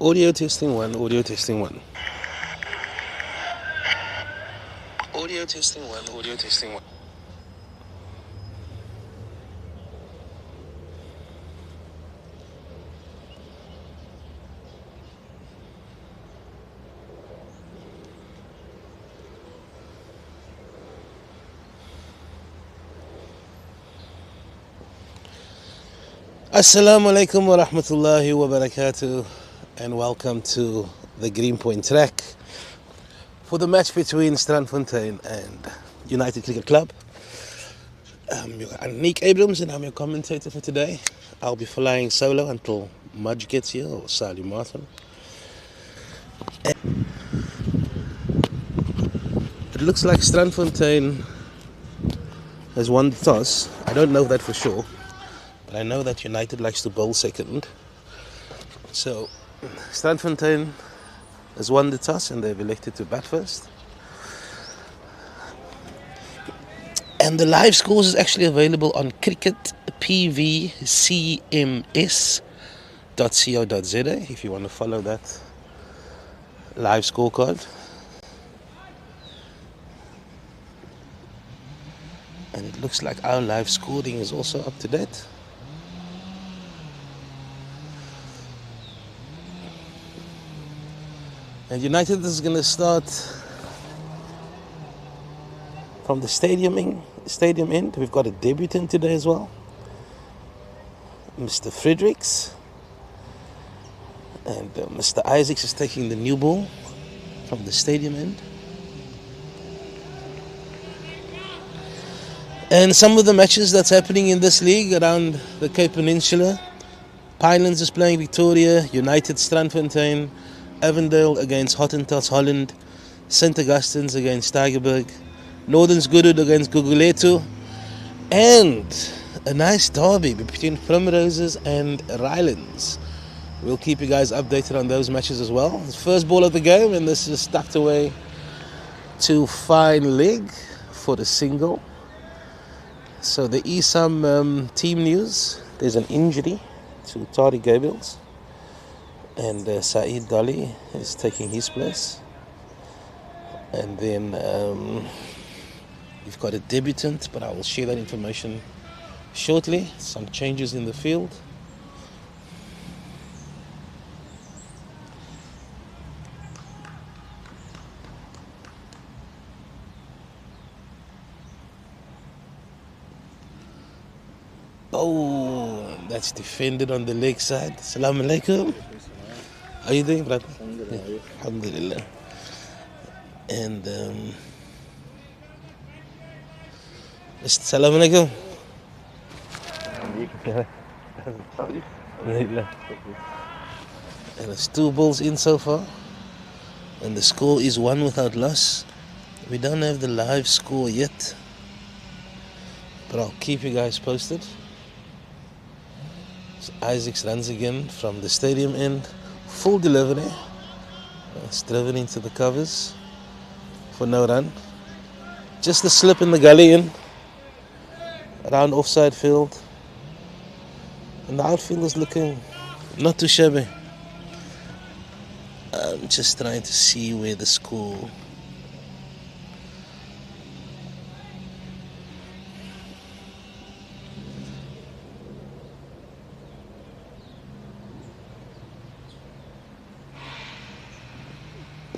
Audio testing one, audio testing one. Audio testing one, audio testing one. Assalamu alaikum wa rahmatullahi wa barakatuh, and welcome to the Greenpoint track for the match between Strandfontein and United Cricket Club. I'm Nick Abrams and I'm your commentator for today. I'll be flying solo until Mudge gets here, or Sally Martin. It looks like Strandfontein has won the toss. I don't know that for sure, but I know that United likes to bowl second. So Strandfontein has won the toss and they've elected to bat first. And the live scores is actually available on cricketpvcms.co.za if you want to follow that live scorecard. And it looks like our live scoring is also up to date. And United is going to start from the stadium end. We've got a debutant today as well, Mr. Fredericks. And Mr. Isaacs is taking the new ball from the stadium end. And some of the matches that's happening in this league around the Cape Peninsula: Tailenders is playing Victoria, United Strandfontein, Avondale against Hottentots Holland, St. Augustine's against Tygerberg, Northern's Goodwood against Guguletu, and a nice derby between Primroses and Rylands. We'll keep you guys updated on those matches as well. It's first ball of the game, and this is tucked away to fine leg for the single. So there is some team news. There's an injury to Tariq Gabriels, and Saeed Dali is taking his place. And then we've got a debutant, but I will share that information shortly. Some changes in the field. Oh, that's defended on the leg side. Assalamu alaikum. How are you doing, brother? Alhamdulillah. And Assalamu alaikum. And it's 2 balls in so far, and the score is 1 without loss. We don't have the live score yet, but I'll keep you guys posted. So Isaacs runs again from the stadium end, full delivery. It's driven into the covers for no run. Just a slip in the gully in, around offside field. And the outfield is looking not too shabby. I'm just trying to see where the score.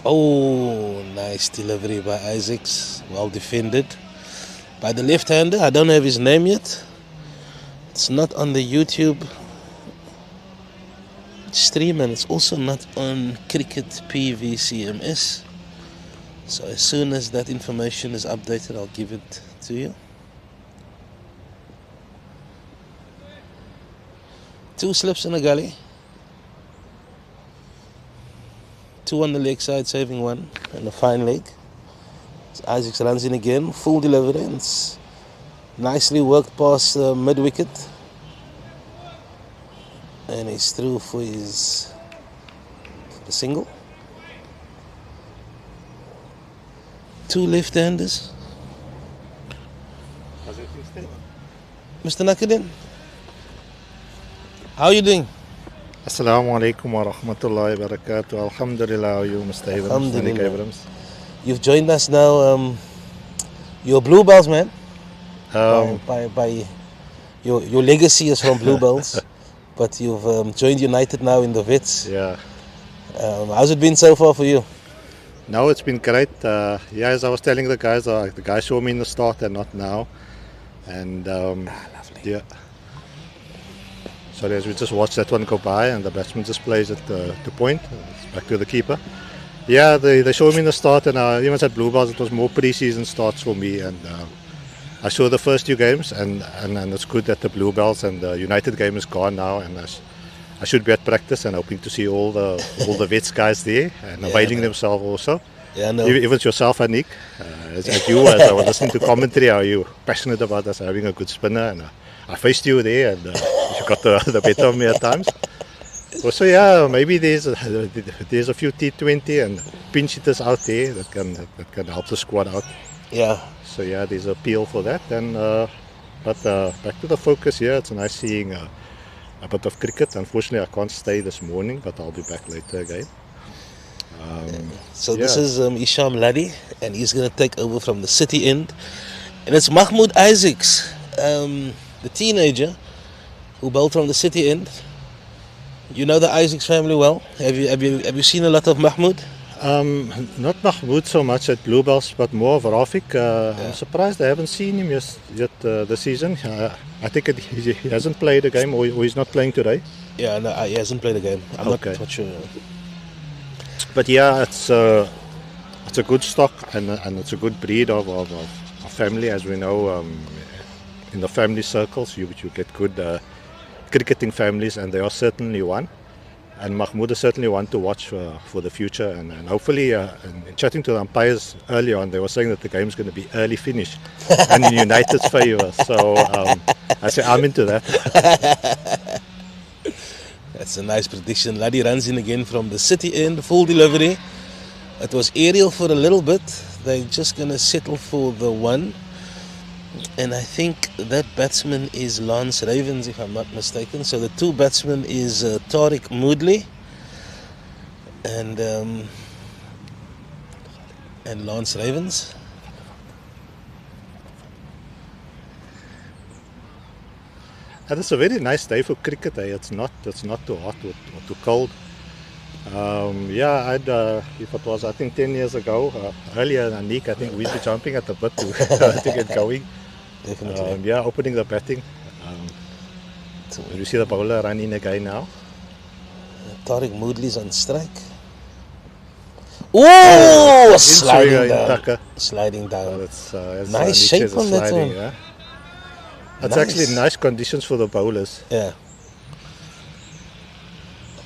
Oh, nice delivery by Isaacs. Well defended by the left-hander. I don't have his name yet. It's not on the YouTube stream, and it's also not on Cricket PVCMS. So as soon as that information is updated, I'll give it to you. 2 slips in a gully. 2 on the leg side, saving 1, and a fine leg. So Isaacs runs in again, full delivery. It's nicely worked past mid wicket, and he's through for the single. 2 left-handers. Mr. Nakadin, how are you doing? Assalamu alaikum wa rahmatullahi wa barakatuh. Alhamdulillah, how are you, Mr. Abrams, Nick Alhamdulillah. Abrams? You've joined us now. You're Bluebells, man. Um, By your legacy is from Bluebells, but you've joined United now in the Wits. yeah, How's it been so far for you? no, it's been great. Yeah, as I was telling the guys showed me in the start and not now. And Lovely. yeah, sorry, as we just watched that one go by and the batsman just plays it to point, it's back to the keeper. Yeah, they showed me in the start, and even at Bluebells, it was more pre-season starts for me. And I saw the first two games, and it's good that the Bluebells and the United game is gone now, and I should be at practice and hoping to see all the Vets guys there and availing themselves also. Yeah, no. Even yourself, Anik, as I was listening to commentary, how you passionate about us having a good spinner, and I faced you there, and you got the better of me at times. So yeah, maybe there's a few T20 and pinch hitters out there that can help the squad out. Yeah. So yeah, there's appeal for that. And but back to the focus here. It's nice seeing a bit of cricket. Unfortunately, I can't stay this morning, but I'll be back later again. So this is Isham Ladi, and he's going to take over from the city end. And it's Mahmoud Isaacs, the teenager who bowled from the city end. You know the Isaacs family well. Have you seen a lot of Mahmoud? Not Mahmoud so much at Bluebells, but more of Rafiq. I'm surprised I haven't seen him yet this season. I think he hasn't played a game, or he's not playing today. Yeah, no, he hasn't played a game. I'm not sure. But yeah, it's a good stock, and it's a good breed of family, as we know. In the family circles, you get good cricketing families, and they are certainly one. And Mahmoud is certainly one to watch for the future. And hopefully, in chatting to the umpires earlier on, they were saying that the game's going to be early finish and in United's favour. So I say I'm into that. That's a nice prediction. Laddie runs in again from the city end, full delivery. It was aerial for a little bit. They're just going to settle for the one. And I think that batsman is Lance Ravens, if I'm not mistaken. So the two batsmen is Tariq Moodley and Lance Ravens. And it's a very nice day for cricket. It's not too hot or too cold. Yeah, if it was, I think 10 years ago, earlier than Nick, I think we'd be jumping at the bit to get going. Definitely. Yeah, opening the batting. You see the bowler run in again now. Tariq Moodley's on strike. Oh, sliding down. Sliding down. It's nice shape on that one. Yeah. It's actually nice conditions for the bowlers. Yeah.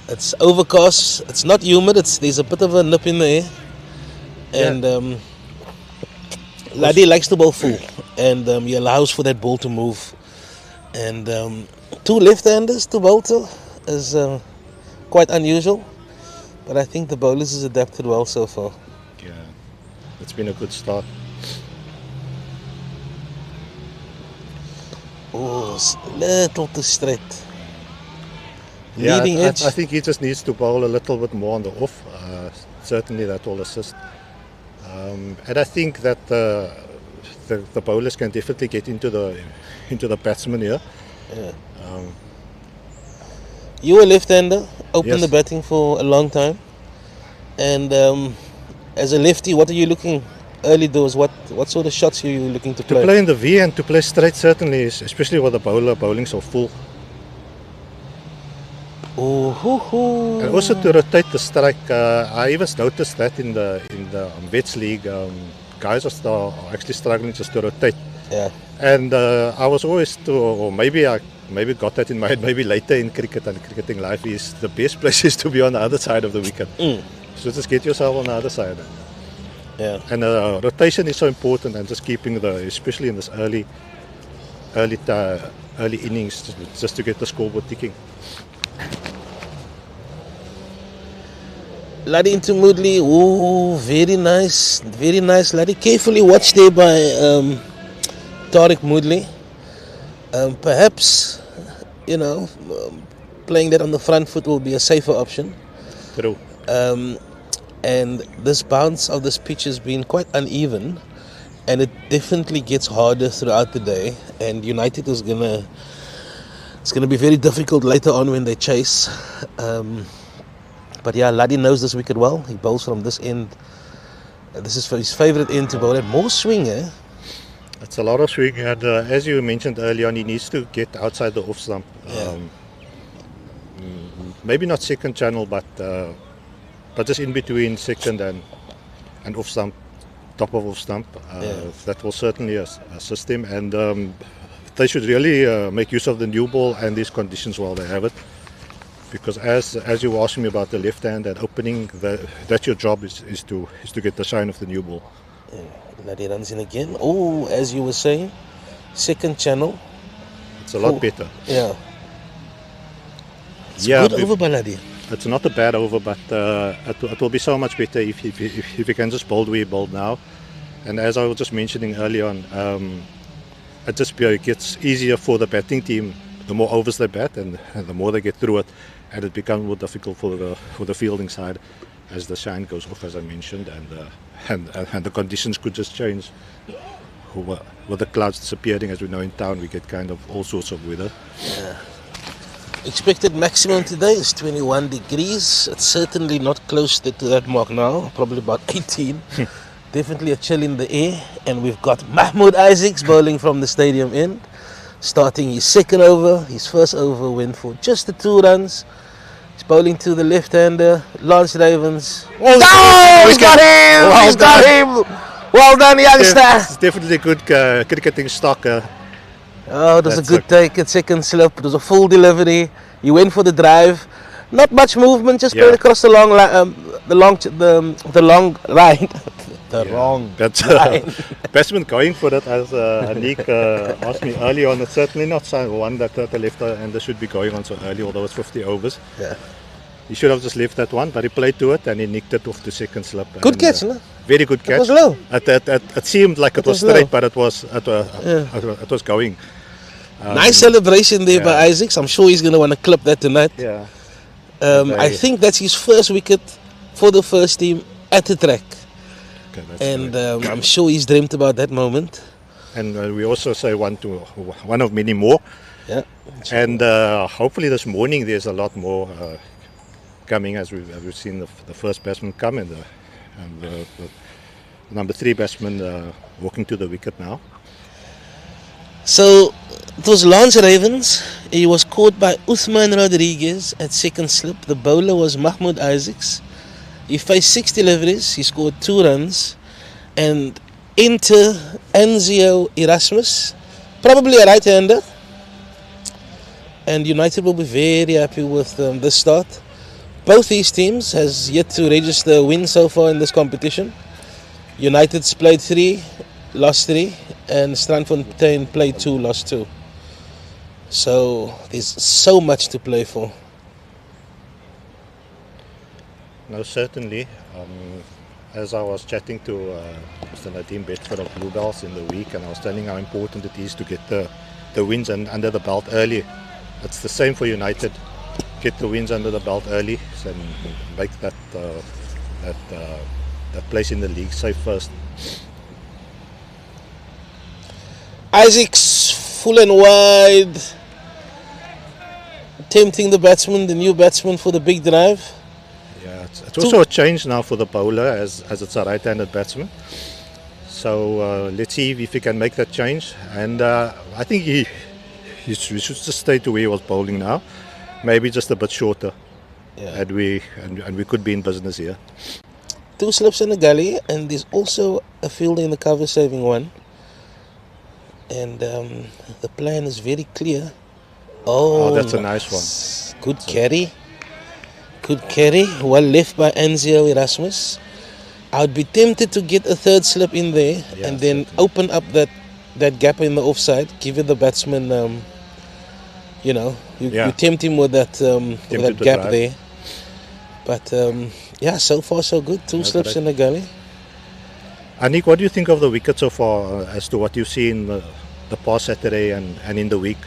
It's overcast. It's not humid. There's a bit of a nip in the air, and Laddie likes to bowl full, and he allows for that ball to move. And two left-handers to bowl to is quite unusual, but I think the bowlers has adapted well so far. Yeah, it's been a good start. Oh, little too straight. Yeah, Leading edge. I think he just needs to bowl a little bit more on the off. Certainly that will assist. And I think that the bowlers can definitely get into the batsman here. Yeah. You were a left-hander, opened Yes. the batting for a long time, and as a lefty, what are you looking early doors? What sort of shots are you looking to play? To play in the V and to play straight certainly, especially with the bowler bowling so full. Oh, And also to rotate the strike. I even noticed that in the Vets League, guys are actually struggling just to rotate. yeah. And I was always or maybe I got that in my head. Maybe later in cricket and cricketing life, is the best place is to be on the other side of the wicket. So just get yourself on the other side. Yeah. And rotation is so important, and just keeping especially in this early innings, just to get the scoreboard ticking. Laddie into Moodley. Oh, very nice, Laddie. Carefully watched there by Tariq Moodley. Perhaps, playing that on the front foot will be a safer option. True. And this bounce of this pitch has been quite uneven, and it definitely gets harder throughout the day. And United is it's gonna be very difficult later on when they chase. But yeah, Laddie knows this wicket well. He bowls from this end. This is his favourite end to bowl at. More swing, eh? It's a lot of swing, and as you mentioned earlier on, he needs to get outside the off stump. Yeah. Maybe not second channel, but just in between second and off stump, top of off stump. That will certainly assist him, and they should really make use of the new ball and these conditions while they have it. Because as you were asking me about the left hand and opening, that's your job is to get the shine of the new ball. Yeah. Laddie runs in again. Oh, as you were saying, second channel. It's a lot better. Yeah. It's good over by Laddie. It's not a bad over, but it will be so much better if he can just bowl the way he bowled now. And as I was just mentioning earlier on, it just gets easier for the batting team. The more overs they bat, and the more they get through it, and it becomes more difficult for the fielding side as the shine goes off, as I mentioned, and the conditions could just change. With the clouds disappearing, as we know in town, we get kind of all sorts of weather. Yeah. Expected maximum today is 21 degrees. It's certainly not close to that mark now, probably about 18. Definitely a chill in the air, and we've got Mahmoud Isaacs bowling from the stadium end. Starting his second over, his first over went for just the 2 runs. He's bowling to the left-hander, Lance Ravens. Oh, he's got him! Well He's got him! Well done, youngster! It's definitely good cricketing stock. Oh, it was a good take at second slip. It was a full delivery. He went for the drive. Not much movement, just played across the long line. Wrong. That's batsman going for that, as Anik asked me earlier on. It's certainly not one that the left-hander should be going on so early, although it's 50 overs. Yeah. He should have just left that one, but he played to it and he nicked it off the second slip. Good catch, no? Very good catch. It was low. It seemed like it was straight, low. But it was going. Nice celebration there by Isaacs. I'm sure he's going to want to clip that tonight. Yeah. I think that's his first wicket for the first team at the track. Okay, and I'm sure he's dreamt about that moment. And we also say one of many more. Yeah. And hopefully this morning there's a lot more coming, as we've seen the first batsman come and the number 3 batsman walking to the wicket now. So it was Lance Ravens. He was caught by Uthman Rodriguez at second slip. The bowler was Mahmoud Isaacs. He faced 6 deliveries. He scored 2 runs. And enter Anzio Erasmus, probably a right-hander. And United will be very happy with this start. Both these teams has yet to register a win so far in this competition. United's played 3, lost 3, and Strandfontein played 2, lost 2. So there's so much to play for. No, certainly. As I was chatting to Mr. Nadeem Bedford of Bluebells in the week, and I was telling how important it is to get the wins under the belt early. It's the same for United. Get the wins under the belt early and make that place in the league safe first. Isaacs full and wide, tempting the batsman, the new batsman, for the big drive. Yeah, it's also a change now for the bowler as it's a right-handed batsman. So let's see if he can make that change. And I think he should just stay to where he was bowling now. Maybe just a bit shorter. Yeah. And we could be in business here. 2 slips in the gully, and there's also a fielder in the cover saving 1. And the plan is very clear. Oh, that's a nice one. Good carry. Good carry. Well left by Anzio Erasmus. I would be tempted to get a 3rd slip in there and then open up that gap in the offside. Give it the batsman. You tempt him with that gap drive there. But so far so good. 2 slips in the gully. Anik, what do you think of the wicket so far as to what you see in the past Saturday and in the week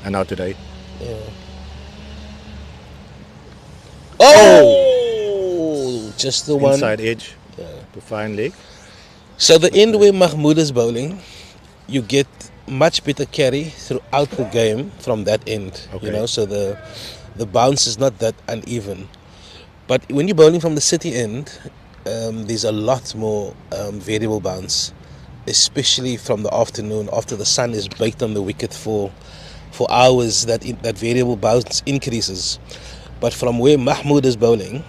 and now today? Yeah. Oh, just the one. Inside edge to fine leg. So the end where Mahmoud is bowling, you get much better carry throughout the game from that end. Okay. You know, so the bounce is not that uneven. But when you're bowling from the city end, there's a lot more variable bounce, especially from the afternoon after the sun is baked on the wicket for hours. That variable bounce increases. But from where Mahmoud is bowling,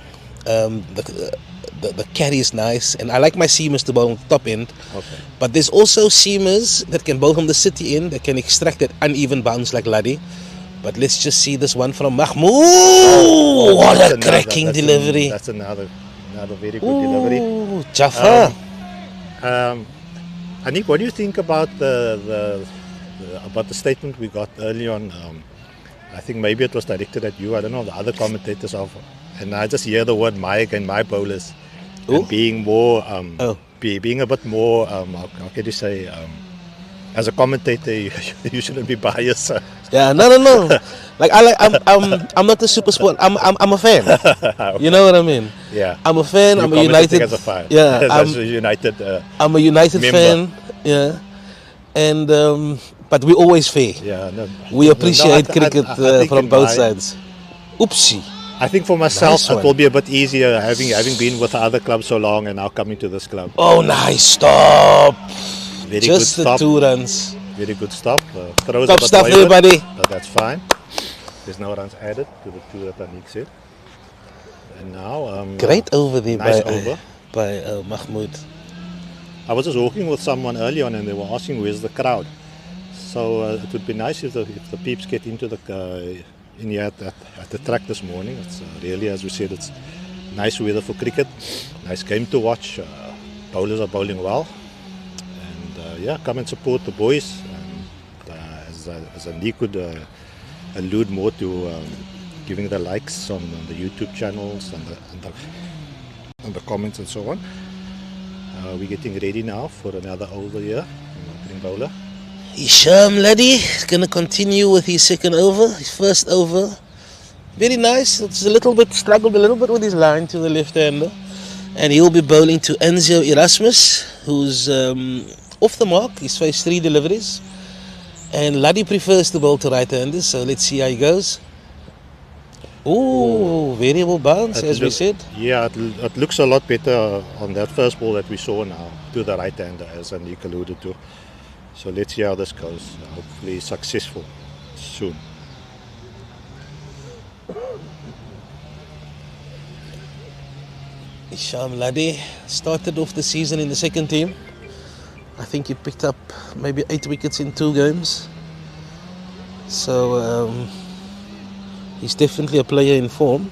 the carry is nice, and I like my seamers to bowl on the top end. Okay. But there's also seamers that can bowl from the city end that can extract that uneven bounce like Laddy. But let's just see this one from Mahmoud. What a cracking delivery! That's another very good delivery. Jaffa. Anik, what do you think about the statement we got early on? I think maybe it was directed at you. I don't know, the other commentators of, and I just hear the word Mike and my bowlers, and being more, being a bit more, how can you say, as a commentator, you shouldn't be biased. Yeah, no. Like I'm not a super sport. I'm a fan. Okay. You know what I mean? Yeah. I'm a fan. I'm a United. As a fan. Yeah. I'm a United. I'm a United member. fan. Yeah. And but we're always fair. Yeah. No, we appreciate cricket I think from both sides. Oopsie. I think for myself Nice it one. will be a bit easier having been with other clubs so long and now coming to this club. Oh, nice stop. Very Just good the stop. 2 runs. Very good stop. Throws Top a bit stuff, wayward, everybody. but that's fine. There's no runs added to the 2 that Anik said. And now, Great over there nice over. by Mahmoud. I was just walking with someone early on, and they were asking where's the crowd. So it would be nice if the peeps get into the in here at the track this morning. It's really, as we said, it's nice weather for cricket, nice game to watch. Bowlers are bowling well, and come and support the boys. And, as Anik could allude more to giving the likes on the YouTube channels and the comments and so on. We're getting ready now for another over here. Opening bowler. Hisham Laddy is going to continue with his second over, his first over. Very nice. It's struggled a little bit with his line to the left-hander. And he'll be bowling to Enzio Erasmus, who's off the mark. He's faced 3 deliveries. And Laddy prefers to bowl to right-handers, so let's see how he goes. Oh, variable bounce, as we said. Yeah, it looks a lot better on that first ball that we saw now, to the right-hander, as Anik alluded to. So let's see how this goes. Hopefully successful soon. Hisham Laddy started off the season in the second team. I think he picked up maybe 8 wickets in 2 games. So he's definitely a player in form.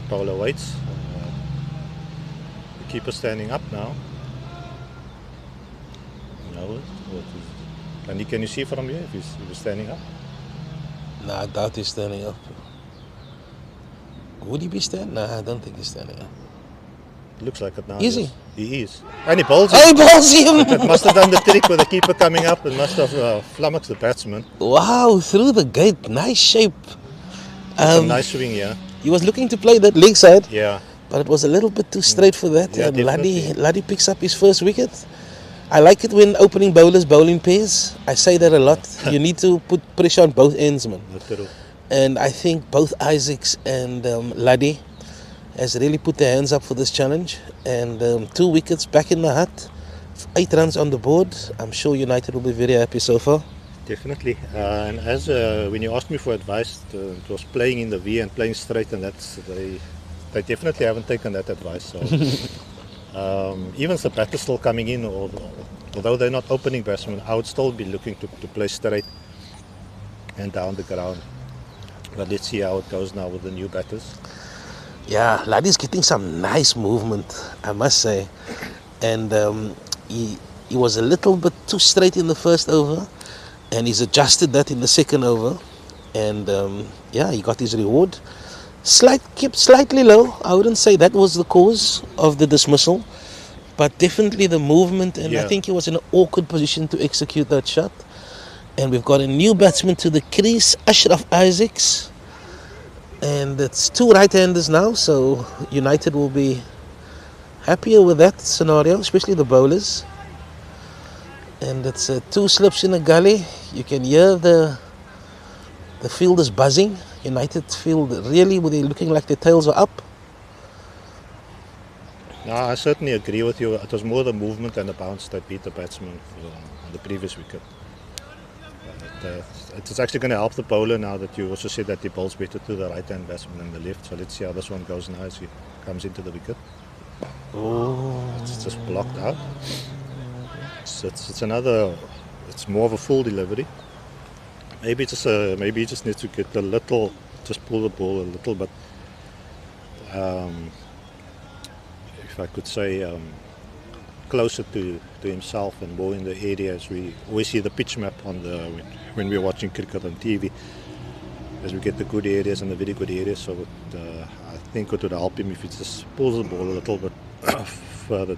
Bowler waits. The keeper standing up now. No, and can you see from here if he's standing up? No, I doubt he's standing up. Would he be standing? No, I don't think he's standing up. Looks like it now. Is he? He is. And he bowls him. Oh, he bowls him! It must have done the trick with the keeper coming up. It must have flummoxed the batsman. Wow, through the gate. Nice shape. It's a nice swing here. He was looking to play that leg side. Yeah. But it was a little bit too straight for that. Yeah, and definitely. Laddy picks up his first wicket. I like it when opening bowlers bowl in pairs. I say that a lot. You need to put pressure on both ends, man. And I think both Isaacs and Laddy has really put their hands up for this challenge. And 2 wickets back in the hut. 8 runs on the board. I'm sure United will be very happy so far. Definitely. And as when you asked me for advice, it was playing in the V and playing straight, and they definitely haven't taken that advice. So even the batters still coming in, although they're not opening batsmen, I would still be looking to play straight and down the ground. But let's see how it goes now with the new batters. Yeah, Laddy's getting some nice movement, I must say. And he was a little bit too straight in the first over, and he's adjusted that in the second over. And he got his reward. Kept slightly low. I wouldn't say that was the cause of the dismissal, but definitely the movement, and I Yeah. think he was in an awkward position to execute that shot. And we've got a new batsman to the crease, Ashraf Isaacs. And it's 2 right-handers now, so United will be happier with that scenario, especially the bowlers. And it's 2 slips in a gully. You can hear the fielders buzzing. United field really, they're looking like their tails are up. No, I certainly agree with you. It was more the movement and the bounce that beat the batsman on the previous wicket. It's actually going to help the bowler now that you also said that he bowls better to the right-hand batsman than the left. So let's see how this one goes now as he comes into the wicket. Oh. It's just blocked out. It's another. It's more of a full delivery. Maybe he just needs to get a little, just pull the ball a little bit. If I could say, closer to himself and more in the area, as we always see the pitch map when we're watching cricket on TV, as we get the good areas and the very good areas. So I think it would help him if he just pulls the ball a little bit further.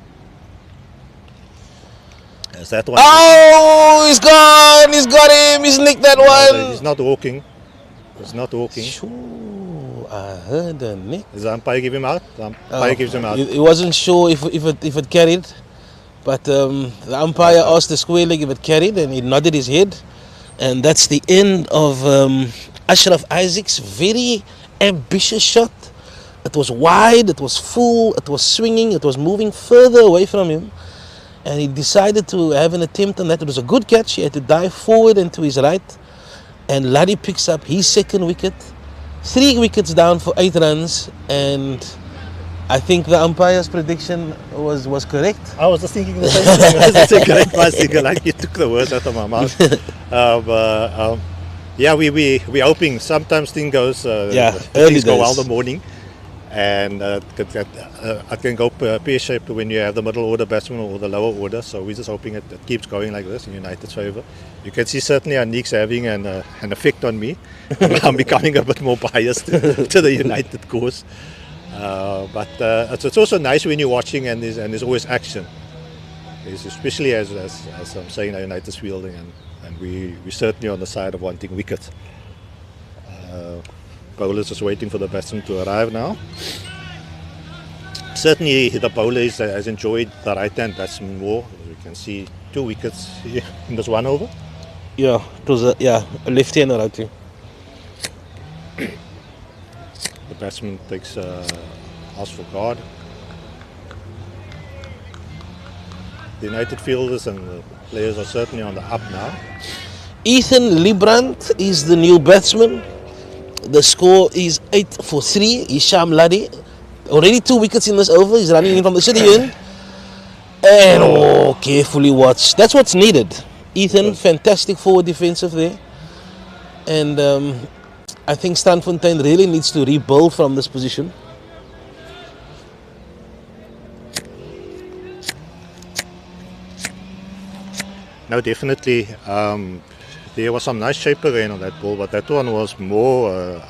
Is that one? Oh, he's gone! He's got him! He's nicked that one! He's not walking. He's not walking. Sure, I heard a nick. Does the umpire give him out? The umpire gives him out. He wasn't sure if it carried, but the umpire asked the square leg if it carried, and he nodded his head. And that's the end of Ashraf Isaacs' very ambitious shot. It was wide, it was full, it was swinging, it was moving further away from him. And he decided to have an attempt on that. It was a good catch. He had to dive forward and to his right. And Laddie picks up his second wicket. 3 wickets down for 8 runs. And I think the umpire's prediction was correct. I was just thinking the same thing. It's a great bicycle. Like you took the words out of my mouth. Yeah, we're hoping. Sometimes things goes. Early things go days. well in the morning. And it can go pear-shaped when you have the middle order batsman or the lower order. So we're just hoping it keeps going like this in United's favour. You can see certainly Anique's having an effect on me. I'm becoming a bit more biased to the United course. But it's also nice when you're watching and there's always action. Especially as I'm saying, United's fielding, and we're certainly on the side of wanting wickets. Bowlers just waiting for the batsman to arrive now. Certainly the bowler has enjoyed the right-hand batsman more. As you can see, 2 wickets here in this one over. Yeah, it was a left-hander out here. The batsman takes asks for guard. The United fielders and the players are certainly on the up now. Ethan Librand is the new batsman. The score is 8 for 3. Hisham Laddie, already 2 wickets in this over. He's running in from the city end. And carefully watched. That's what's needed. Ethan, fantastic forward defensive there. And I think Strandfontein really needs to rebuild from this position. No, definitely. There was some nice shape again on that ball, but that one was more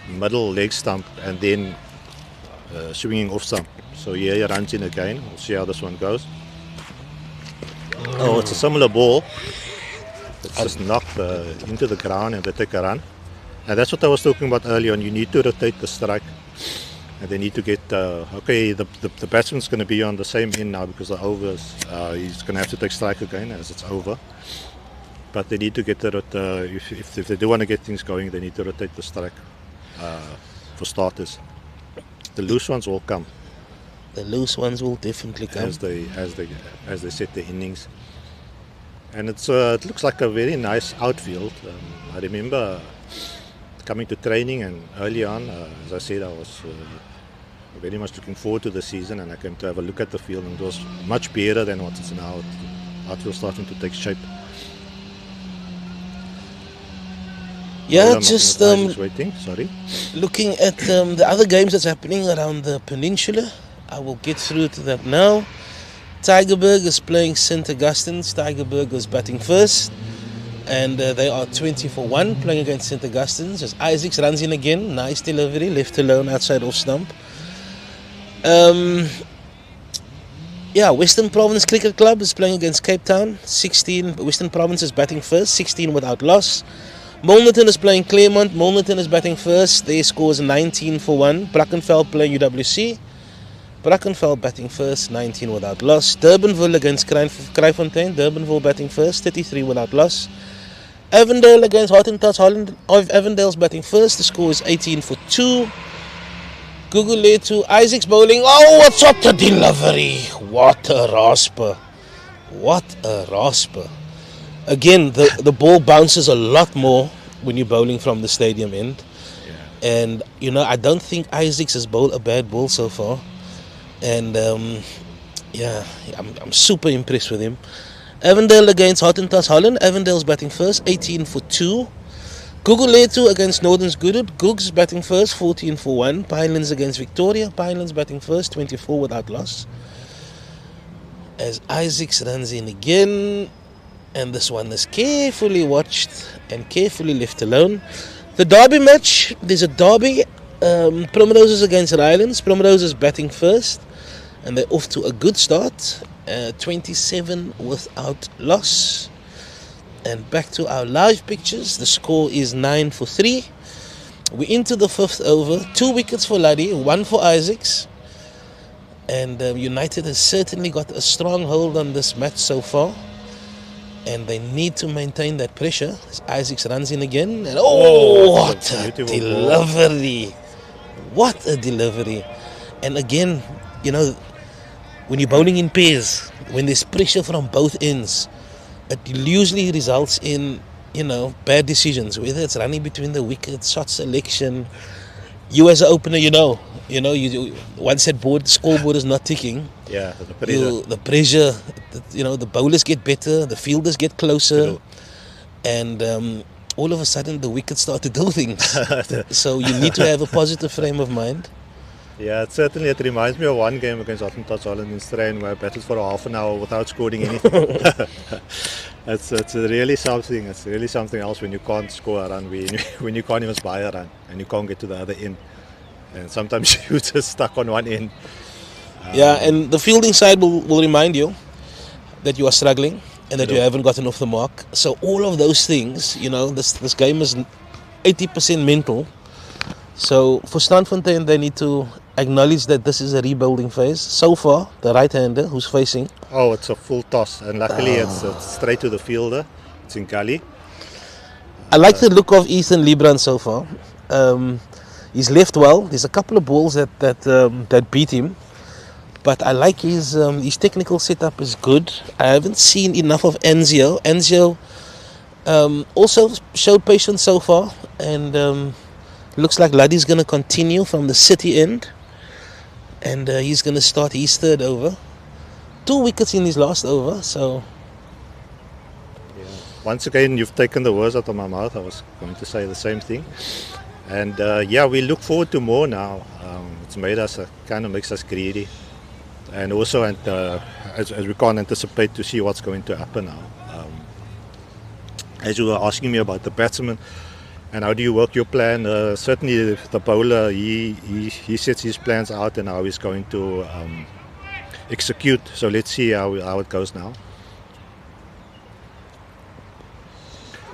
middle leg stump and then swinging off stump. So yeah, he runs in again. We'll see how this one goes. Oh, it's a similar ball. It's just knocked into the ground and they take a run. And that's what I was talking about earlier on. You need to rotate the strike. And they need to get, the batsman's going to be on the same end now because the overs, he's going to have to take strike again as it's over. But they need to get if they do want to get things going, they need to rotate the strike for starters. The loose ones will come. The loose ones will definitely come. As they set the innings. And it looks like a very nice outfield. I remember coming to training and early on, as I said, I was very much looking forward to the season, and I came to have a look at the field, and it was much better than what it's now. The outfield starting to take shape. Yeah, just waiting. Sorry. Looking at the other games that's happening around the peninsula. I will get through to that now. Tygerberg is playing St. Augustine's. Tygerberg is batting first. And they are 20 for 1 playing against St. Augustine's. As Isaacs runs in again. Nice delivery. Left alone outside off stump. Yeah, Western Province Cricket Club is playing against Cape Town. 16. Western Province is batting first, 16 without loss. Milnerton is playing Claremont. Milnerton is batting first. Their score is 19 for 1. Brackenfell playing UWC. Brackenfell batting first, 19 without loss. Durbanville against Strandfontein. Durbanville batting first, 33 without loss. Avondale against Hottentots Holland. Avondale's batting first. The score is 18 for 2. Guguletu, Isaac's bowling. Oh, what's up the delivery? What a rasper. What a rasper. Again, the ball bounces a lot more when you're bowling from the stadium end. Yeah. And, you know, I don't think Isaacs has bowled a bad ball so far. And, yeah, I'm super impressed with him. Avondale against Hottentots Holland. Avondale's batting first, 18 for 2. Guguletu against Northern's Goodwood. Googs batting first, 14 for 1. Pinelands against Victoria. Pinelands batting first, 24 without loss. As Isaacs runs in again. And this one is carefully watched and carefully left alone. The derby match, there's a derby. Primroses against Rylands. Primroses batting first. And they're off to a good start. 27 without loss. And back to our live pictures. The score is 9 for 3. We're into the 5th over. 2 wickets for Laddie, 1 for Isaacs. And United has certainly got a strong hold on this match so far. And they need to maintain that pressure. As Isaacs runs in again. And what a delivery. What a delivery. And again, you know, when you're bowling in pairs, when there's pressure from both ends, it usually results in, you know, bad decisions. Whether it's running between the wickets, shot selection. You as an opener, you once that scoreboard is not ticking. Yeah, the pressure. The pressure, you know, the bowlers get better, the fielders get closer, and all of a sudden the wickets start to do things. So you need to have a positive frame of mind. Yeah, it reminds me of one game against Hottentots Holland in Strand where I battled for half an hour without scoring anything. It's really something. It's really something else when you can't score a run, when you can't even buy a run and you can't get to the other end. And sometimes you're just stuck on one end. Yeah, and the fielding side will remind you that you are struggling and that you haven't gotten off the mark. So all of those things, you know, this game is 80% mental. So for Strandfontein, they need to acknowledge that this is a rebuilding phase. So far, the right-hander who's facing. Oh, it's a full toss, and luckily it's straight to the fielder. It's in gully. I like the look of Ethan Libran so far. He's left well. There's a couple of balls that beat him, but I like his technical setup is good. I haven't seen enough of Anzio. Anzio also showed patience so far, and looks like Laddie's going to continue from the city end, and he's going to start his third over. 2 wickets in his last over, so. Yeah. Once again, you've taken the words out of my mouth. I was going to say the same thing. And we look forward to more now. It's made us, kind of makes us greedy. And also, as we can't anticipate to see what's going to happen now. As you were asking me about the batsman, and how do you work your plan? Certainly the bowler, he sets his plans out and how he's going to execute. So let's see how it goes now.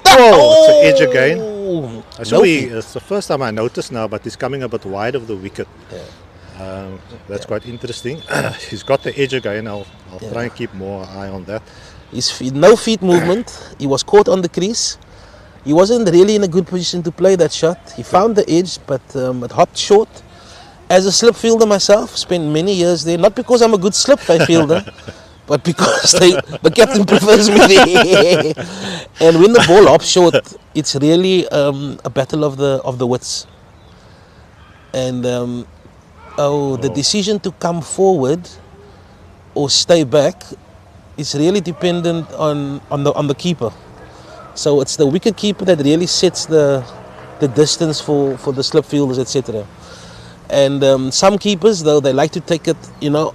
Oh, it's an edge again. It's the first time I noticed now, but he's coming a bit wide of the wicket. Yeah. That's quite interesting. He's got the edge again. I'll try and keep more eye on that. No feet movement. He was caught on the crease. He wasn't really in a good position to play that shot. He found the edge, but it hopped short. As a slip fielder myself, spent many years there. Not because I'm a good slip fielder, but because the captain prefers me there. And when the ball hops short, it's really a battle of the wits. And the decision to come forward or stay back is really dependent on the keeper. So it's the wicket keeper that really sets the distance for the slip fielders, etc. And some keepers, though, they like to take it,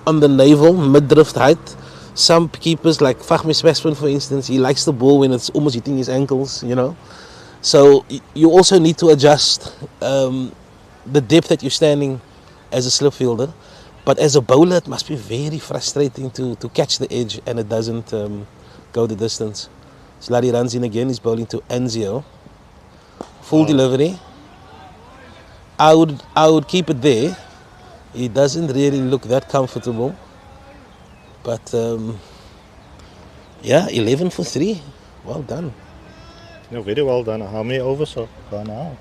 on the navel, mid-drift height. Some keepers, like Fahmi Spasman, for instance, he likes the ball when it's almost hitting his ankles, So you also need to adjust the depth that you're standing as a slip fielder. But as a bowler, it must be very frustrating to catch the edge and it doesn't go the distance. Sluddy runs in again, he's bowling to Enzio. Full delivery. I would keep it there. He doesn't really look that comfortable. But yeah, 11 for 3. Well done. Yeah, very well done. How many overs are gone out?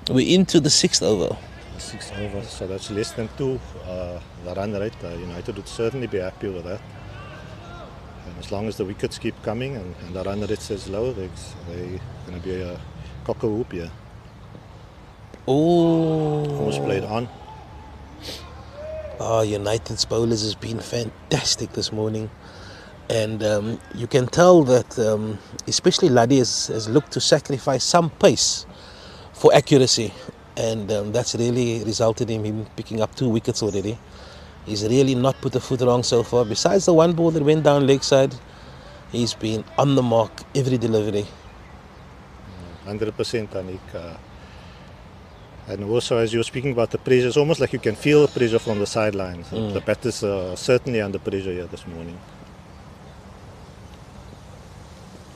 We're into the 6th over. 6 overs, so that's less than 2. The run rate, United would certainly be happy with that. And as long as the wickets keep coming and the run rate stays low, they're going to be a cock-a-whoop here. Oh, Almost played on. Oh, United's bowlers has been fantastic this morning. And you can tell that especially Laddie has looked to sacrifice some pace for accuracy. And that's really resulted in him picking up 2 wickets already. He's really not put a foot wrong so far. Besides the one ball that went down leg side, he's been on the mark every delivery. 100% Anik. And also, as you were speaking about the pressure, it's almost like you can feel the pressure from the sidelines. The batters are certainly under pressure here this morning.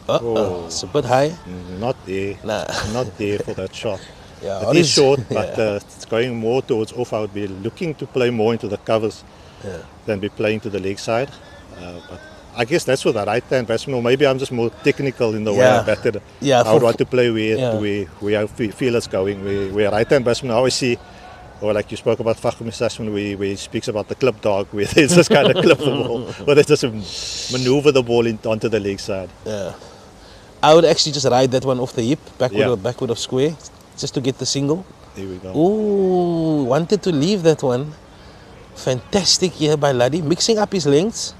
It's a bit high. Not there. Nah. Not there for that shot. Yeah, it is short, but it's going more towards off. I would be looking to play more into the covers than be playing to the leg side. But I guess that's for the right-hand batsman, or maybe I'm just more technical in the way I batted. Yeah, I would want to play where I feel it's going. Where right-hand batsman, I always see, or like you spoke about Fakhmi Sasman, where he speaks about the clip dog, where they just kind of clip the ball, or they just maneuver the ball onto the leg side. Yeah, I would actually just ride that one off the hip, backward of square, just to get the single. There we go. Ooh, wanted to leave that one. Fantastic here by Laddie, mixing up his lengths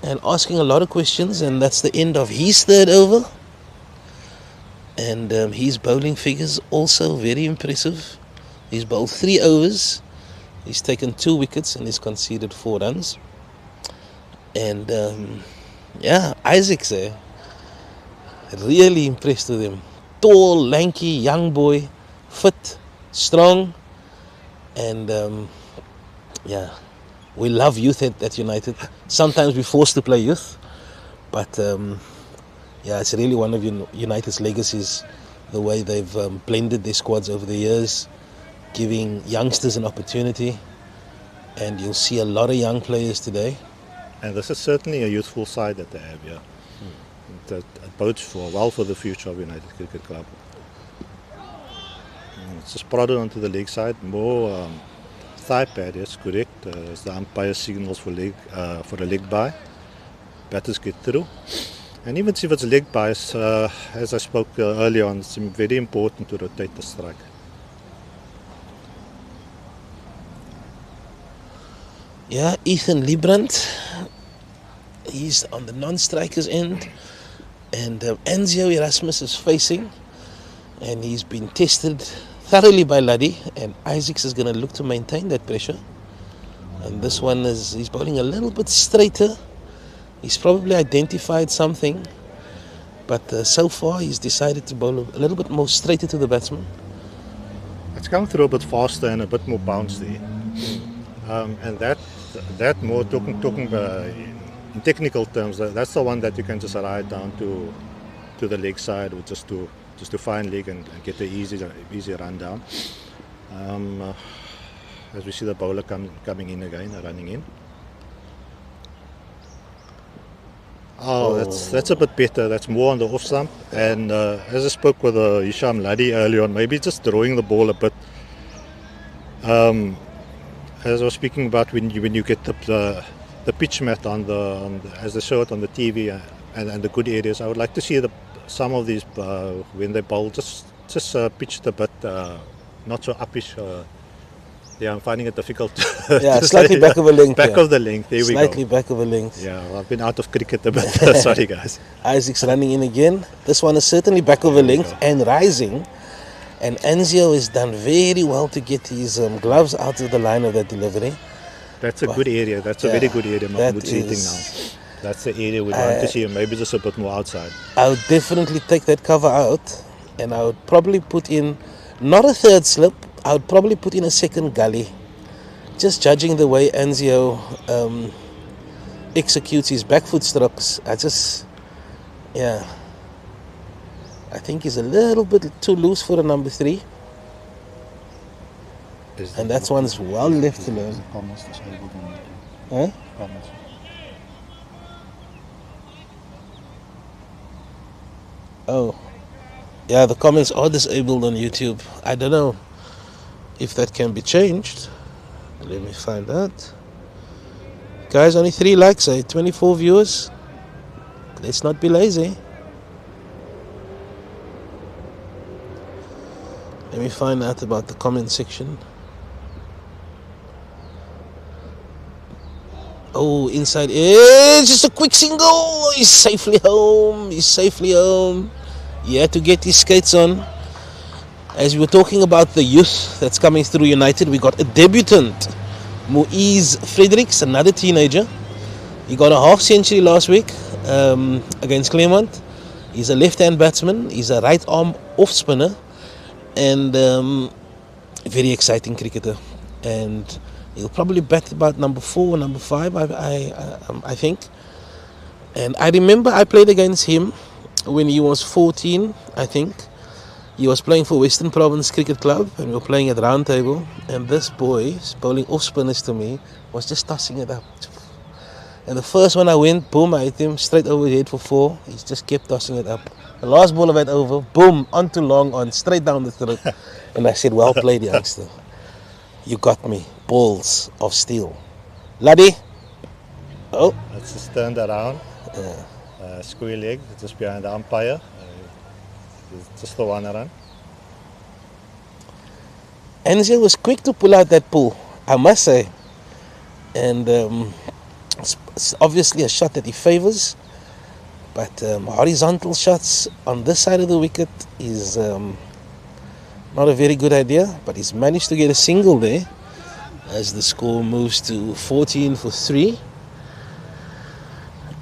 and asking a lot of questions, and that's the end of his 3rd over. And his bowling figures also very impressive. He's bowled 3 overs, he's taken 2 wickets and he's conceded 4 runs. And Isaac's really impressed with him. Tall, lanky, young boy, fit, strong, and we love youth at United. Sometimes we're forced to play youth, but it's really one of United's legacies, the way they've blended their squads over the years, giving youngsters an opportunity, and you'll see a lot of young players today. And this is certainly a youthful side that they have, yeah. It bodes well for the future of United Cricket Club. It's just prodded onto the leg side, more thigh pad, yes, correct. As the umpire signals for a leg bye, batters get through. And even if it's a leg bye, as I spoke earlier on, it's very important to rotate the strike. Yeah, Ethan Librand, he's on the non-strikers end, and Enzio Erasmus is facing, and he's been tested thoroughly by Laddie, and Isaacs is going to look to maintain that pressure. And this one he's bowling a little bit straighter. He's probably identified something, but so far he's decided to bowl a little bit more straighter to the batsman. It's come through a bit faster and a bit more bounce there. And that more talking in technical terms, that's the one that you can just ride down to the leg side, or just to find leg and get the easy run down. As we see the bowler coming in again, running in. That's a bit better. That's more on the off stump. And as I spoke with Hisham Laddie earlier on, maybe just drawing the ball a bit. As I was speaking about when you get the pitch mat as they show it on the TV and the good areas, I would like to see some of these when they bowl just pitched a bit not so uppish. I'm finding it difficult. Slightly back of a length. Back of the length. There we go. Slightly back of a length. Yeah, I've been out of cricket a bit. Sorry, guys. Isaac's running in again. This one is certainly back of a length and rising. And Enzio has done very well to get his gloves out of the line of that delivery. That's a good area. That's a very good area. Mahmoud seating now. That's the area we'd want to see him. Maybe just a bit more outside. I would definitely take that cover out, and I would probably put in not a third slip. I would probably put in a second gully, just judging the way Anzio executes his back foot strips, I think he's a little bit too loose for a number 3. And that's one's well left to learn. Huh? Oh, yeah, the comments are disabled on YouTube. I don't know if that can be changed. Let me find out. Guys, only 3 likes, 24 viewers. Let's not be lazy. Let me find out about the comment section. Oh, inside edge, just a quick single. He's safely home. He had to get his skates on. As we were talking about the youth that's coming through United, we got a debutant, Moise Fredericks, another teenager. He got a half century last week against Claremont. He's a left-hand batsman. He's a right arm off spinner, and very exciting cricketer. And he'll probably bat about number 4 or number 5, I think. And I remember I played against him when he was 14, I think. He was playing for Western Province Cricket Club, and we were playing at round table. And this boy, bowling off spinners to me, was just tossing it up. And the first one I went, boom, I hit him straight over the head for 4. He just kept tossing it up. The last ball I went over, boom, onto long on, straight down the throat. And I said, well played, youngster. You got me. Balls of steel. Laddie. Oh. That's just turned around. Square leg, just behind the umpire. Just the one run. Anzio was quick to pull out that pull, I must say. And it's obviously a shot that he favours. But horizontal shots on this side of the wicket is not a very good idea. But he's managed to get a single there as the score moves to 14 for 3.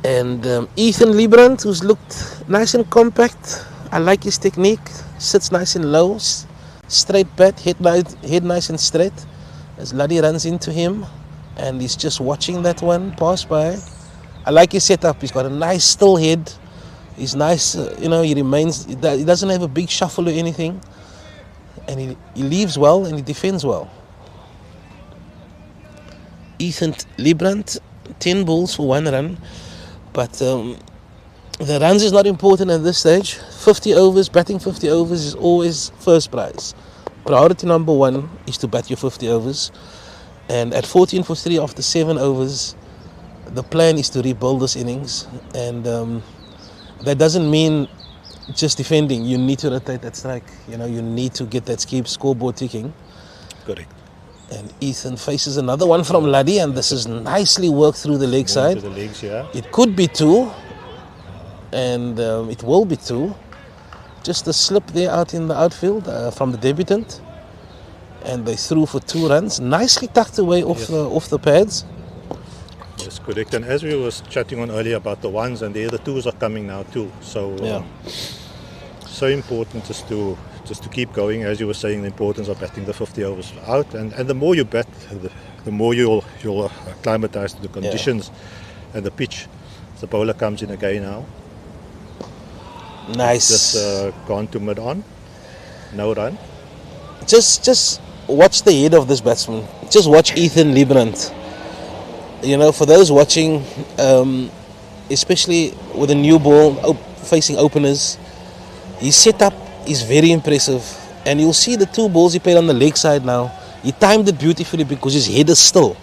And Ethan Librand, who's looked nice and compact. I like his technique. Sits nice and low. Straight bat, head nice and straight. As Laddie runs into him. And he's just watching that one pass by. I like his setup. He's got a nice still head. He's nice, he remains, he doesn't have a big shuffle or anything. And he leaves well and he defends well. Ethan Librand, 10 balls for 1 run. But the runs is not important at this stage. 50 overs, batting 50 overs is always first prize. Priority number 1 is to bat your 50 overs. And at 14 for 3 after 7 overs, the plan is to rebuild this innings. And that doesn't mean just defending. You need to rotate that strike. You need to get that scoreboard ticking. Correct. And Ethan faces another one from Laddie, and this is nicely worked through the leg side. To the legs, yeah. It could be 2, and it will be 2. Just a slip there out in the outfield from the debutant, and they threw for 2 runs. Nicely tucked away off the pads. Yes, correct. And as we were chatting on earlier about the 1s, and the 2s are coming now too. So so important just to keep going, as you were saying, the importance of batting the 50 overs out, and the more you bat, the more you'll acclimatize to the conditions and the pitch. The bowler comes in again now. Nice. Just gone to mid on, no run. Just watch the head of this batsman. Just watch Ethan Librand. For those watching, especially with a new ball facing openers, his setup is very impressive, and you'll see the 2 balls he played on the leg side now. He timed it beautifully because his head is still,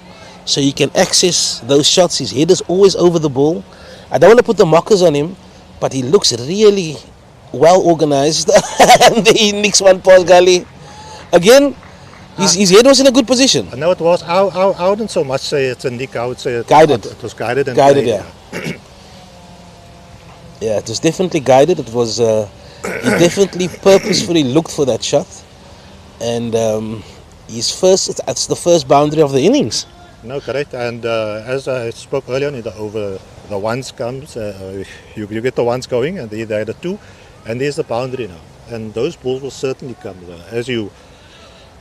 so he can access those shots. His head is always over the ball. I don't want to put the mockers on him, but he looks really well organized. And the next one past Gali again. His head was in a good position. No, it was. I wouldn't so much say it's a nick. I would say it was guided. And guided, yeah. Yeah, it was definitely guided. It was. He definitely purposefully looked for that shot, and it's the first boundary of the innings. No, correct. And as I spoke earlier, over the 1s comes, you get the 1s going, and they had a 2, and there's the boundary now. And those balls will certainly come. As you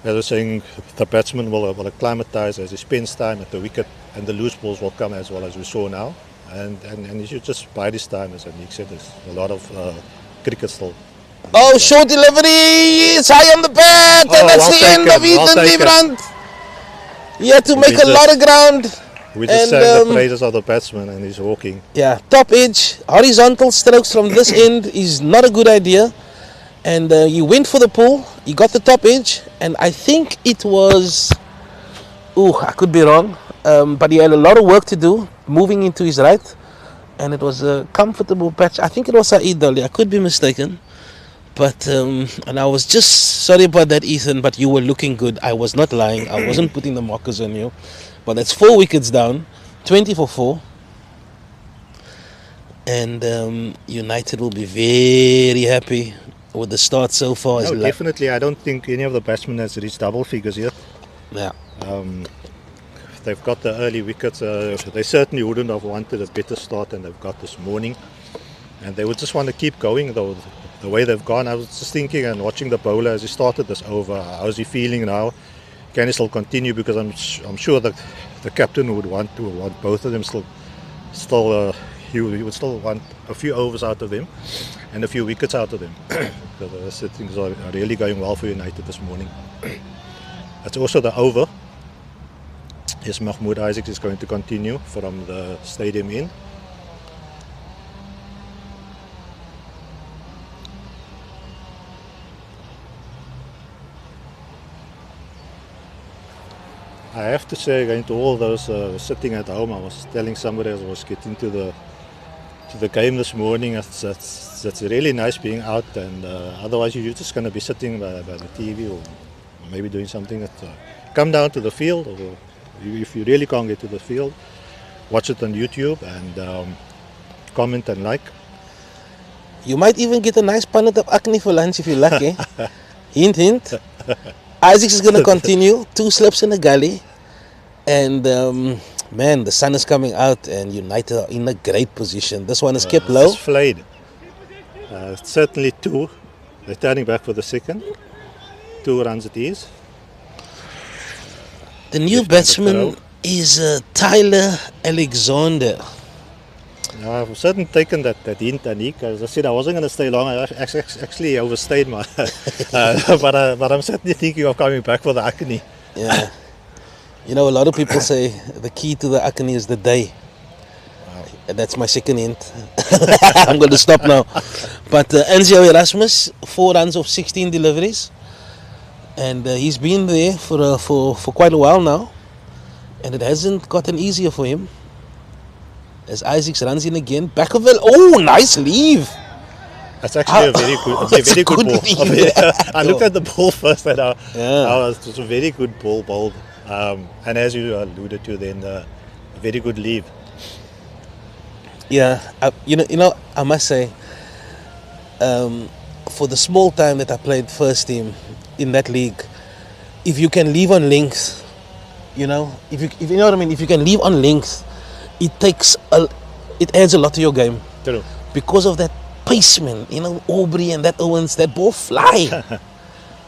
as I was saying, the batsman will acclimatise as he spends time at the wicket, and the loose balls will come as well, as we saw now. And you should just bide his time, as Nick said. There's a lot of cricket still. Oh, short delivery! It's high on the bat, and that's well the end of Ethan Liebrand. He had to make a lot of ground. We just sang the praises of the batsman, and he's walking. Yeah, top edge, horizontal strokes from this end is not a good idea. And he went for the pull, he got the top edge, and I think it was, I could be wrong, but he had a lot of work to do, moving into his right, and it was a comfortable patch. I think it was Saeed Dali, I could be mistaken. But, and I was just sorry about that, Ethan, but you were looking good. I was not lying, I wasn't putting the markers on you. But that's 4 wickets down, 20 for 4. And United will be very happy with the start so far. No, definitely. I don't think any of the batsmen has reached double figures yet. Yeah. They've got the early wickets. They certainly wouldn't have wanted a better start than they've got this morning. And they would just want to keep going, though, the way they've gone. I was just thinking and watching the bowler as he started this over. How's he feeling now? Can he still continue? Because I'm sure that the captain would want both of them still. He would still want a few overs out of them and a few wickets out of them. Because things are really going well for United this morning. That's also the over. Yes, Mahmoud Isaacs is going to continue from the stadium in. I have to say, going to all those sitting at home, I was telling somebody as I was getting to the game this morning, that's really nice being out, and otherwise you're just going to be sitting by the TV or maybe doing something. That come down to the field, or if you really can't get to the field, watch it on YouTube and comment and like. You might even get a nice punnet of acne for lunch if you're lucky. Hint, hint. Isaacs is going to continue. 2 slips in the gully. And man, the sun is coming out and United are in a great position. This one is kept low. It's flayed. Certainly 2. They're turning back for the second. 2 runs it is. The new batsman is Tyler Alexander. I've certainly taken that hint, Anik. As I said, I wasn't going to stay long. I actually overstayed my... but I'm certainly thinking of coming back for the acne. Yeah. You know, a lot of people say the key to the acne is the day. Wow. That's my second hint. I'm going to stop now. But Anzio Erasmus, 4 runs of 16 deliveries. And he's been there for quite a while now. And it hasn't gotten easier for him. As Isaacs runs in again, back of it. Oh, nice leave. That's actually a very good ball. I looked at the ball first and it was a very good ball bowled. And as you alluded to then, a very good leave. Yeah, you know, I must say, for the small time that I played first team in that league, if you can leave on length, you know, if you know what I mean, if you can leave on length, it adds a lot to your game. True. Because of that paceman, you know, Aubrey and that Owens, that ball fly.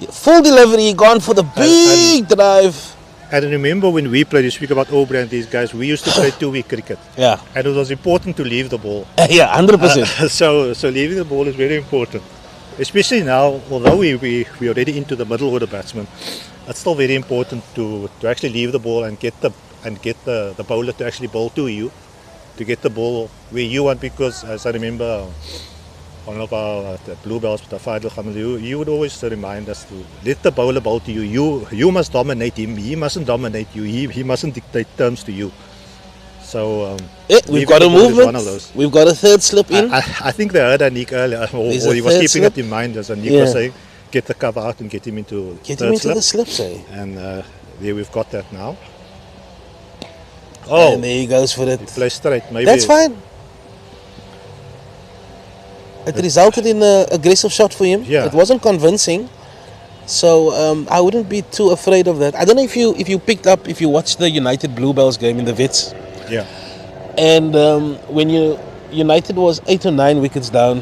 Full delivery, gone for the big drive. And remember when we played, you speak about Aubrey and these guys, we used to play 2-week cricket. Yeah. And it was important to leave the ball. Yeah, 100%. So leaving the ball is very important. Especially now, although we're already into the middle order batsman, it's still very important to actually leave the ball and get the bowler to actually bowl to you, to get the ball where you want. Because as I remember, one of our bluebells, you would always remind us to let the bowler bowl to you. You must dominate him. He mustn't dominate you. He mustn't dictate terms to you. So we've got a movement. We've got a third slip in. I think they heard Anik earlier, or he was keeping it in mind as Anik was saying, get the cover out and get him into the slips. And there we've got that now. Oh, and there he goes for it. He plays straight. Maybe that's fine. It resulted in an aggressive shot for him. Yeah. It wasn't convincing. So I wouldn't be too afraid of that. I don't know if you picked up, if you watched the United Bluebells game in the Wits. Yeah. And when United was 8 or 9 wickets down,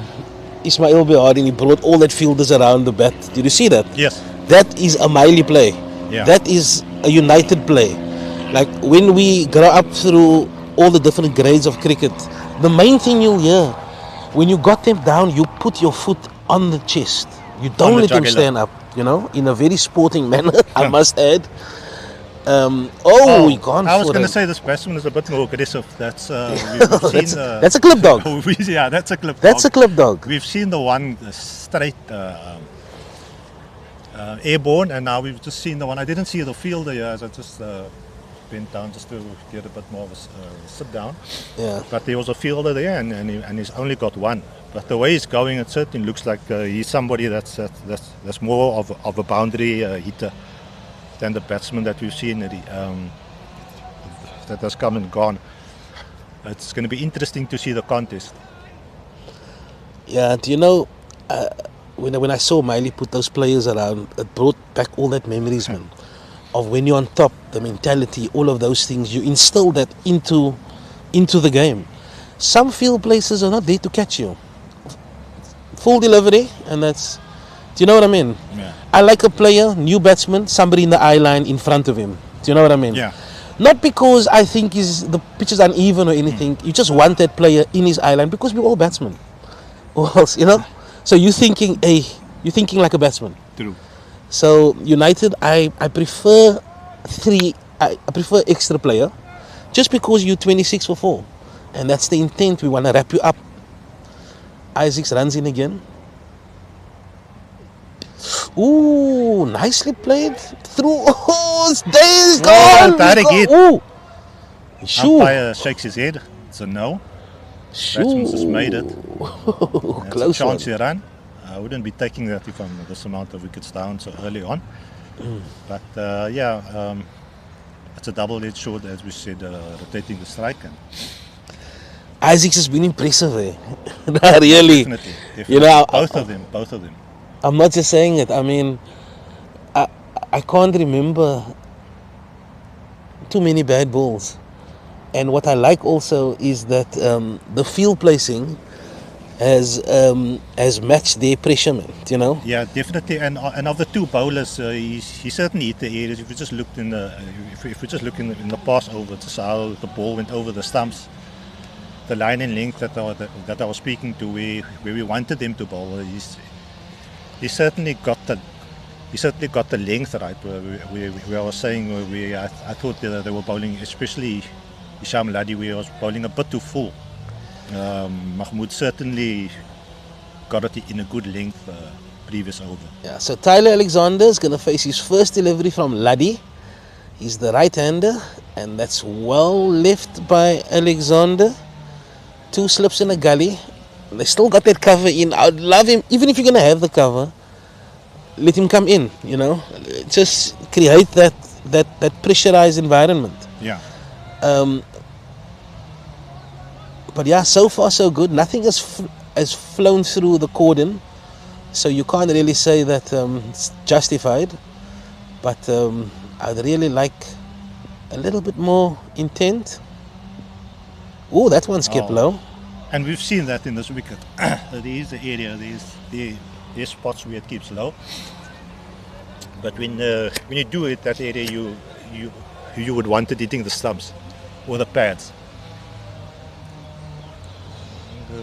Ismail Behardin, he brought all that fielders around the bat. Did you see that? Yes. that is a Miley play. Yeah. That is a United play. Like when we grow up through all the different grades of cricket, the main thing you'll hear, when you got them down, you put your foot on the chest. You don't the let them jugular. stand up, in a very sporting manner, I must add. We gone I was for going to it. say this batsman is a bit more aggressive. That's we've seen. That's a clip dog. Yeah, that's a clip. That's dog. a clip dog. We've seen the one straight airborne, and now we've just seen the one. I didn't see the fielder here, as I just bent down just to get a bit more of a sit down. Yeah. But there was a fielder there, and he's only got one. But the way he's going, it certainly looks like he's somebody that's more of a boundary hitter than the batsman that we've seen that has come and gone. It's going to be interesting to see the contest. Yeah, do you know, when I saw Miley put those players around, it brought back all that memories, man, of when you're on top, the mentality, all of those things. You instill that into the game. Some field places are not there to catch you. Full delivery, and that's... Do you know what I mean? Yeah. I like a player, new batsman, somebody in the eye line in front of him. Do you know what I mean? Yeah. Not because I think the pitch is uneven or anything. You just want that player in his eye line because we're all batsmen. Or else, So you're thinking like a batsman. True. So United, I prefer I prefer extra player, just because you're 26 for 4, and that's the intent. We want to wrap you up. Isaacs runs in again. Ooh, nicely played through. Oh, days gone. Ooh. Umpire shakes his head. It's a no. Shoo. Batsman's just made it. That's Close a chance one. to run. I wouldn't be taking that if I'm this amount of wickets down so early on. But it's a double-edged sword, as we said, rotating the strike. And Isaacs has been impressive, eh? Really. Definitely. Both of them. I'm not just saying it. I mean, I can't remember too many bad balls. And what I like also is that the field placing has matched their pressure, man, Yeah, definitely. And of the two bowlers, he certainly hit the areas. If we just looked in the pass over, just how the ball went over the stumps, the line and length that I was speaking to, where we wanted them to bowl, he certainly got the length right. Where I was saying, I thought that they were bowling, especially Isham Ladi, where he was bowling a bit too full. Mahmood certainly got it in a good length previous over. Yeah, so Tyler Alexander is going to face his first delivery from Ladi. He's the right-hander, and that's well left by Alexander. 2 slips in a gully. They still got that cover in. I'd love him, even if you're going to have the cover, let him come in, Just create that pressurized environment. Yeah. But yeah, so far so good. Nothing has flown through the cordon, so you can't really say that it's justified. But I'd really like a little bit more intent. Oh, that one's kept low. And we've seen that in this wicket. There is the area, there's spots where it keeps low. But when you do it, that area, you would want it hitting the stumps or the pads.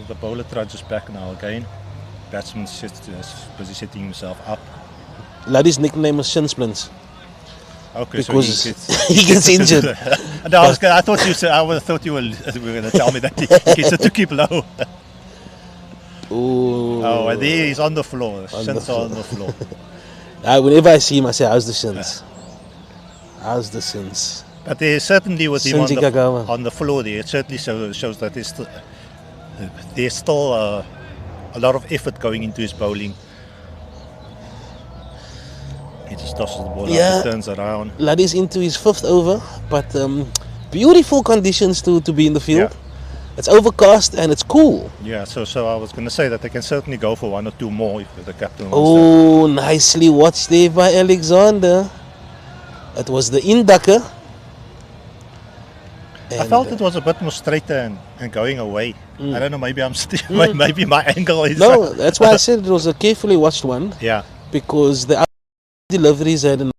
The bowler trudges back now again. Batsman's just busy setting himself up. Ladi's nickname was Shin Splints. Okay, because so he gets injured. No, I thought you were going to tell me that he gets it to keep low. Ooh. Oh, and there he's on the floor. Shins are on the floor. Whenever I see him, I say, "How's the shins? How's the shins?" But there certainly with him Sinzi on the floor there, it certainly shows that there's still a lot of effort going into his bowling. He just tosses the ball out, he turns around. Laddie's into his 5th over, but beautiful conditions to be in the field. Yeah. It's overcast and it's cool. Yeah, so I was going to say that they can certainly go for 1 or 2 more if the captain wants Oh, nicely watched there by Alexander. It was the inducker. I felt it was a bit more straighter and going away. I don't know, maybe maybe my angle is... No, that's why I said it was a carefully watched one. Yeah. Because the deliveries had a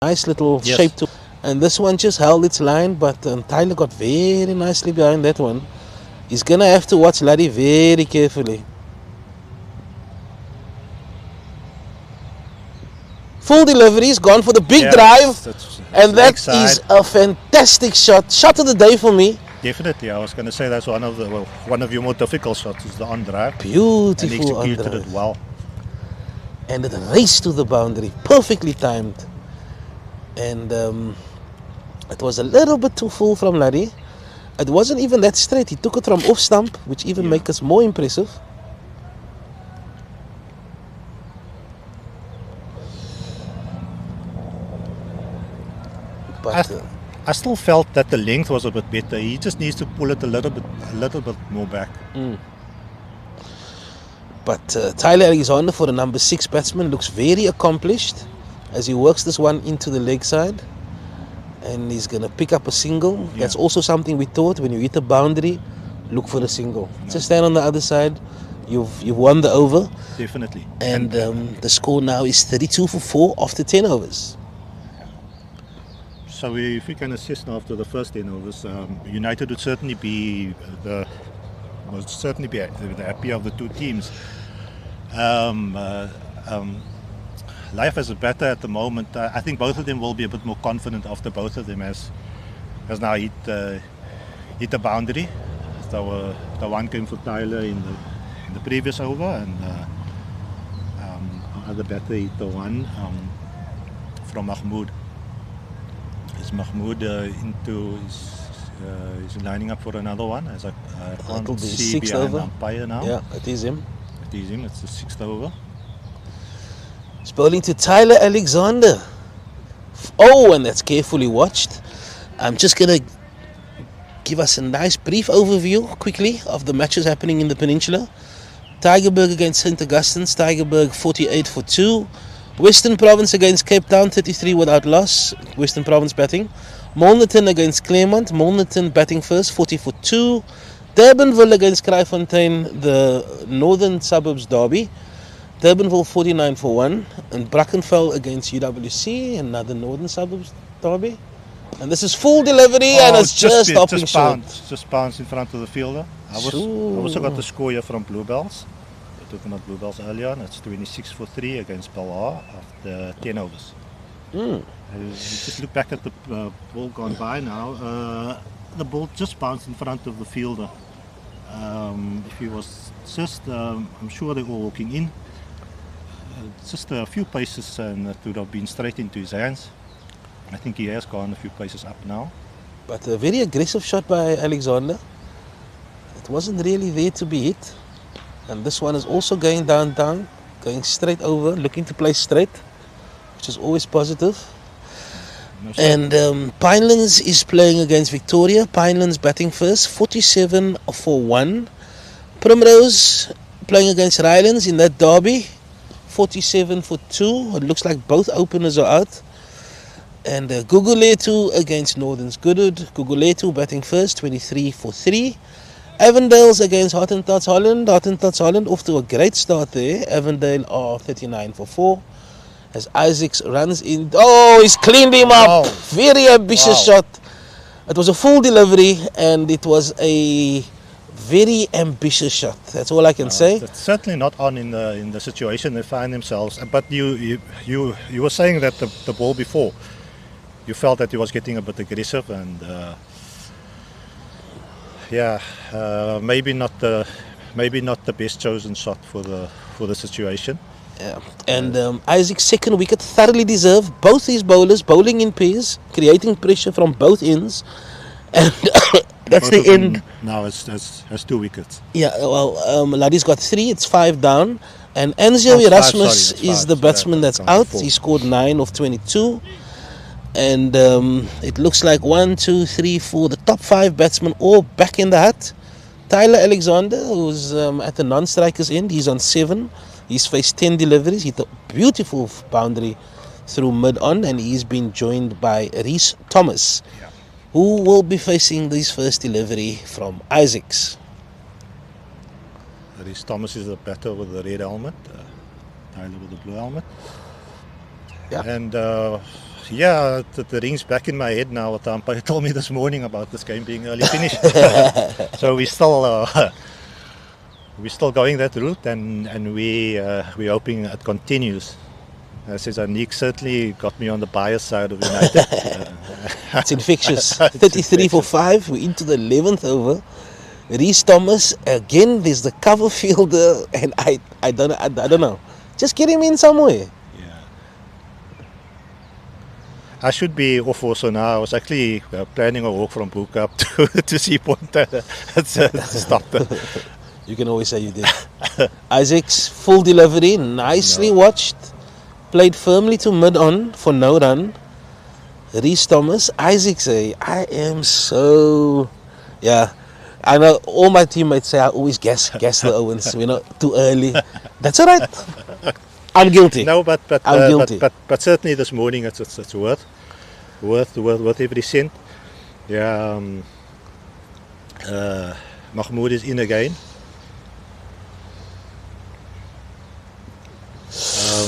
nice little Yes. shape to, and this one just held its line, but Tyler got very nicely behind that one. He's gonna have to watch Laddie very carefully. Full delivery, he's gone for the big drive, and that is a fantastic shot. Shot of the day for me. Definitely, I was going to say that's one of your more difficult shots is the on drive. Beautiful and he on executed drive. it well. And it raced to the boundary, perfectly timed. And it was a little bit too full from Laddie. It wasn't even that straight. He took it from off stump, which even makes us more impressive. But I still felt that the length was a bit better. He just needs to pull it a little bit more back. But Tyler Alexander, for the number 6 batsman, looks very accomplished as he works this one into the leg side. And he's going to pick up a single. Yeah. That's also something we taught. When you hit a boundary, look for a single. No. Just stand on the other side. You've won the over. Definitely. And the score now is 32 for 4 after 10 overs. So if we can assess now after the first 10 overs, United would certainly be the happy of the two teams. Life as a batter at the moment, I think both of them will be a bit more confident after both of them has now hit the boundary. So the one came for Tyler in the previous over, and the other batter hit the one from Mahmood. Is Mahmood is lining up for another one? As I can't see behind the umpire now. Yeah, it is him. It's the 6th over. It's bowling to Tyler Alexander. Oh, and that's carefully watched. I'm just going to give us a nice brief overview quickly of the matches happening in the Peninsula. Tygerberg against St. Augustine's. Tygerberg 48 for 2. Western Province against Cape Town 33 without loss. Western Province batting. Molnerton against Claremont. Molnerton batting first 40 for 2. Durbanville against Kraaifontein, the Northern Suburbs derby. Durbanville 49 for 1. And Brackenfell against UWC, another Northern Suburbs derby. And this is full delivery, and it's just stopping short. Just bounced in front of the fielder. I also got the score here from Bluebells. We were talking about Bluebells earlier on. It's 26 for 3 against Belhar after 10 overs. Just look back at the ball gone by now. The ball just bounced in front of the fielder. If he was just, I'm sure they were walking in. Just a few paces and it would have been straight into his hands. I think he has gone a few paces up now. But a very aggressive shot by Alexander. It wasn't really there to be hit. And this one is also going down, going straight over, looking to play straight, which is always positive. And Pinelands is playing against Victoria. Pinelands batting first, 47 for 1. Primrose playing against Rylands in that derby, 47 for 2. It looks like both openers are out. And Guguletu against Northern's Goodwood. Guguletu batting first, 23 for 3. Avondale's against Hottentots Holland. Hottentots Holland off to a great start there. Avondale are 39 for 4. As Isaacs runs in. Oh, he's cleaned him up. Very ambitious shot. It was a full delivery and it was a very ambitious shot. That's all I can say. It's certainly not on in the situation they find themselves. But you were saying that the ball before, you felt that he was getting a bit aggressive and maybe not the best chosen shot for the situation. Yeah. And Isaac's second wicket thoroughly deserved. Both these bowlers bowling in pairs, creating pressure from both ends. And that's the end. Now has 2 wickets. Yeah, well, Laddie's got 3, it's 5 down. And Anzio Erasmus is the batsman that's out. He scored 9 of 22. And it looks like 1, 2, 3, 4, the top 5 batsmen all back in the hut. Tyler Alexander, who's at the non-strikers end, he's on 7. He's faced 10 deliveries. He hit a beautiful boundary through mid-on, and he's been joined by Reese Thomas, who will be facing this first delivery from Isaacs. Reese Thomas is the batter with the red helmet, Tyler with the blue helmet. Yeah. And yeah, the rings back in my head now. What the umpire told me this morning about this game being early finish. So we're still going that route, and we're hoping it continues. Since Nick certainly got me on the bias side of United. It's infectious. 33 for 5. We're into the 11th over. Reece Thomas again. There's the cover fielder, and I don't know. Just get him in somewhere. Yeah. I should be off also now. I was actually planning a walk from Book up to Sea Point. Stopped. You can always say you did. Isaac's full delivery, nicely watched. Played firmly to mid-on for no run. Reece Thomas, Isaac's I am so... Yeah, I know all my teammates say I always guess the Owens, too early. That's all right. I'm guilty. No, but I'm guilty. But certainly this morning it's worth every cent. Yeah, Mahmoud is in again.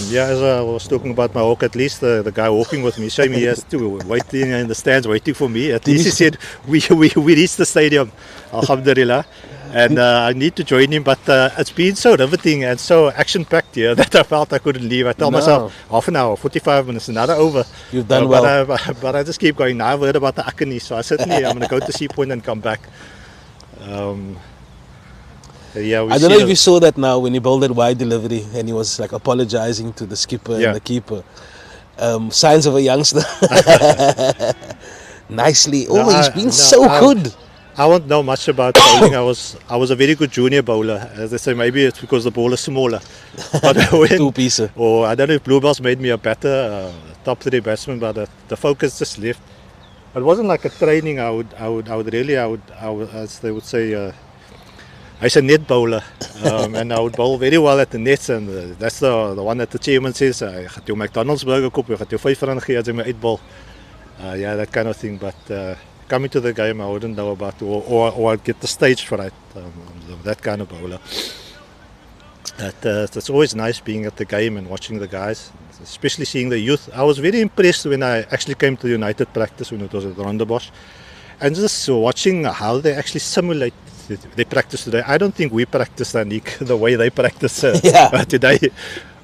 As I was talking about my walk, at least the guy walking with me, shame he has to waiting in the stands waiting for me. At least he said we reached the stadium, alhamdulillah, and I need to join him. But it's been so riveting and so action-packed here that I felt I couldn't leave. I tell myself half an hour, 45 minutes, another over. You've done well. But I just keep going. Now I've heard about the Akani, so I'm going to go to Sea Point and come back. Yeah, I don't know if you saw that now when he bowled that wide delivery and he was like apologizing to the skipper and the keeper. Signs of a youngster. Nicely. He's been good. I won't know much about bowling. I was a very good junior bowler. As they say, maybe it's because the ball is smaller. But Two-piecer. Or I don't know if Bluebells made me a better top 3 batsman, but the focus just left. It wasn't like a training. I would really, as they would say, I'm a net bowler, and I would bowl very well at the nets, and that's the one that the chairman says, I got your McDonald's burger koop, you got your 5 rand gee as jy my uitbol. Yeah, that kind of thing, but coming to the game I wouldn't know about, or I'd get the stage fright, that kind of bowler. It's always nice being at the game and watching the guys, especially seeing the youth. I was very impressed when I actually came to United practice when it was at Rondebosch, and just watching how they actually simulate they practice today. I don't think we practice, Anik, the way they practice today.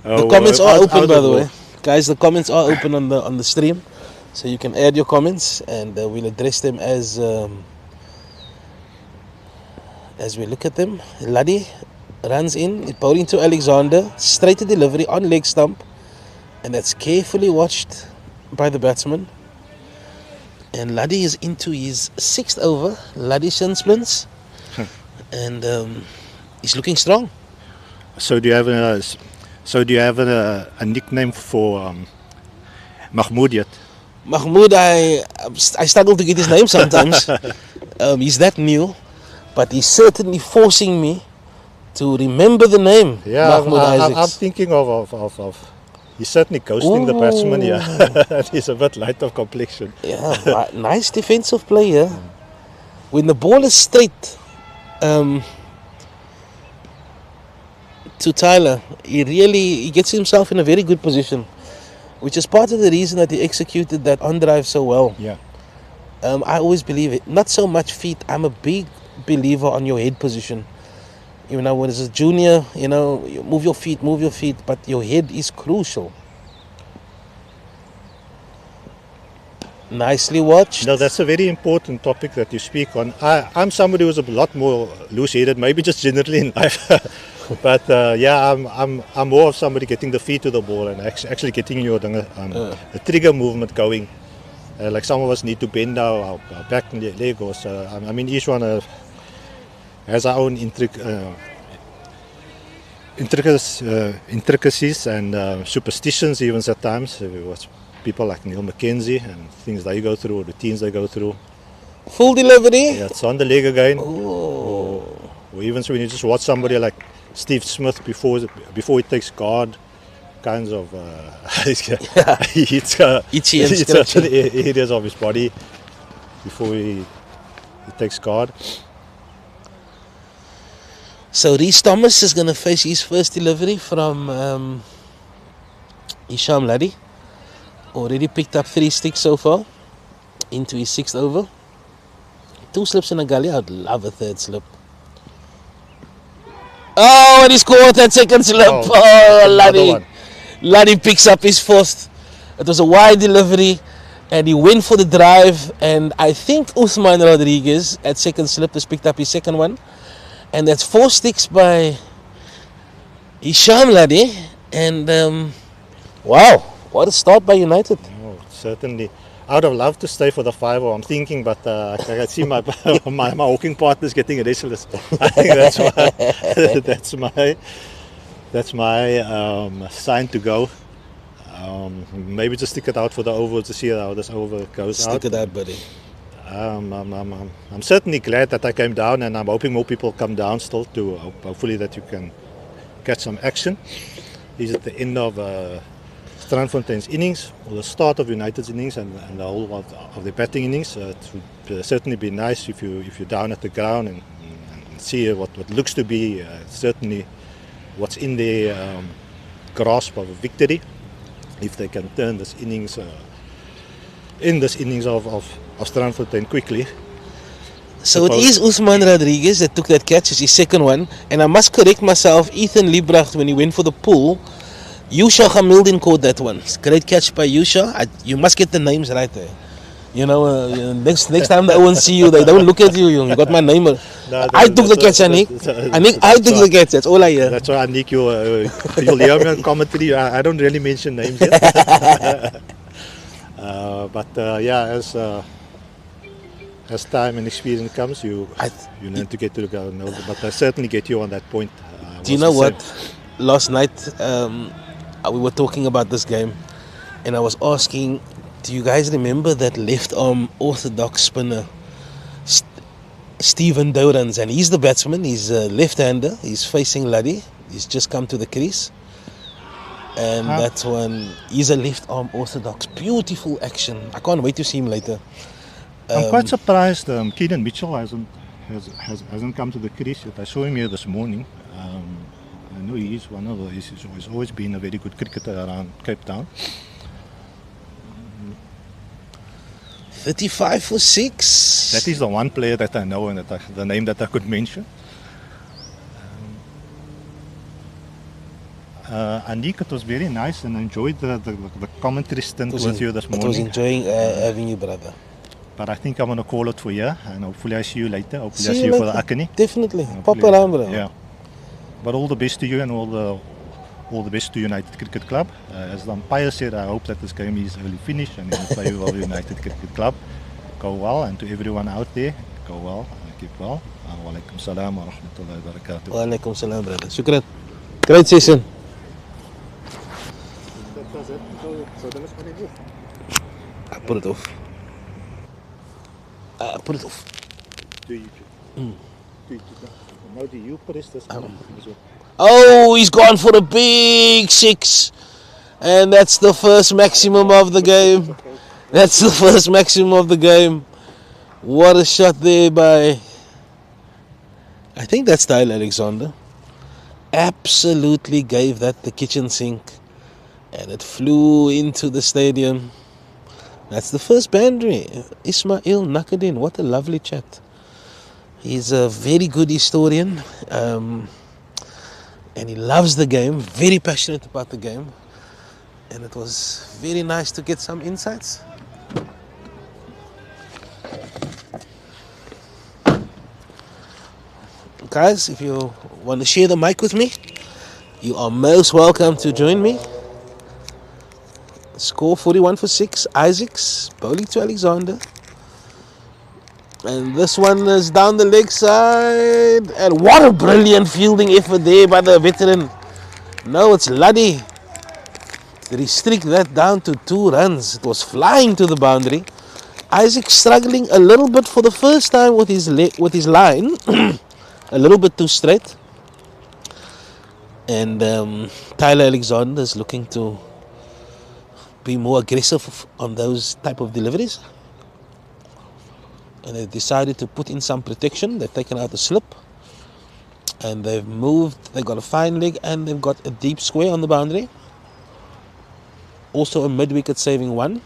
The comments are open, by the way, guys. The comments are open on the stream, so you can add your comments, and we'll address them as we look at them. Laddie runs in, bowling to Alexander, straight to delivery on leg stump, and that's carefully watched by the batsman. And Laddie is into his 6th over. Laddie shin splints. And he's looking strong. So do you have a nickname for Mahmoud yet? Mahmoud, I struggle to get his name sometimes. He's that new, but he's certainly forcing me to remember the name. Yeah, Mahmoud Isaacs. I'm thinking of he's certainly ghosting the batsman here. He's a bit light of complexion. Yeah, nice defensive player. When the ball is straight to Tyler, he gets himself in a very good position, which is part of the reason that he executed that on drive so well. Yeah. I always believe it. Not so much feet. I'm a big believer on your head position. When as a junior, you move your feet, but your head is crucial. Nicely watched. No, that's a very important topic that you speak on. I'm somebody who's a lot more loose-headed, maybe just generally in life. But I'm more of somebody getting the feet to the ball and actually getting your the trigger movement going. Like some of us need to bend our back and leg. So I mean, each one has our own intricacies and superstitions, even at times. People like Neil McKenzie and things they go through, routines they go through. Full delivery. Yeah, it's on the leg again. Or even when you just watch somebody like Steve Smith before he takes guard, kinds of itchy and certain areas of his body before he takes guard. So Reece Thomas is going to face his first delivery from Hisham Laddie. Already picked up 3 sticks so far into his 6th over. 2 slips in a gully. I'd love a 3rd slip. Oh, and he scored that 2nd slip. Oh, Laddie. Laddie picks up his 4th. It was a wide delivery and he went for the drive, and I think Usman Rodriguez at 2nd slip has picked up his 2nd one, and that's 4 sticks by Hisham, Laddie. And wow, what a start by United. Oh, certainly. I would have loved to stay for the 5, I'm thinking, but I can see my walking partner's getting restless. I think that's my sign to go. Maybe just stick it out for the over to see how this over goes out. Stick it out, buddy. I'm certainly glad that I came down, and I'm hoping more people come down still to hopefully that you can catch some action. He's at the end of Strandfontein's innings, or the start of United's innings, and the whole of the batting innings. It would certainly be nice if you're down at the ground and see what looks to be certainly what's in their grasp of a victory. If they can turn this innings of Strandfontein quickly. So it is Usman Rodriguez that took that catch. It's his 2nd one. And I must correct myself, Ethan Liebracht, when he went for the pull, Yusha Hamildin caught that one. Great catch by Yusha. You must get the names right there. Next time they won't see you, they don't look at you. You got my name. I took the catch, Anik. I took the catch. That's all I hear. That's why, Anik, you'll hear me on commentary. I don't really mention names yet. As time and experience comes, you need to get to the know. But I certainly get you on that point. Do you know what? Last night we were talking about this game, and I was asking, do you guys remember that left arm orthodox spinner, Stephen Dorans? And he's the batsman, he's a left-hander, he's facing Laddie, he's just come to the crease. And that one, he's a left arm orthodox, beautiful action. I can't wait to see him later. I'm quite surprised Keelan Mitchell hasn't come to the crease yet. I saw him here this morning. I know he's he's always been a very good cricketer around Cape Town. 35 for 6. That is the one player that I know and the name that I could mention. Anik, it was very nice, and I enjoyed the commentary stint with you this morning. I was enjoying having you, brother. But I think I'm going to call it for you, and hopefully I see you later. Hopefully I see you for the Akani. Definitely. Pop around, bro. Yeah. But all the best to you, and all the best to United Cricket Club. As the umpire said, I hope that this game is early finish and in favour of United Cricket Club. Go well, and to everyone out there, go well and keep well. Wa alaikum salam wa rahmatullahi wa barakatuh. Wa alaikum salam, brother. Shukran. Great session. I put it off. Put it off. Now do you press this one? Oh, he's gone for a big 6. And that's the first maximum of the game. That's the first maximum of the game. What a shot there by, I think that's Tyler Alexander. Absolutely gave that the kitchen sink. And it flew into the stadium. That's the first boundary. Ismail Nakadin, what a lovely chat. He's a very good historian. And he loves the game, very passionate about the game. And it was very nice to get some insights. Guys, if you want to share the mic with me, you are most welcome to join me. Score 41 for 6, Isaacs, bowling to Alexander. And this one is down the leg side. And what a brilliant fielding effort there by the veteran. No, it's Laddie. To restrict that down to 2 runs. It was flying to the boundary. Isaac struggling a little bit for the first time with his line. A little bit too straight. And Tyler Alexander is looking to be more aggressive on those type of deliveries. And they decided to put in some protection. They've taken out the slip. And they've moved. They've got a fine leg and they've got a deep square on the boundary. Also a mid-wicket saving one.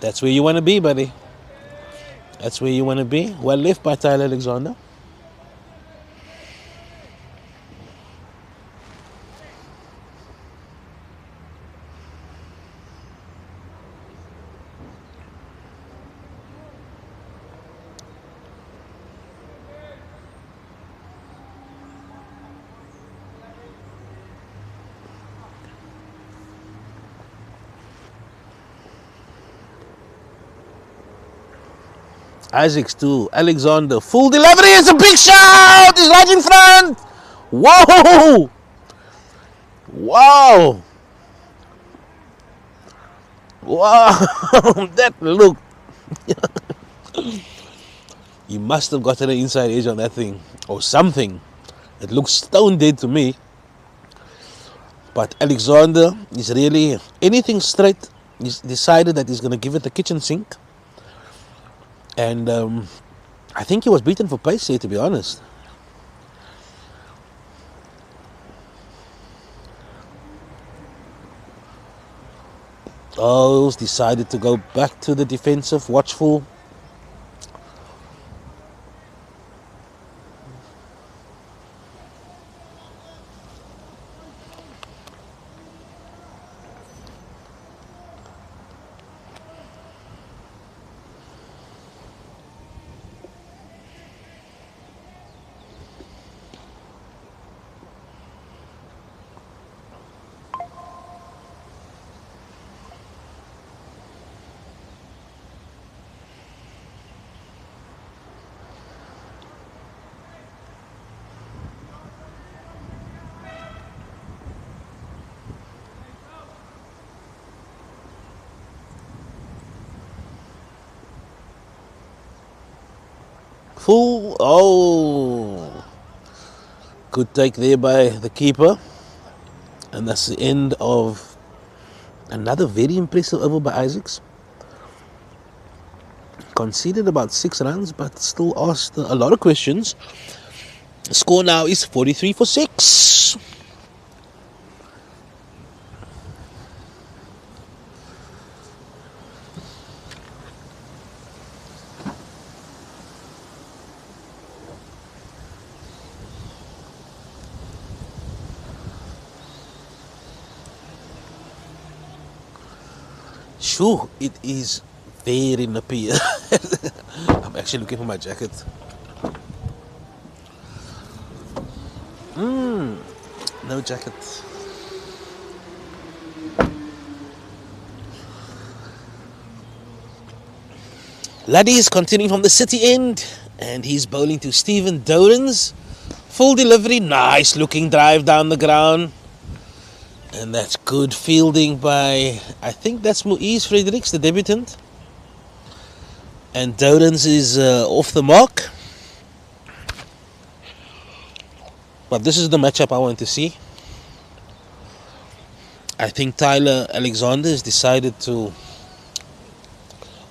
That's where you want to be, buddy. That's where you want to be. Well left by Tyler Alexander. Isaacs to Alexander. Full delivery. It's a big shot. He's right in front. Whoa. Wow. Wow. That look. He must have gotten an inside edge on that thing. Or something. It looks stone dead to me. But Alexander is really anything straight. He's decided that he's going to give it the kitchen sink. And I think he was beaten for pace here, to be honest. O's decided to go back to the defensive, watchful. Full. Oh. Good take there by the keeper. And that's the end of another very impressive over by Isaacs. Conceded about 6 runs, but still asked a lot of questions. The score now is 43 for 6. Sure, it is very nippy. I'm actually looking for my jacket. No jacket. Laddie is continuing from the city end, and he's bowling to Stephen Dorans. Full delivery, nice looking drive down the ground. And that's good fielding by, I think that's Moïse Fredericks, the debutant. And Dorans is off the mark. But this is the matchup I want to see. I think Tyler Alexander has decided to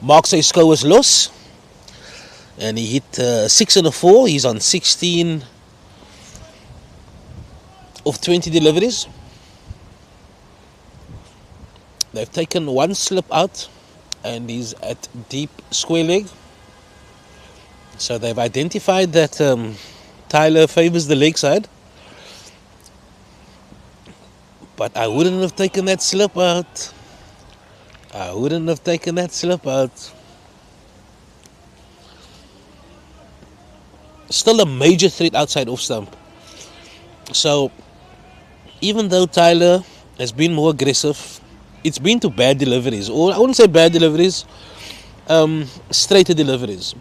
mark his score as loss. And he hit 6 and a 4. He's on 16 of 20 deliveries. They've taken one slip out and he's at deep square leg. So they've identified that Tyler favors the leg side. But I wouldn't have taken that slip out. I wouldn't have taken that slip out. Still a major threat outside off stump. So even though Tyler has been more aggressive, it's been to bad deliveries, or I wouldn't say bad deliveries, straighter deliveries.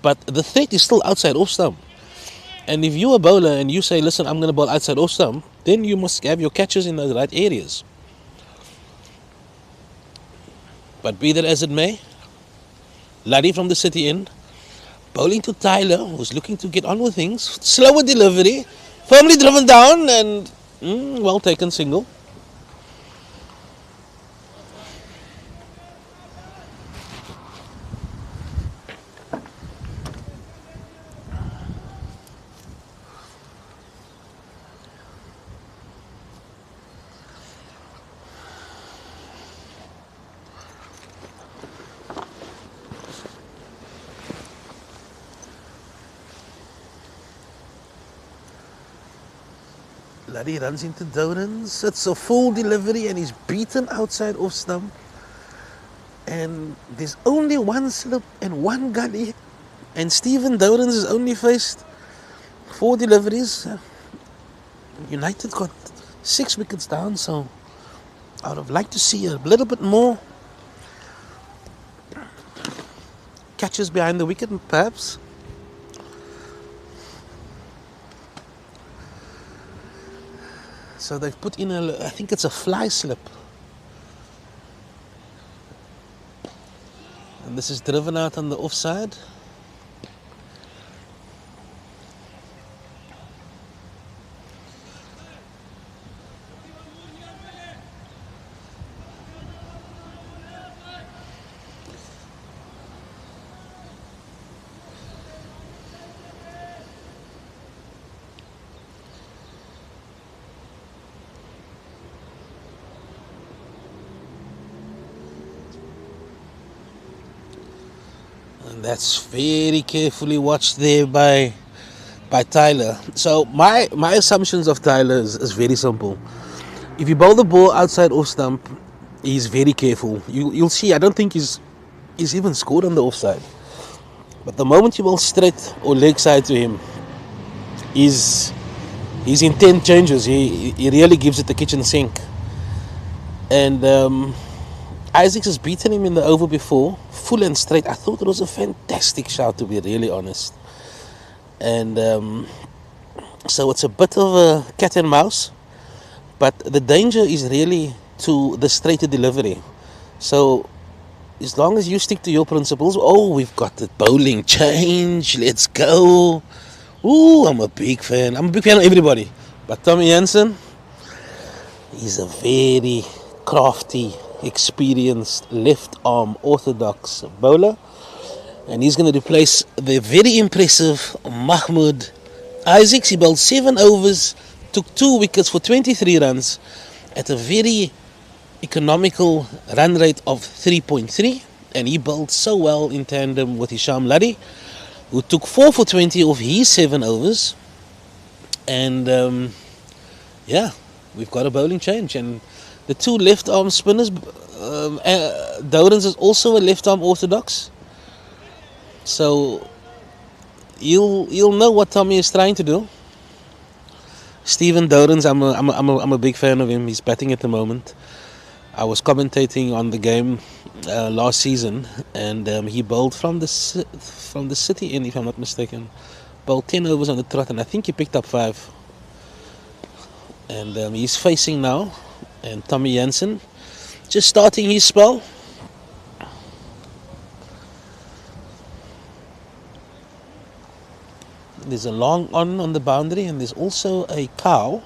But the threat is still outside off stump. And if you're a bowler and you say, listen, I'm going to bowl outside off stump, then you must have your catches in the right areas. But be that as it may, Laddie from the city end, bowling to Tyler, who's looking to get on with things. Slower delivery, firmly driven down, and well taken single. Laddie runs into Dorans. It's a full delivery and he's beaten outside off stump. And there's only one slip and one gully. And Stephen Dorans has only faced 4 deliveries. United got 6 wickets down, so I would have liked to see a little bit more catches behind the wicket, perhaps. So they've put in I think it's a fly slip. And this is driven out on the offside. And that's very carefully watched there by Tyler. So my assumptions of Tyler is very simple. If you bowl the ball outside off stump, he's very careful. You'll see, I don't think he's even scored on the offside. But the moment you bowl straight or leg side to him, his intent changes. He really gives it the kitchen sink. And Isaacs has beaten him in the over before, full and straight. I thought it was a fantastic shot, to be really honest. And so it's a bit of a cat and mouse, but the danger is really to the straighter delivery. So as long as you stick to your principles, we've got the bowling change, let's go. Ooh, I'm a big fan. I'm a big fan of everybody. But Tommy Jansen, he's a very crafty, experienced left arm orthodox bowler, and he's going to replace the very impressive Mahmoud Isaacs. He bowled 7 overs, took 2 wickets for 23 runs at a very economical run rate of 3.3, and he bowled so well in tandem with Hisham Ladi, who took 4 for 20 of his 7 overs. And we've got a bowling change, and the 2 left arm spinners. Dorans is also a left arm orthodox, so you'll know what Tommy is trying to do. Stephen Dorans, I'm a big fan of him. He's batting at the moment. I was commentating on the game last season, and he bowled from the city in, if I'm not mistaken. Bowled 10 overs on the trot, and I think he picked up 5. And he's facing now, and Tommy Jansen just starting his spell. There's a long on the boundary, and there's also a cow.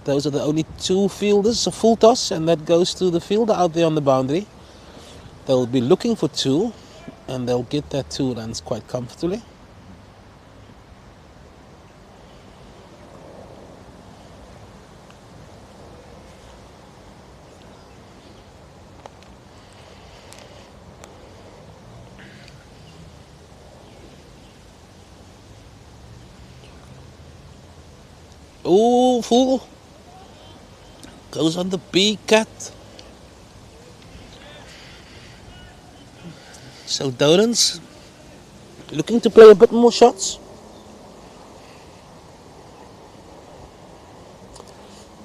Those are the only 2 fielders, a full toss, and that goes to the fielder out there on the boundary. They'll be looking for 2, and they'll get that 2 runs quite comfortably. Oh, full. Goes on the big cat. So Dorans looking to play a bit more shots.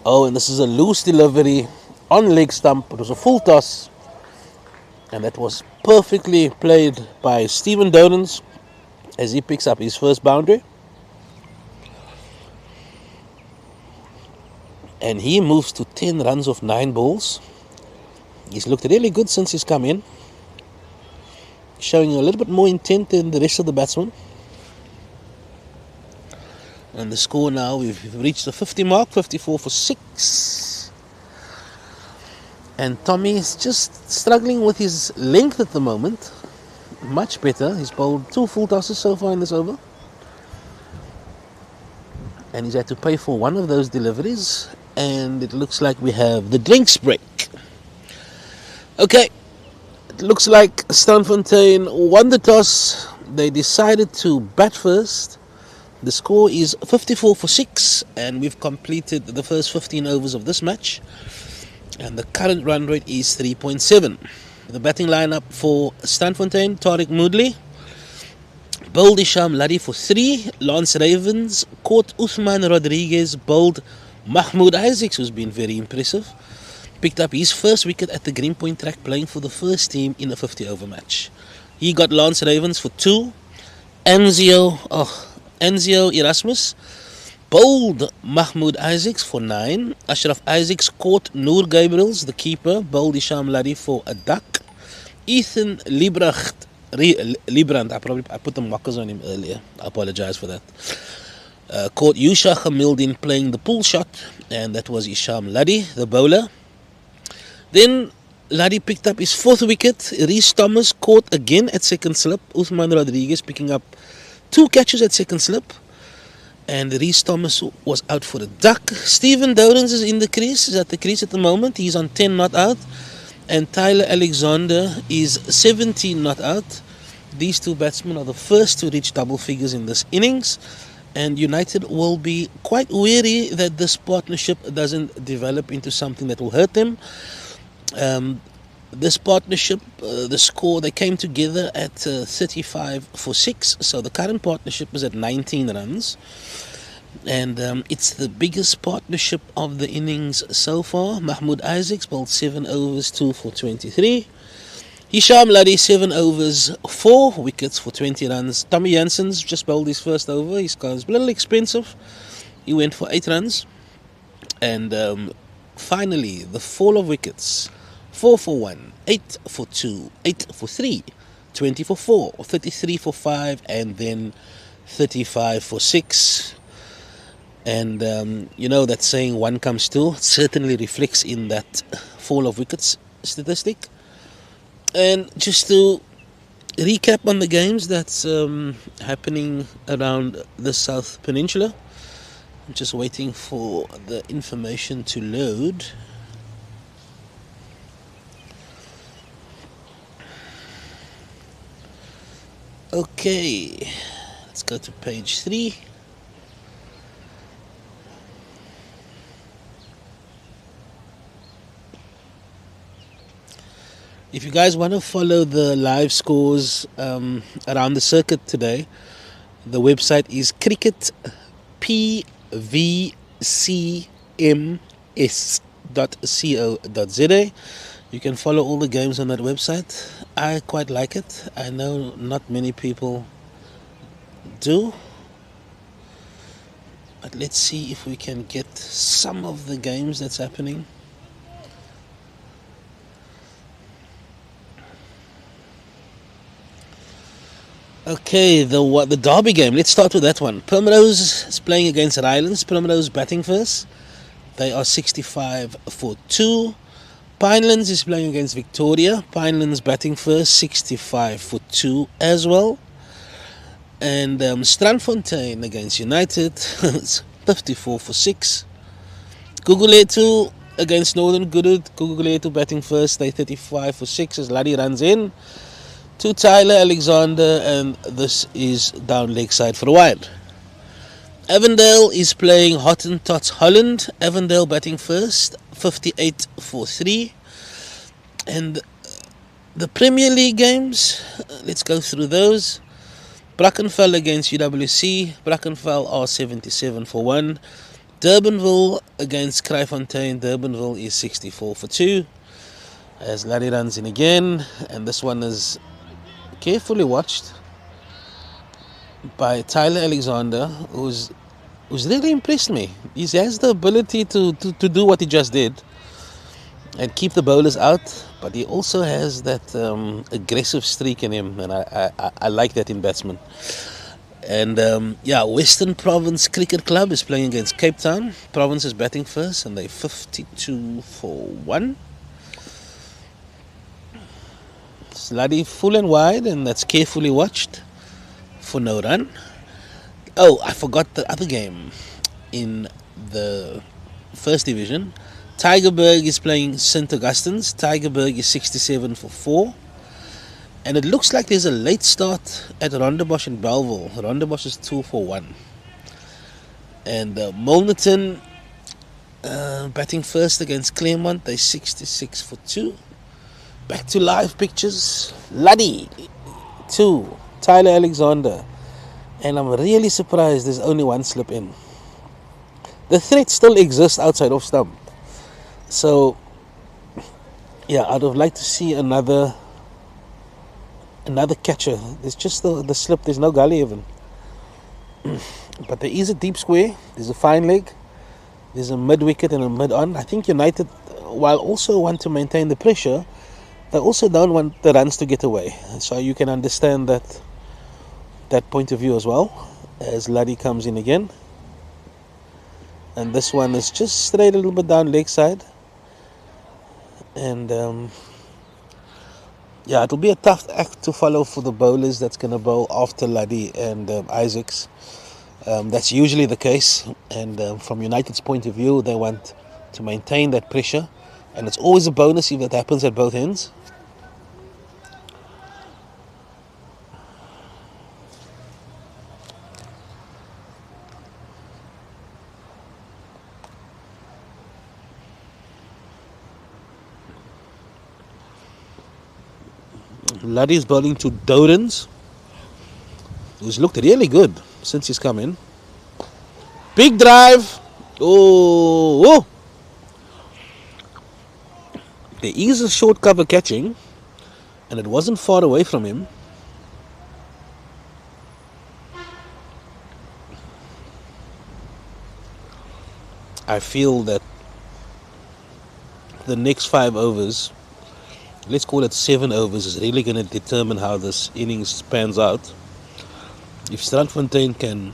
And this is a loose delivery on leg stump. It was a full toss, and that was perfectly played by Stephen Dorans as he picks up his first boundary. And he moves to 10 runs of 9 balls. He's looked really good since he's come in, showing a little bit more intent than the rest of the batsmen. And the score now, we've reached the 50 mark, 54 for 6. And Tommy is just struggling with his length at the moment. Much better. He's bowled 2 full tosses so far in this over. And he's had to pay for one of those deliveries. And it looks like we have the drinks break. Okay, it looks like Strandfontein won the toss. They decided to bat first. The score is 54 for 6, and we've completed the first 15 overs of this match, and the current run rate is 3.7. The batting lineup for Strandfontein: Tariq Moodley, bowled Isham Ladi for 3. Lance Ravens caught Uthman Rodriguez, bowled Mahmoud Isaacs, who's been very impressive. Picked up his first wicket at the Greenpoint track, playing for the first team in a 50 over match. He got Lance Ravens for 2. Anzio Erasmus bowled Mahmoud Isaacs for 9. Ashraf Isaacs caught Noor Gabriels, the keeper, bowled Isham Ladi for a duck. Ethan Librand, I put the markers on him earlier, I apologize for that. Caught Yusha Hamildin playing the pull shot, and that was Isham Ladi, the bowler. Then Ladi picked up his 4th wicket. Rhys Thomas caught again at second slip. Uthman Rodriguez picking up 2 catches at second slip, and Rhys Thomas was out for a duck. Stephen Dowdens is in the crease, is at the crease at the moment. He's on 10 not out, and Tyler Alexander is 17 not out. These 2 batsmen are the first to reach double figures in this innings, and United will be quite wary that this partnership doesn't develop into something that will hurt them. This partnership, the score, they came together at 35 for 6, so the current partnership is at 19 runs, and it's the biggest partnership of the innings so far. Mahmoud Isaacs bowled 7 overs, 2 for 23. Hisham Ladi 7 overs, 4 wickets for 20 runs. Tommy Jansen's just bowled his first over. His car is a little expensive. He went for 8 runs, and finally the fall of wickets: 4 for 1, 8 for 2, 8 for 3, 20 for 4, 33 for 5, and then 35 for 6. And you know that saying, 1 comes 2, certainly reflects in that fall of wickets statistic. And just to recap on the games that's happening around the South Peninsula, I'm just waiting for the information to load. Okay, let's go to page 3. If you guys want to follow the live scores around the circuit today, the website is cricketpvcms.co.za. You can follow all the games on that website. I quite like it. I know not many people do. But let's see if we can get some of the games that's happening. Okay, the derby game. Let's start with that one. Primrose is playing against Rylands. Primrose batting first. They are 65 for 2. Pinelands is playing against Victoria. Pinelands batting first, 65 for 2 as well. And Strandfontein against United, it's 54 for 6. Guguletu against Northern Goodwood. Guguletu batting first, they 35 for 6 as Laddie runs in to Tyler Alexander, and this is down leg side for a while. Avondale is playing Hottentots Holland. Avondale batting first, 58 for 3. And the Premier League games, let's go through those. Brackenfell against UWC. Brackenfell are 77 for 1. Durbanville against Kraaifontein. Durbanville is 64 for 2. As Larry runs in again, and this one is carefully watched by Tyler Alexander, who's really impressed me. He has the ability to do what he just did and keep the bowlers out, but he also has that aggressive streak in him, and I like that in batsmen. And Western Province Cricket Club is playing against Cape Town. Province is batting first, and they're 52 for 1. Sluddy full and wide, and that's carefully watched for no run. Oh, I forgot the other game in the first division. Tygerberg is playing St. Augustine's. Tygerberg is 67 for 4. And it looks like there's a late start at Rondebosch in Belleville. Rondebosch is 2 for 1. And Molnerton batting first against Claremont. They're 66 for 2. Back to live pictures. Luddy 2, Tyler Alexander. And I'm really surprised there's only one slip in. The threat still exists outside off stump. So, yeah, I'd have liked to see another catcher. There's just the slip. There's no gully even. But there is a deep square. There's a fine leg. There's a mid wicket and a mid on. I think United, while also want to maintain the pressure, they also don't want the runs to get away. So you can understand that point of view as well. As Luddy comes in again. And this one is just straight a little bit down leg side. And yeah, it'll be a tough act to follow for the bowlers that's going to bowl after Luddy and Isaacs. That's usually the case. And from United's point of view, they want to maintain that pressure. And it's always a bonus if that happens at both ends. Luddy's bowling to Dodens, who's looked really good since he's come in. Big drive. Oh. There is a short cover catching, and it wasn't far away from him. I feel that the next 5 overs, let's call it 7 overs, is really going to determine how this innings pans out. If Strandfontein can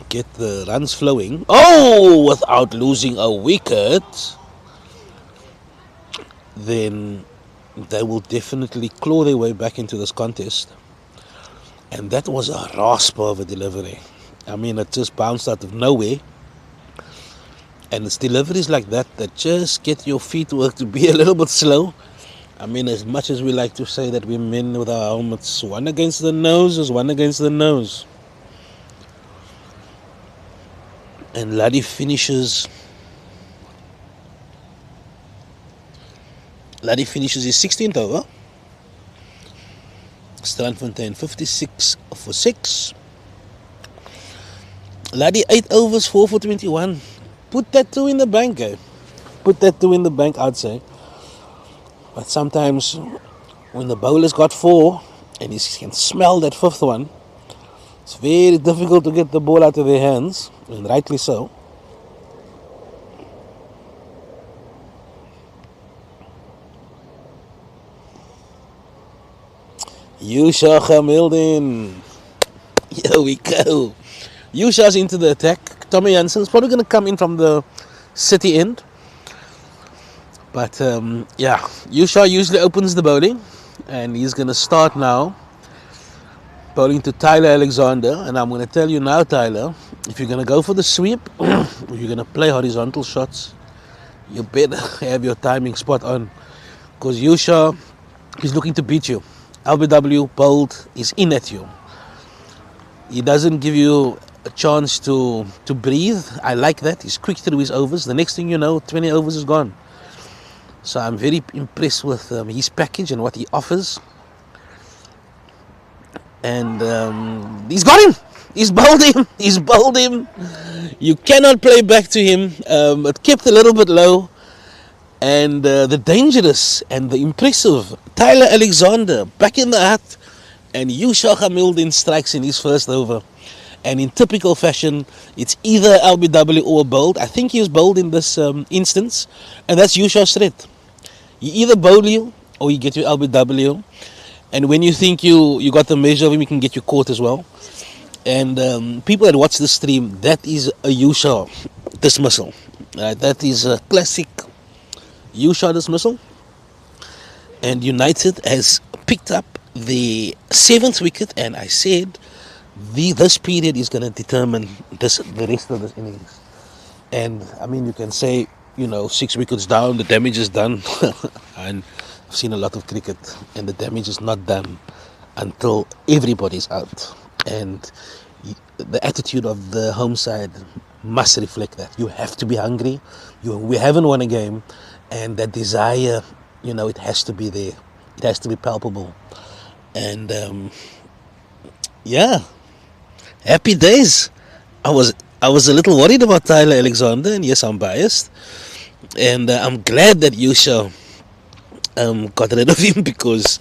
get the runs flowing, without losing a wicket, then they will definitely claw their way back into this contest. And that was a rasp of a delivery. I mean, it just bounced out of nowhere. And it's deliveries like that just get your feet work to be a little bit slow. I mean, as much as we like to say that we're men with our helmets, one against the nose is one against the nose. And Luddy finishes his 16th over. Strandfontein 56 for 6. Luddy 8 overs, 4 for 21. Put that 2 in the bank, eh? Put that 2 in the bank, I'd say. But sometimes when the bowler's got 4 and he can smell that 5th one, it's very difficult to get the ball out of their hands, and rightly so. Yusha Hamilton. Here we go. Yusha's into the attack. Tommy Jansen's probably going to come in from the city end. But yeah, Yusha usually opens the bowling, and he's going to start now bowling to Tyler Alexander. And I'm going to tell you now, Tyler, if you're going to go for the sweep, or you're going to play horizontal shots, you better have your timing spot on, because Yusha is looking to beat you. LBW bowled is in at you. He doesn't give you a chance to breathe. I like that. He's quick through his overs. The next thing you know, 20 overs is gone. So I'm very impressed with his package and what he offers. And he's got him. He's bowled him. You cannot play back to him. It kept a little bit low. And the dangerous and the impressive Tyler Alexander back in the hat. And Yusha Hamilton strikes in his first over. And in typical fashion, it's either LBW or bowled. I think he was bowled in this instance. And that's Yusha's threat. You either bowl you or you get your LBW. And when you think you got the measure of him, he can get you caught as well. And people that watch the stream, that is a Yusha dismissal. That is a classic Yusha dismissal. And United has picked up the 7th wicket, and I said this period is going to determine the rest of this innings. And I mean, you can say, 6 wickets down, the damage is done. And I've seen a lot of cricket, and the damage is not done until everybody's out. And the attitude of the home side must reflect that. You have to be hungry. We haven't won a game, and that desire, it has to be there. It has to be palpable. And happy days. I was a little worried about Tyler Alexander, and yes, I'm biased. And I'm glad that Yusha got rid of him because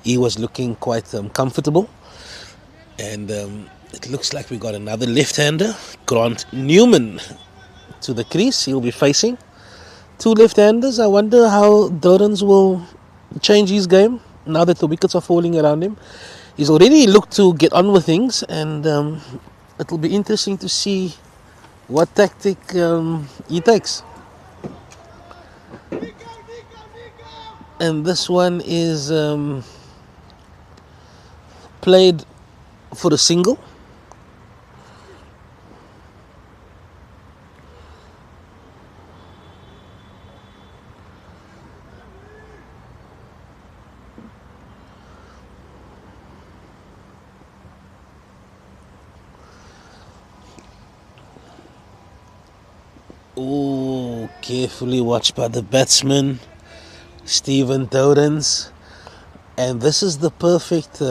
he was looking quite comfortable. And it looks like we got another left-hander, Grant Newman, to the crease. He'll be facing 2 left-handers. I wonder how Dorans will change his game now that the wickets are falling around him. He's already looked to get on with things, and it'll be interesting to see what tactic he takes. And this one is played for a single. Oh, carefully watched by the batsman, Stephen Dorans. And this is the perfect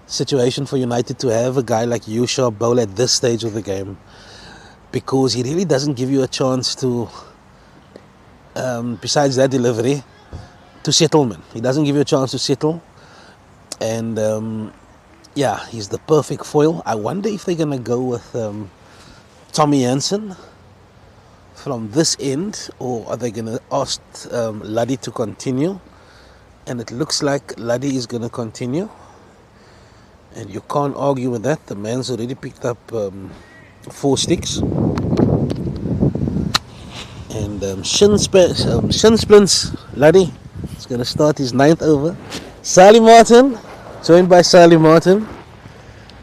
situation for United to have a guy like Yusha bowl at this stage of the game, because he really doesn't give you a chance to, besides that delivery, to settlement. He doesn't give you a chance to settle. And he's the perfect foil. I wonder if they're going to go with Tommy Hansen from this end, or are they going to ask Luddy to continue? And it looks like Luddy is going to continue, and you can't argue with that. The man's already picked up 4 sticks. And shin splints, Luddy is going to start his 9th over. Sally Martin, joined by Sally Martin,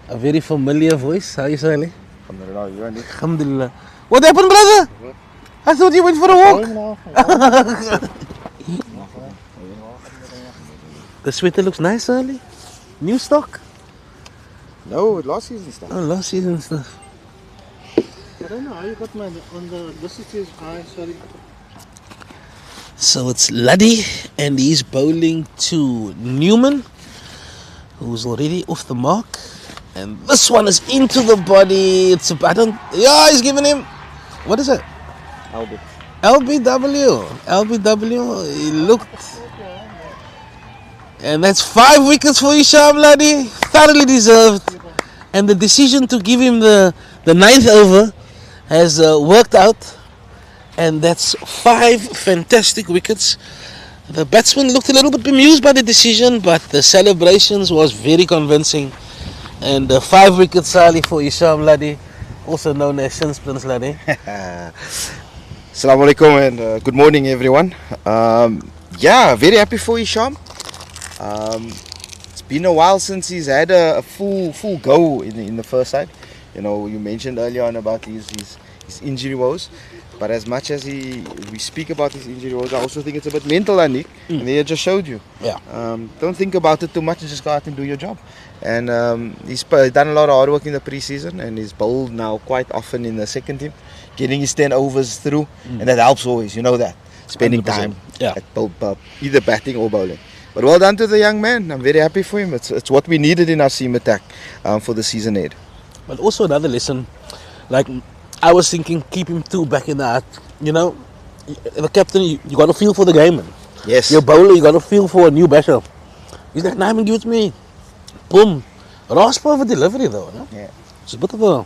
a very familiar voice. How are you, Sally? Alhamdulillah. What happened, brother? I thought you went for a walk. The sweater looks nice, Sally. New stock? No, last season stuff. Oh, last season stuff. I don't know how you got mine on the list. It says high, sorry. So it's Luddy, and he's bowling to Newman, who's already off the mark. And this one is into the body. He's giving him, what is it? LBW. He looked. And that's 5 wickets for Hisham, Luddy. Thoroughly deserved. And the decision to give him the 9th over has worked out. And that's 5 fantastic wickets. The batsman looked a little bit bemused by the decision, but the celebrations was very convincing. And 5 wickets, Sally, for Hisham, Luddy, also known as Shin Splints, Luddy. Assalamu alaikum and good morning, everyone. Very happy for Hisham. It's been a while since he's had a full go in the first side. You know, you mentioned earlier on about his injury woes. But as much as we speak about his injury woes, I also think it's a bit mental, Anik. And they just showed you. Yeah. Don't think about it too much and just go out and do your job. And he's done a lot of hard work in the pre-season, and he's bowled now quite often in the second team, getting his 10 overs through, and that helps always, you know that. Spending 100%. Time at either batting or bowling. But well done to the young man. I'm very happy for him. It's what we needed in our seam attack for the season ahead. But also another lesson, like I was thinking, keep him 2 back in the heart. You know, the captain, you got to feel for the game, man. Yes. Your bowler, you got to feel for a new batter. He's like, nah, man, give it to me. Boom. Rasp of a delivery, though. No? Yeah. It's a bit of a...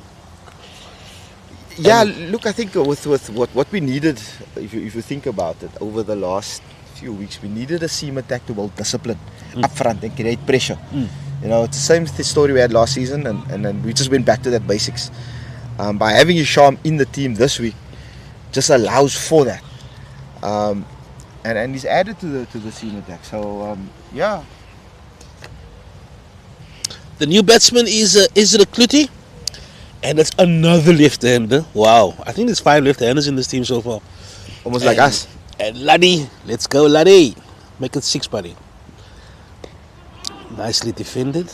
Yeah, look, I think with what we needed, if you think about it, over the last few weeks, we needed a seam attack to build discipline up front and create pressure. You know, it's the same story we had last season, and then we just went back to that basics. By having Hisham in the team this week, just allows for that, and he's added to the seam attack. So yeah. The new batsman is Isra Kluti, and it's another left-hander. Wow, I think there's 5 left-handers in this team so far. Almost like us. And Luddy, let's go, Luddy. Make it 6, buddy. Nicely defended.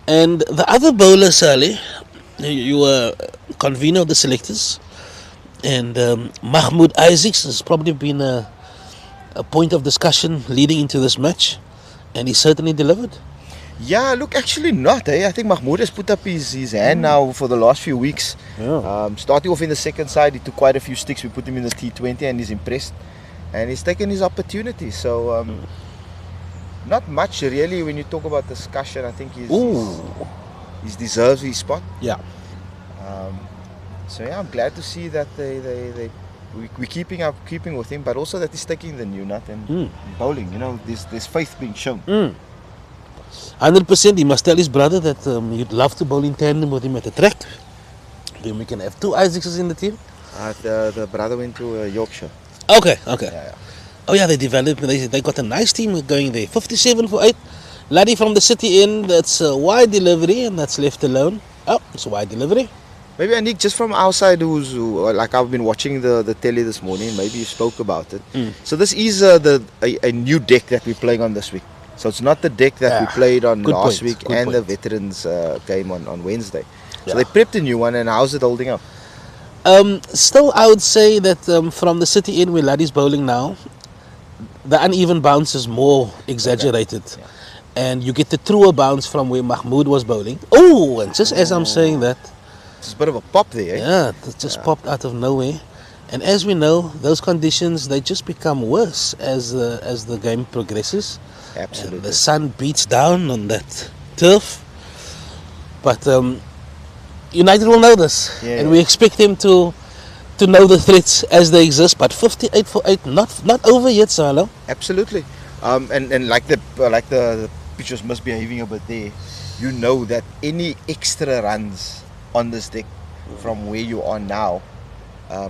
And the other bowler, Saleh, you were convener of the selectors, and Mahmoud Isaacs has probably been a point of discussion leading into this match, and he certainly delivered. Yeah, look, actually not. I think Mahmoud has put up his hand now for the last few weeks. Yeah. Starting off in the second side, he took quite a few sticks. We put him in the T20 and he's impressed. And he's taken his opportunity. So, not much really when you talk about discussion. I think he's deserves his spot. Yeah. So, yeah, I'm glad to see that we're keeping with him, but also that he's taking the new nut and bowling. You know, there's faith being shown. 100%. He must tell his brother that he'd love to bowl in tandem with him at the track. Then we can have two Isaacses in the team. The brother went to Yorkshire. Okay. Yeah. Oh yeah, they developed. They got a nice team going there. 57 for 8. Laddie from the city end. That's a wide delivery, and that's left alone. Oh, it's a wide delivery. Maybe Anik, just from our side, who like I've been watching the telly this morning. Maybe you spoke about it. So this is a new deck that we're playing on this week. So it's not the deck that we played on last week and the veterans game on Wednesday. So they prepped a new one, and how's it holding up? Still, I would say that from the city end where Laddie's bowling now, the uneven bounce is more exaggerated. Okay. And you get the truer bounce from where Mahmoud was bowling. Oh, and just as I'm saying that, It's a bit of a pop there, eh? yeah, it just popped out of nowhere. And as we know, those conditions, they just become worse as the game progresses. Absolutely. And the sun beats down on that turf. But United will know this, and we expect them to know the threats as they exist. But 58 for 8, not over yet, Salo. Absolutely. And like the pitch was misbehaving a bit there. You know that any extra runs on this deck from where you are now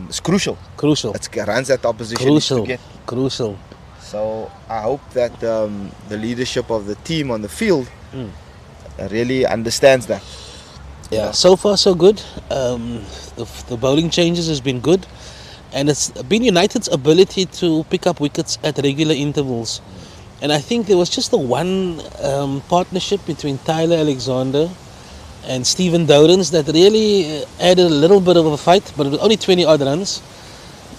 is crucial. It's runs that the opposition needs to get. Crucial. So I hope that the leadership of the team on the field really understands that. Yeah, so far so good. The bowling changes has been good, and it's been United's ability to pick up wickets at regular intervals. And I think there was just the one partnership between Tyler Alexander and Stephen Dowdens that really added a little bit of a fight, but it was only 20 odd runs.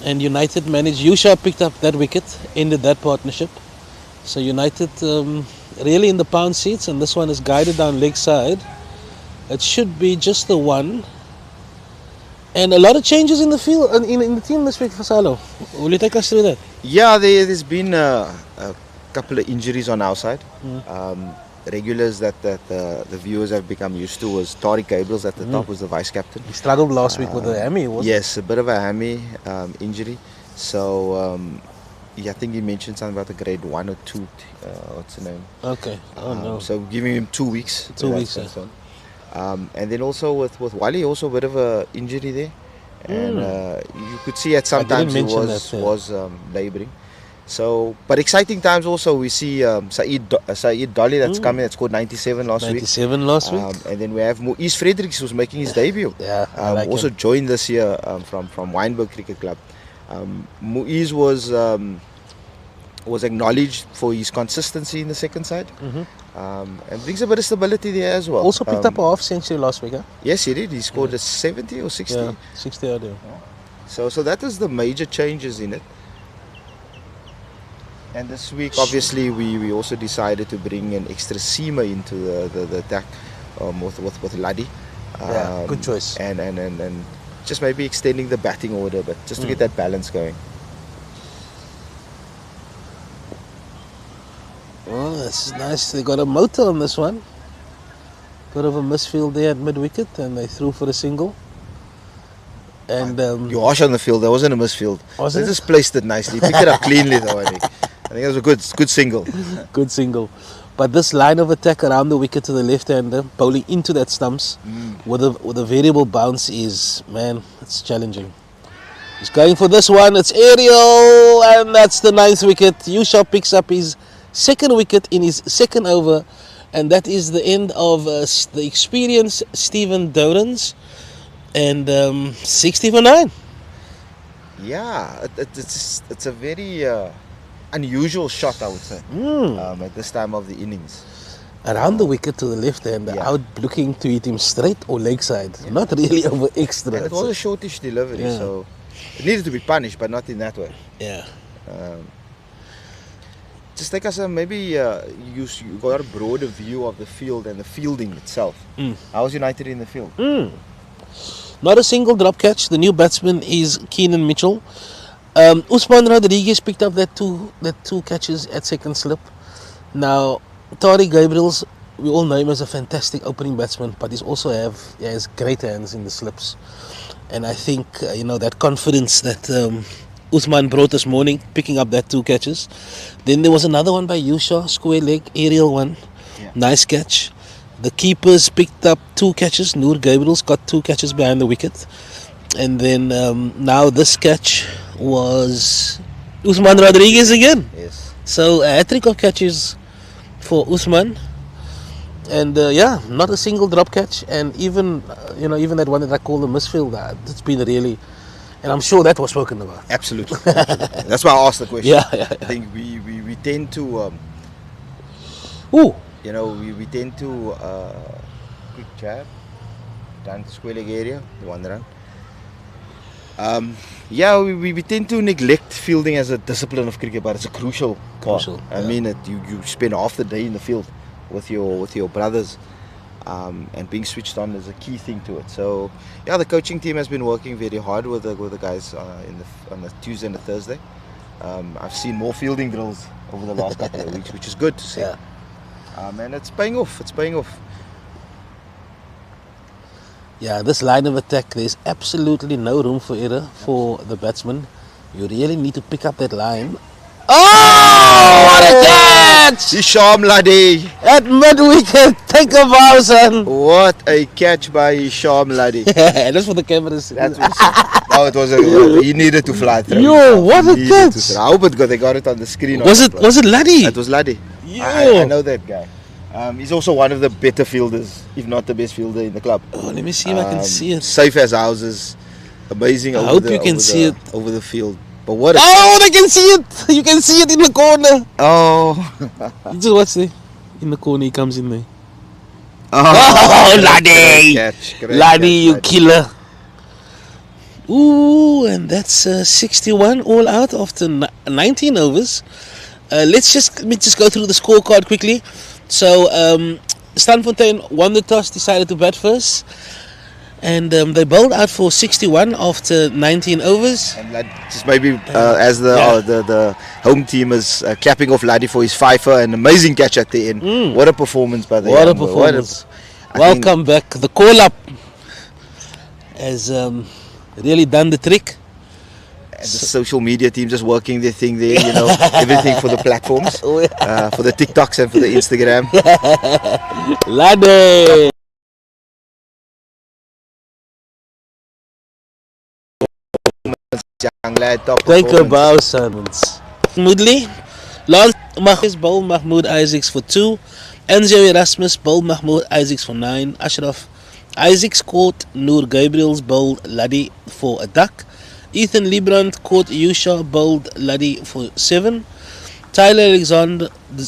And United managed. Yusha picked up that wicket, ended that partnership. So United really in the pound seats, and this one is guided down leg side. It should be just the one. And a lot of changes in the field, in the team this week for Salo. Will you take us through that? Yeah, there's been a couple of injuries on our side. Regulars that the viewers have become used to was Tariq Gabriels at the top, was the vice captain. He struggled last week with the hammy, wasn't Yes, a bit of a hammy injury. So I think he mentioned something about a grade 1 or 2. What's the name? Okay. Oh no. So giving him 2 weeks. 2 weeks. And then also with Wally, also a bit of a injury there. And you could see at sometimes he was labouring. So, but exciting times also. We see Saeed Dolly that's coming, that scored 97 last week. 97 last week. And then we have Muiz Fredericks, who's making his debut. Yeah, I like also him. joined this year from Wynberg Cricket Club. Muiz was acknowledged for his consistency in the second side, and brings a bit of stability there as well. Also picked up a half century last week, huh? Yes, he did. He scored a 70 or 60. Yeah, 60 odd. So that is the major changes in it. And this week, obviously, we also decided to bring an extra seamer into the attack with Laddie. Good choice. And just maybe extending the batting order, but just to get that balance going. Oh, this is nice. They got a motor on this one. Bit of a misfield there at mid-wicket, and they threw for a single. And You harsh on the field. There wasn't a misfield. Was it? They just placed it nicely. Picked it up cleanly, though. I think it was a good single. Good single. But this line of attack around the wicket to the left-hander, bowling into that stumps with a variable bounce is, man, it's challenging. He's going for this one. It's aerial, and that's the 9th wicket. Yusha picks up his 2nd wicket in his 2nd over, and that is the end of the experienced Stephen Dowdens, and 60 for 9. Yeah, it's a very unusual shot, I would say, at this time of the innings. Around the wicket to the left hand, out looking to hit him straight or leg side. Not really over extra. And it was a shortish delivery, so it needed to be punished, but not in that way. Yeah. Just take us maybe you got a broader view of the field and the fielding itself. How was United in the field? Not a single drop catch. The new batsman is Keenan Mitchell. Usman Rodriguez picked up that two catches at second slip. Now, Tariq Gabriel's, we all know him as a fantastic opening batsman, but he has great hands in the slips. And I think that confidence that Usman brought this morning, picking up that two catches. Then there was another one by Yusha, square leg, aerial one. Nice catch. The keepers picked up two catches. Noor Gabriel's got two catches behind the wicket. And then now this catch was Usman Rodriguez again. Yes. So a hat-trick of catches for Usman. And not a single drop catch. And even that one that I call the misfield, it's been really... And I'm sure that was spoken about. Absolutely. That's why I asked the question. Yeah. I think we tend to... we tend to quick jab down the square leg area, the one run. We tend to neglect fielding as a discipline of cricket, but it's a crucial part. I mean, you spend half the day in the field with your brothers, and being switched on is a key thing to it. So the coaching team has been working very hard with the guys on the Tuesday and the Thursday. I've seen more fielding drills over the last couple of weeks, which is good to see. And it's paying off. Yeah, this line of attack, there's absolutely no room for error for the batsman. You really need to pick up that line. Oh, what a catch! Hisham Ladi at mid-wicket, take a bow, son. What a catch by Hisham Ladi. That's for the cameras. It was he needed to fly through. Yo, what a catch! I hope they got it on the screen. Was it Ladi? It was Ladi. I know that guy. He's also one of the better fielders, if not the best fielder in the club. Oh, let me see if I can see it. Safe as houses, amazing. I hope you can see it over the field. But what? They can see it. You can see it in the corner. Oh, you just watch there. In the corner, he comes in there. Oh, Ladi! Ladi, you killer. Ooh, and that's 61 all out after 19 overs. Let me just go through the scorecard quickly. So, Strandfontein won the toss, decided to bat first. And they bowled out for 61 after 19 overs. And just maybe as the home team is clapping off Ladi for his fifer, an amazing catch at the end. What a performance by the What a performance. Welcome back. The call-up has really done the trick. And the social media team just working their thing there, everything for the platforms, for the TikToks and for the Instagram. Ladi! Young lad, top take a bow, Simons. Moodley, Lance Mahmoud bowled Mahmoud Isaacs for 2. Enzo Erasmus bowled Mahmoud Isaacs for 9. Ashraf Isaacs caught Noor Gabriel's bowled Ladi for a duck. Ethan Librand caught Yusha bowled Ladi for 7. Tyler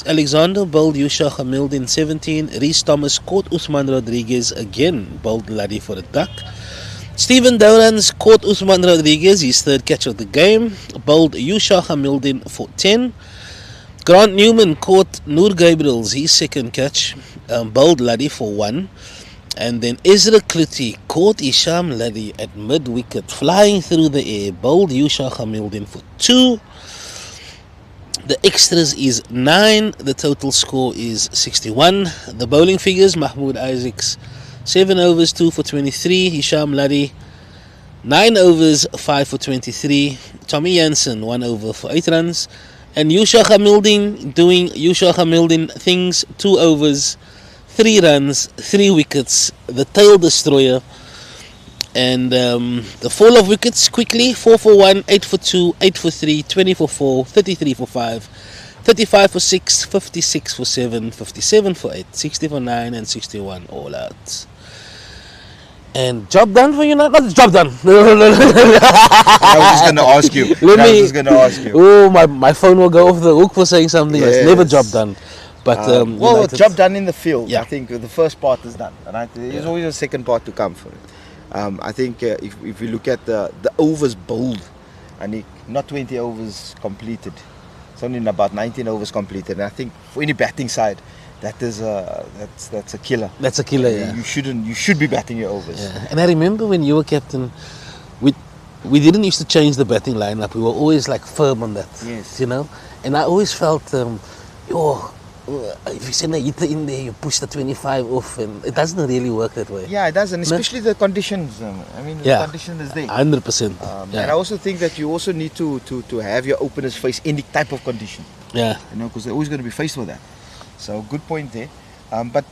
Alexander bowled Yusha Hamildin 17. Reece Thomas caught Usman Rodriguez again, bowled Ladi for a duck. Stephen Dowrans caught Usman Rodriguez, his third catch of the game, bowled Yusha Hamildin for 10. Grant Newman caught Noor Gabriel's, his second catch, bowled Ladi for 1. And then Ezra Kluti caught Hisham Ladi at mid-wicket, flying through the air, bowled Yusha Hamildin for 2. The extras is 9, the total score is 61. The bowling figures, Mahmoud Isaacs 7 overs, 2 for 23. Hisham Ladi 9 overs, 5 for 23. Tommy Jansen 1 over for 8 runs. And Yusha Hamildin doing Yusha Hamildin things, 2 overs, 3 runs, 3 wickets, the tail destroyer. And the fall of wickets quickly: 4 for 1, 8 for 2, 8 for 3, 20 for 4, 33 for 5, 35 for 6, 56 for 7, 57 for 8, 60 for 9, and 61 all out. And job done for you now? Not job done. I was just going to ask you. Oh, my phone will go off the hook for saying something else. Never job done. But well, United, job done in the field. Yeah. I think the first part is done. Right? There's always a second part to come for it. I think if we look at the overs bowled, and not 20 overs completed, it's only about 19 overs completed. And I think for any batting side, that's a killer. That's a killer. Yeah. You should be batting your overs. Yeah. And I remember when you were captain, we didn't used to change the batting lineup. We were always like firm on that. Yes. You know, and I always felt, if you send a hitter in there, you push the 25 off, and it doesn't really work that way. Yeah, it does, and especially the conditions. The condition is there. 100%. And I also think that you also need to have your openers face any type of condition. Yeah. You know, because they're always going to be faced with that. So good point there. But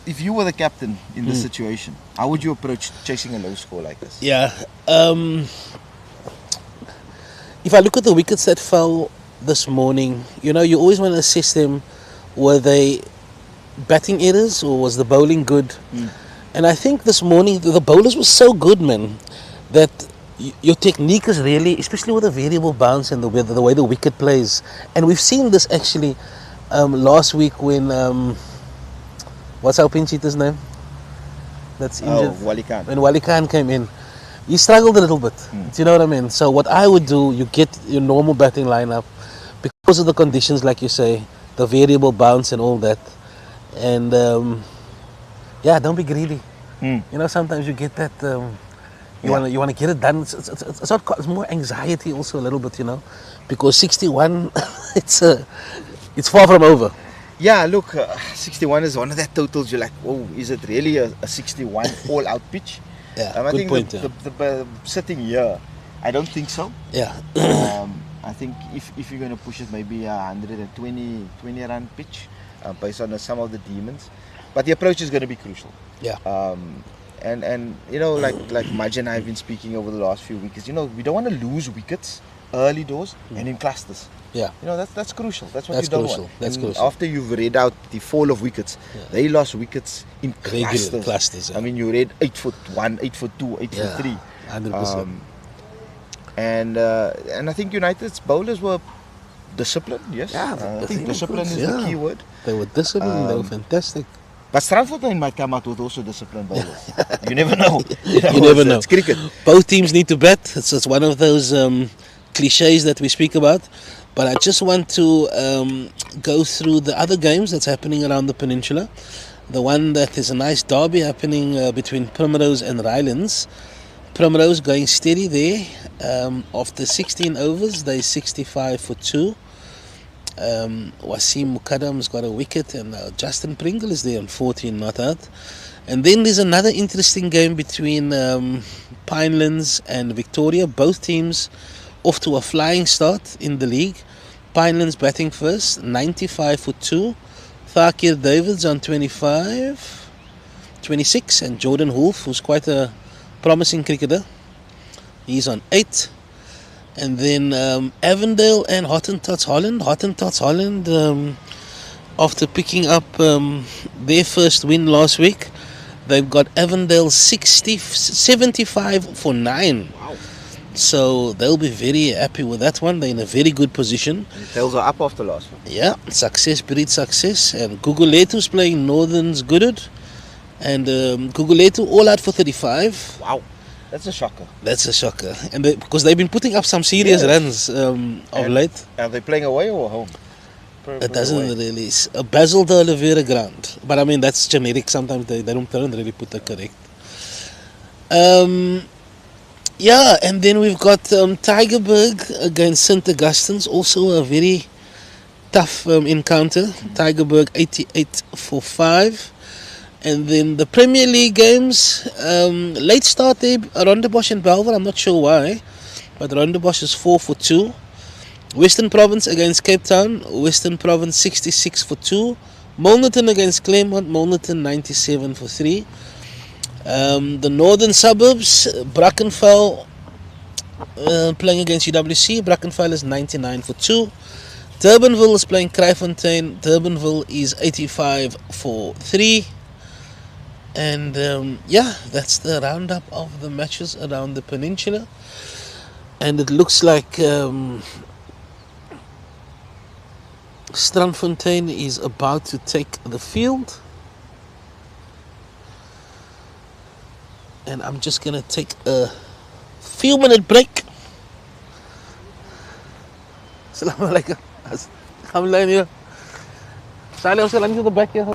if you were the captain in this situation, how would you approach chasing a low score like this? Yeah. If I look at the wickets that fell this morning, you always want to assess them. Were they batting errors or was the bowling good? And I think this morning the bowlers were so good, man, that your technique is really, especially with the variable bounce and the way the wicket plays. And we've seen this actually last week when what's our pinch hitter's name? That's injured. Wali Khan. When Wali Khan came in, he struggled a little bit. Do you know what I mean? So what I would do, you get your normal batting lineup because of the conditions, like you say, the variable bounce and all that. And don't be greedy. Sometimes you get that. You want to get it done. It's more anxiety also a little bit, because 61, it's far from over. Yeah, look, 61 is one of that totals. You're like, whoa, is it really a 61 all-out pitch? Yeah, I good think point. the sitting here, I don't think so. Yeah. I think if you're going to push it, maybe 120 run pitch, based on some of the demons. But the approach is going to be crucial. Yeah. And like Maj and I have been speaking over the last few weeks, we don't want to lose wickets early doors and in clusters. Yeah. That's crucial. That's what That's you don't crucial. want. That's and crucial. after you've read out the fall of wickets, they lost wickets in clusters. Regular clusters. Yeah. I mean, you read 8 foot 1, 8 foot 2, 8 foot 3. 100%. And I think United's bowlers were disciplined. Yes. Yeah, I think discipline is the key word. They were disciplined. They were fantastic. But Strandfontein might come out with also disciplined bowlers. You never know. You never know. It's cricket. Both teams need to bat. It's one of those cliches that we speak about. But I just want to go through the other games that's happening around the peninsula. The one that is a nice derby happening between Primrose and Rylands. Primrose going steady there. After 16 overs, they're 65 for 2. Wasim Mukaddam's got a wicket, and Justin Pringle is there on 14 not out. And then there's another interesting game between Pinelands and Victoria. Both teams off to a flying start in the league. Pinelands batting first, 95 for 2. Thakir Davids on 26, and Jordan Wolf, who's quite a promising cricketer, he's on 8. And then Avondale and Hottentots Holland. Hottentots Holland, after picking up their first win last week, they've got Avondale 75 for 9. Wow. So they'll be very happy with that one. They're in a very good position. And the tails are up after last one. Yeah, success breeds success. And Guguletu's playing Northern's Goodwood. And Guguletu all out for 35. Wow. That's a shocker. That's a shocker. And because they've been putting up some serious runs of late. Are they playing away or home? It doesn't really. Basil de Oliveira ground. But I mean, that's generic. Sometimes they don't really put the correct. Yeah, and then we've got Tygerberg against St. Augustine's. Also a very tough encounter. Tygerberg 88 for 5. And then the Premier League games, late start there, Rondebosch and Belvoir, I'm not sure why, but Rondebosch is 4 for 2. Western Province against Cape Town, Western Province 66 for 2. Milnerton against Claremont, Milnerton 97 for 3. The Northern Suburbs, Brackenfell playing against UWC, Brackenfell is 99 for 2. Durbanville is playing Kraaifontein, Durbanville is 85 for 3. And that's the roundup of the matches around the peninsula. And it looks like Strandfontein is about to take the field. And I'm just gonna take a few minute break. Assalamualaikum. Alhamdulillah. Sally, I to the back here.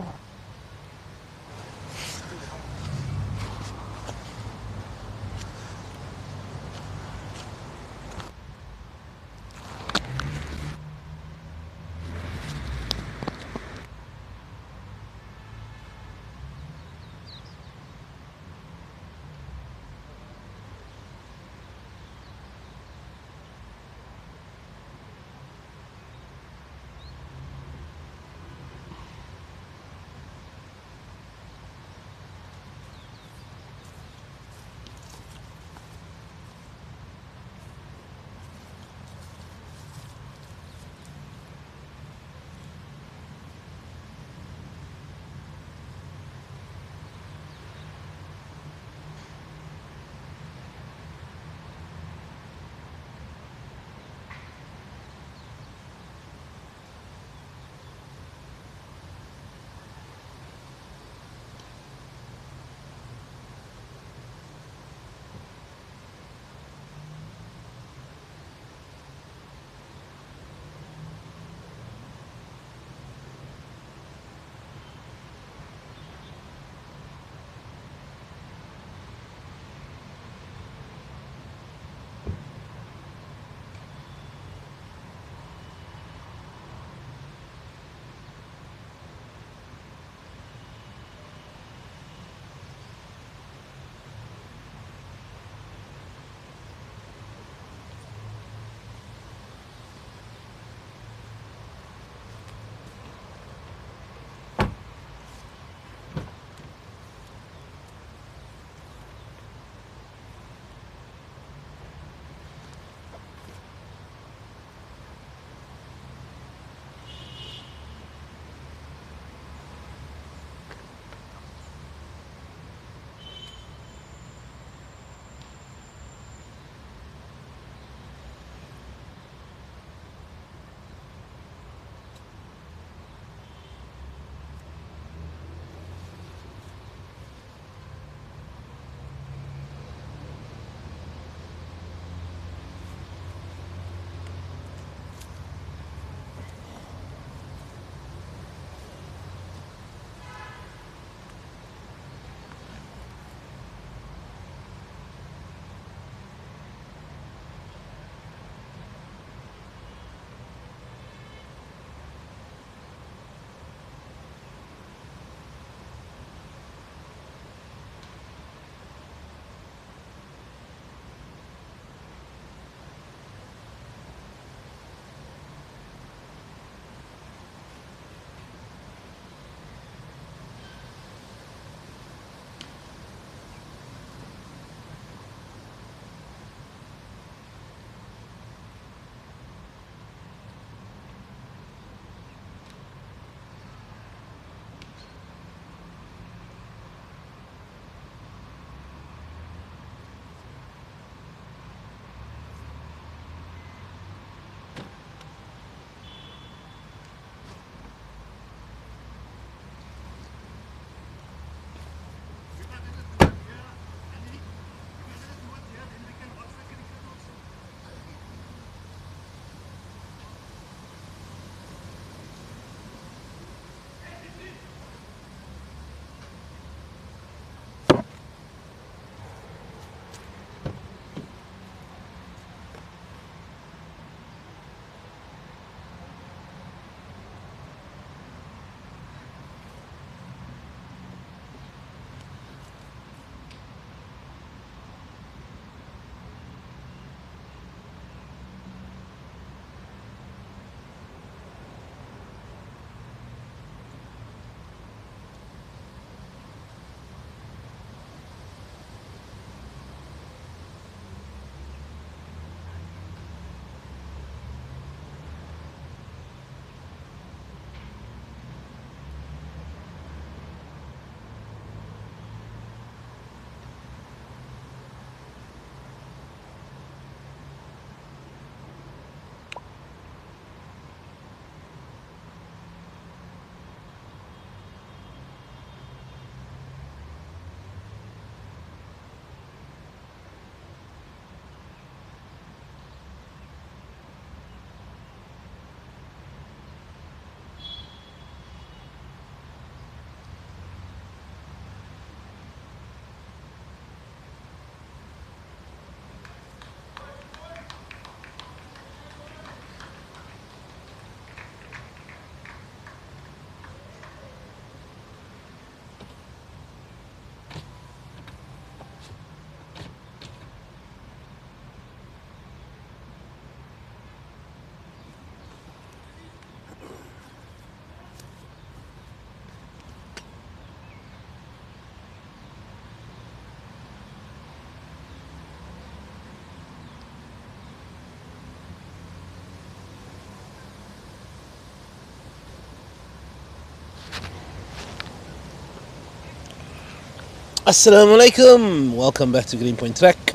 Assalamu alaikum. Welcome back to Greenpoint Track.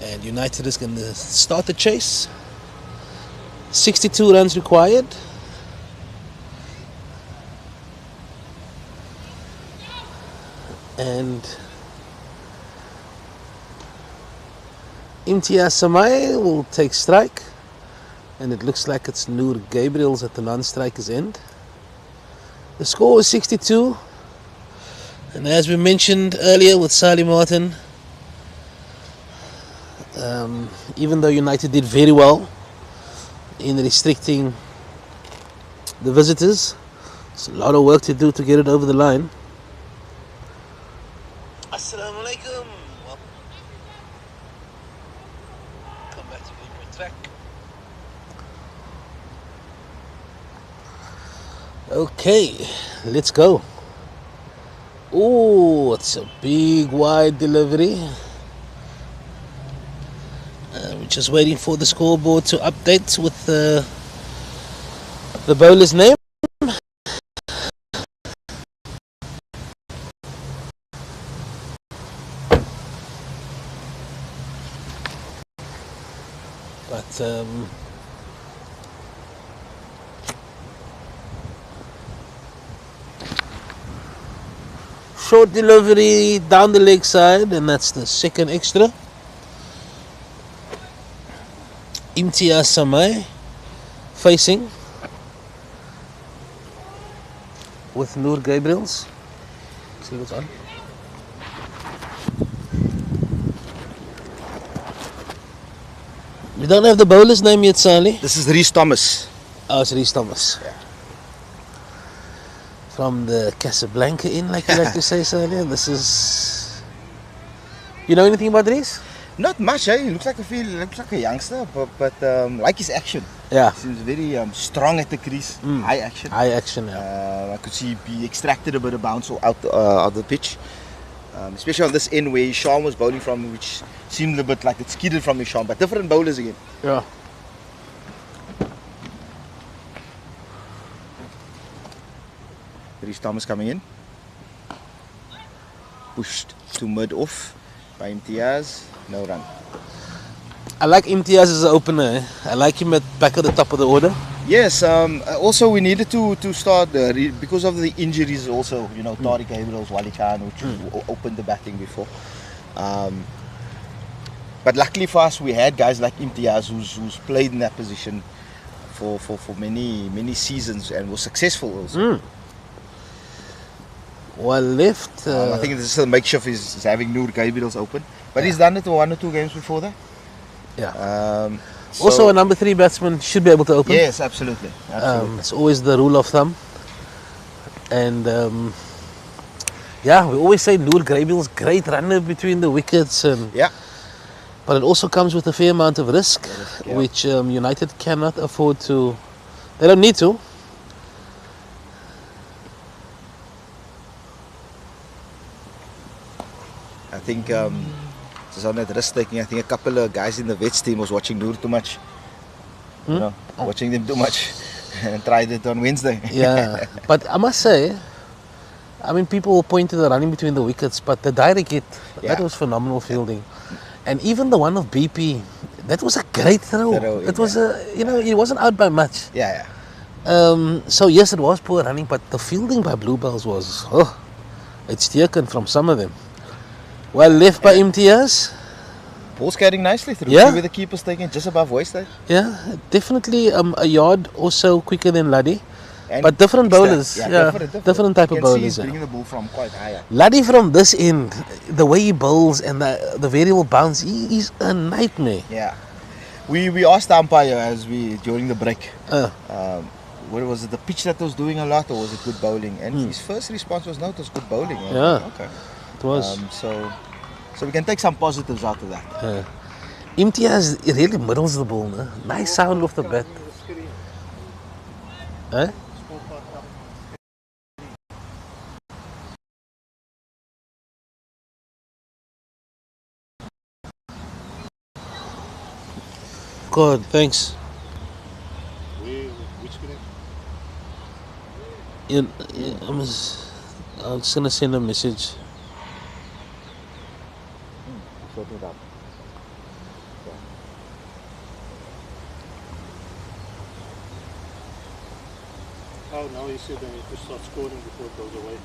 And United is going to start the chase. 62 runs required. And Imtiaz Samai will take strike. And it looks like it's Noor Gabriel's at the non-striker's end. The score was 62. And as we mentioned earlier with Salih Martin, even though United did very well in restricting the visitors, it's a lot of work to do to get it over the line. Assalamu alaikum. Come back to Greenpoint Track. Okay, let's go. Oh, it's a big wide delivery. We're just waiting for the scoreboard to update with the bowler's name. But short delivery down the leg side, and that's the second extra. Imtiaz Samai facing with Noor Gabriels. See what's on. We don't have the bowler's name yet, Sally. This is Rhys Thomas. Oh, it's Rhys Thomas. Yeah. From the Casablanca Inn, like you like to say, Sally. This is... You know anything about Rhys? Not much, eh? He looks like a youngster, but like his action. Yeah. Seems very strong at the crease, high action. High action, yeah. I could see he extracted a bit of bounce out of the pitch, especially on this end where Sham was bowling from, which seemed a bit like it skidded from Sham, but different bowlers again. Yeah. Rhys Thomas coming in, pushed to mid off by Imtiaz. No run. I like Imtiaz as an opener. I like him back at the top of the order. Yes. Also, we needed to start because of the injuries. Also, you know, Tariq Gabriel's Wali Khan, which opened the batting before. But luckily for us, we had guys like Imtiaz who's played in that position for many seasons and was successful also. Well left. I think this is a makeshift is having Noor Gabriel's open, but he's done it 1 or 2 games before that. Yeah. Also, a number 3 batsman should be able to open. Yes, absolutely. It's always the rule of thumb. And yeah, we always say Noor Gabriel's great runner between the wickets, and Yeah. but it also comes with a fair amount of risk, Yeah. which United cannot afford to. They don't need to. I think just on that risk taking, I think a couple of guys in the vets team was watching Noor too much. You know, watching them too much, and tried it on Wednesday. Yeah, but I must say, I mean, people will point to the running between the wickets, but the direct hit, that was phenomenal fielding. And even the one of BP, that was a great throw. It was he wasn't out by much. Yeah. So yes, it was poor running, but the fielding by Bluebells was, it's taken from some of them. Well left by Imtiaz. Ball's carrying nicely through. Yeah. See where the keeper's taking just above waist there. Yeah, definitely a yard or so quicker than Luddy. And But different extra. bowlers. Yeah, different type you of can see bowlers. he's Yeah. bringing the ball from quite high. Luddy from this end, the way he bowls and the variable bounce, he's a nightmare. Yeah. We asked the umpire during the break. What was it? The pitch that was doing a lot, or was it good bowling? And his first response was no, it was good bowling. Yeah. Okay. It was. So we can take some positives out of that. Imtiaz really middles the ball. No? Nice sound off the bat. Eh? God, thanks. I'm just gonna send a message. Sort it out. Oh no, you said they need to start scoring before it goes away.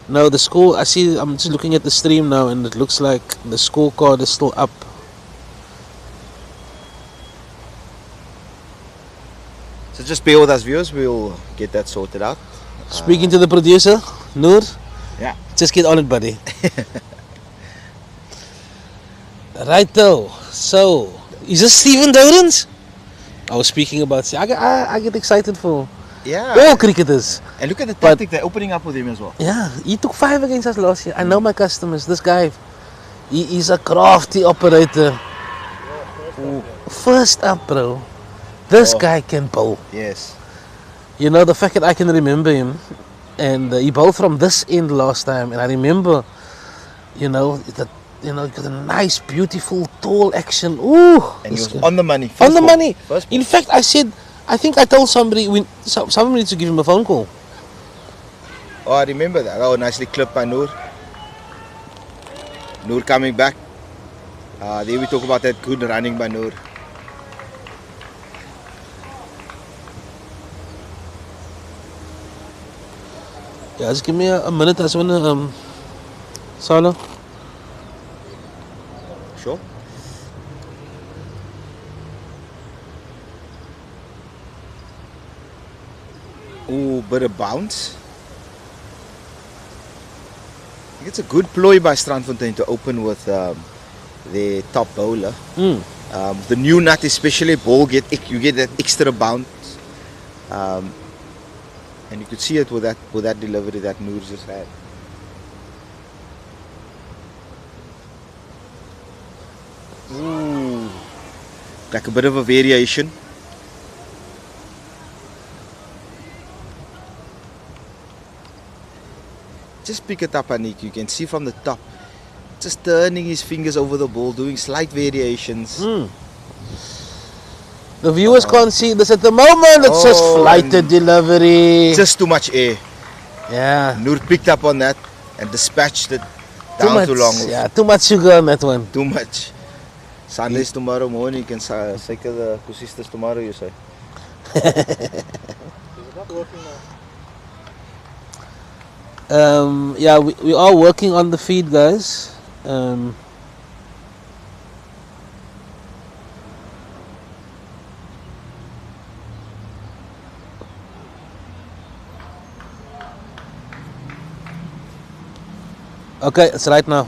No, the score. I'm just looking at the stream now, and it looks like the scorecard is still up. So just bear with us, viewers. We'll get that sorted out. Speaking to the producer, Noor. Yeah. Just get on it, buddy. Right though. So, is this Stephen Dowdens? I was speaking about. I get excited for Yeah. all cricketers. And look at the tactic they're opening up with him as well. Yeah, he took 5 against us last year. I know my customers. This guy, he is a crafty operator. First up, bro. This guy can bowl. Yes. You know, the fact that I can remember him, and he bowled from this end last time, and I remember, he got a nice, beautiful, tall action. Ooh, And he was on the money. on the money. First In fact, I think I told somebody, somebody needs to give him a phone call. Oh, I remember that. Oh, nicely clipped by Noor. Noor coming back. There we talk about that good running by Noor. Yeah, just give me a minute. I just want to, Salo. Sure. Ooh, bit of bounce. I think it's a good ploy by Strandfontein to open with their top bowler. The new nut, especially ball, you get that extra bounce, and you could see it with that delivery that Noor just had. Ooh, like a bit of a variation. Just pick it up, Anik. You can see from the top, just turning his fingers over the ball, doing slight variations. The viewers can't see this at the moment. It's just flighted delivery. Just too much air. Yeah. Noor picked up on that and dispatched it down too long. Yeah, too much sugar on that one. Too much. Sundays tomorrow morning, you can cycle the Kusistas tomorrow, you say. Is it not working now? Yeah, we are working on the feed, guys. Okay, it's right now.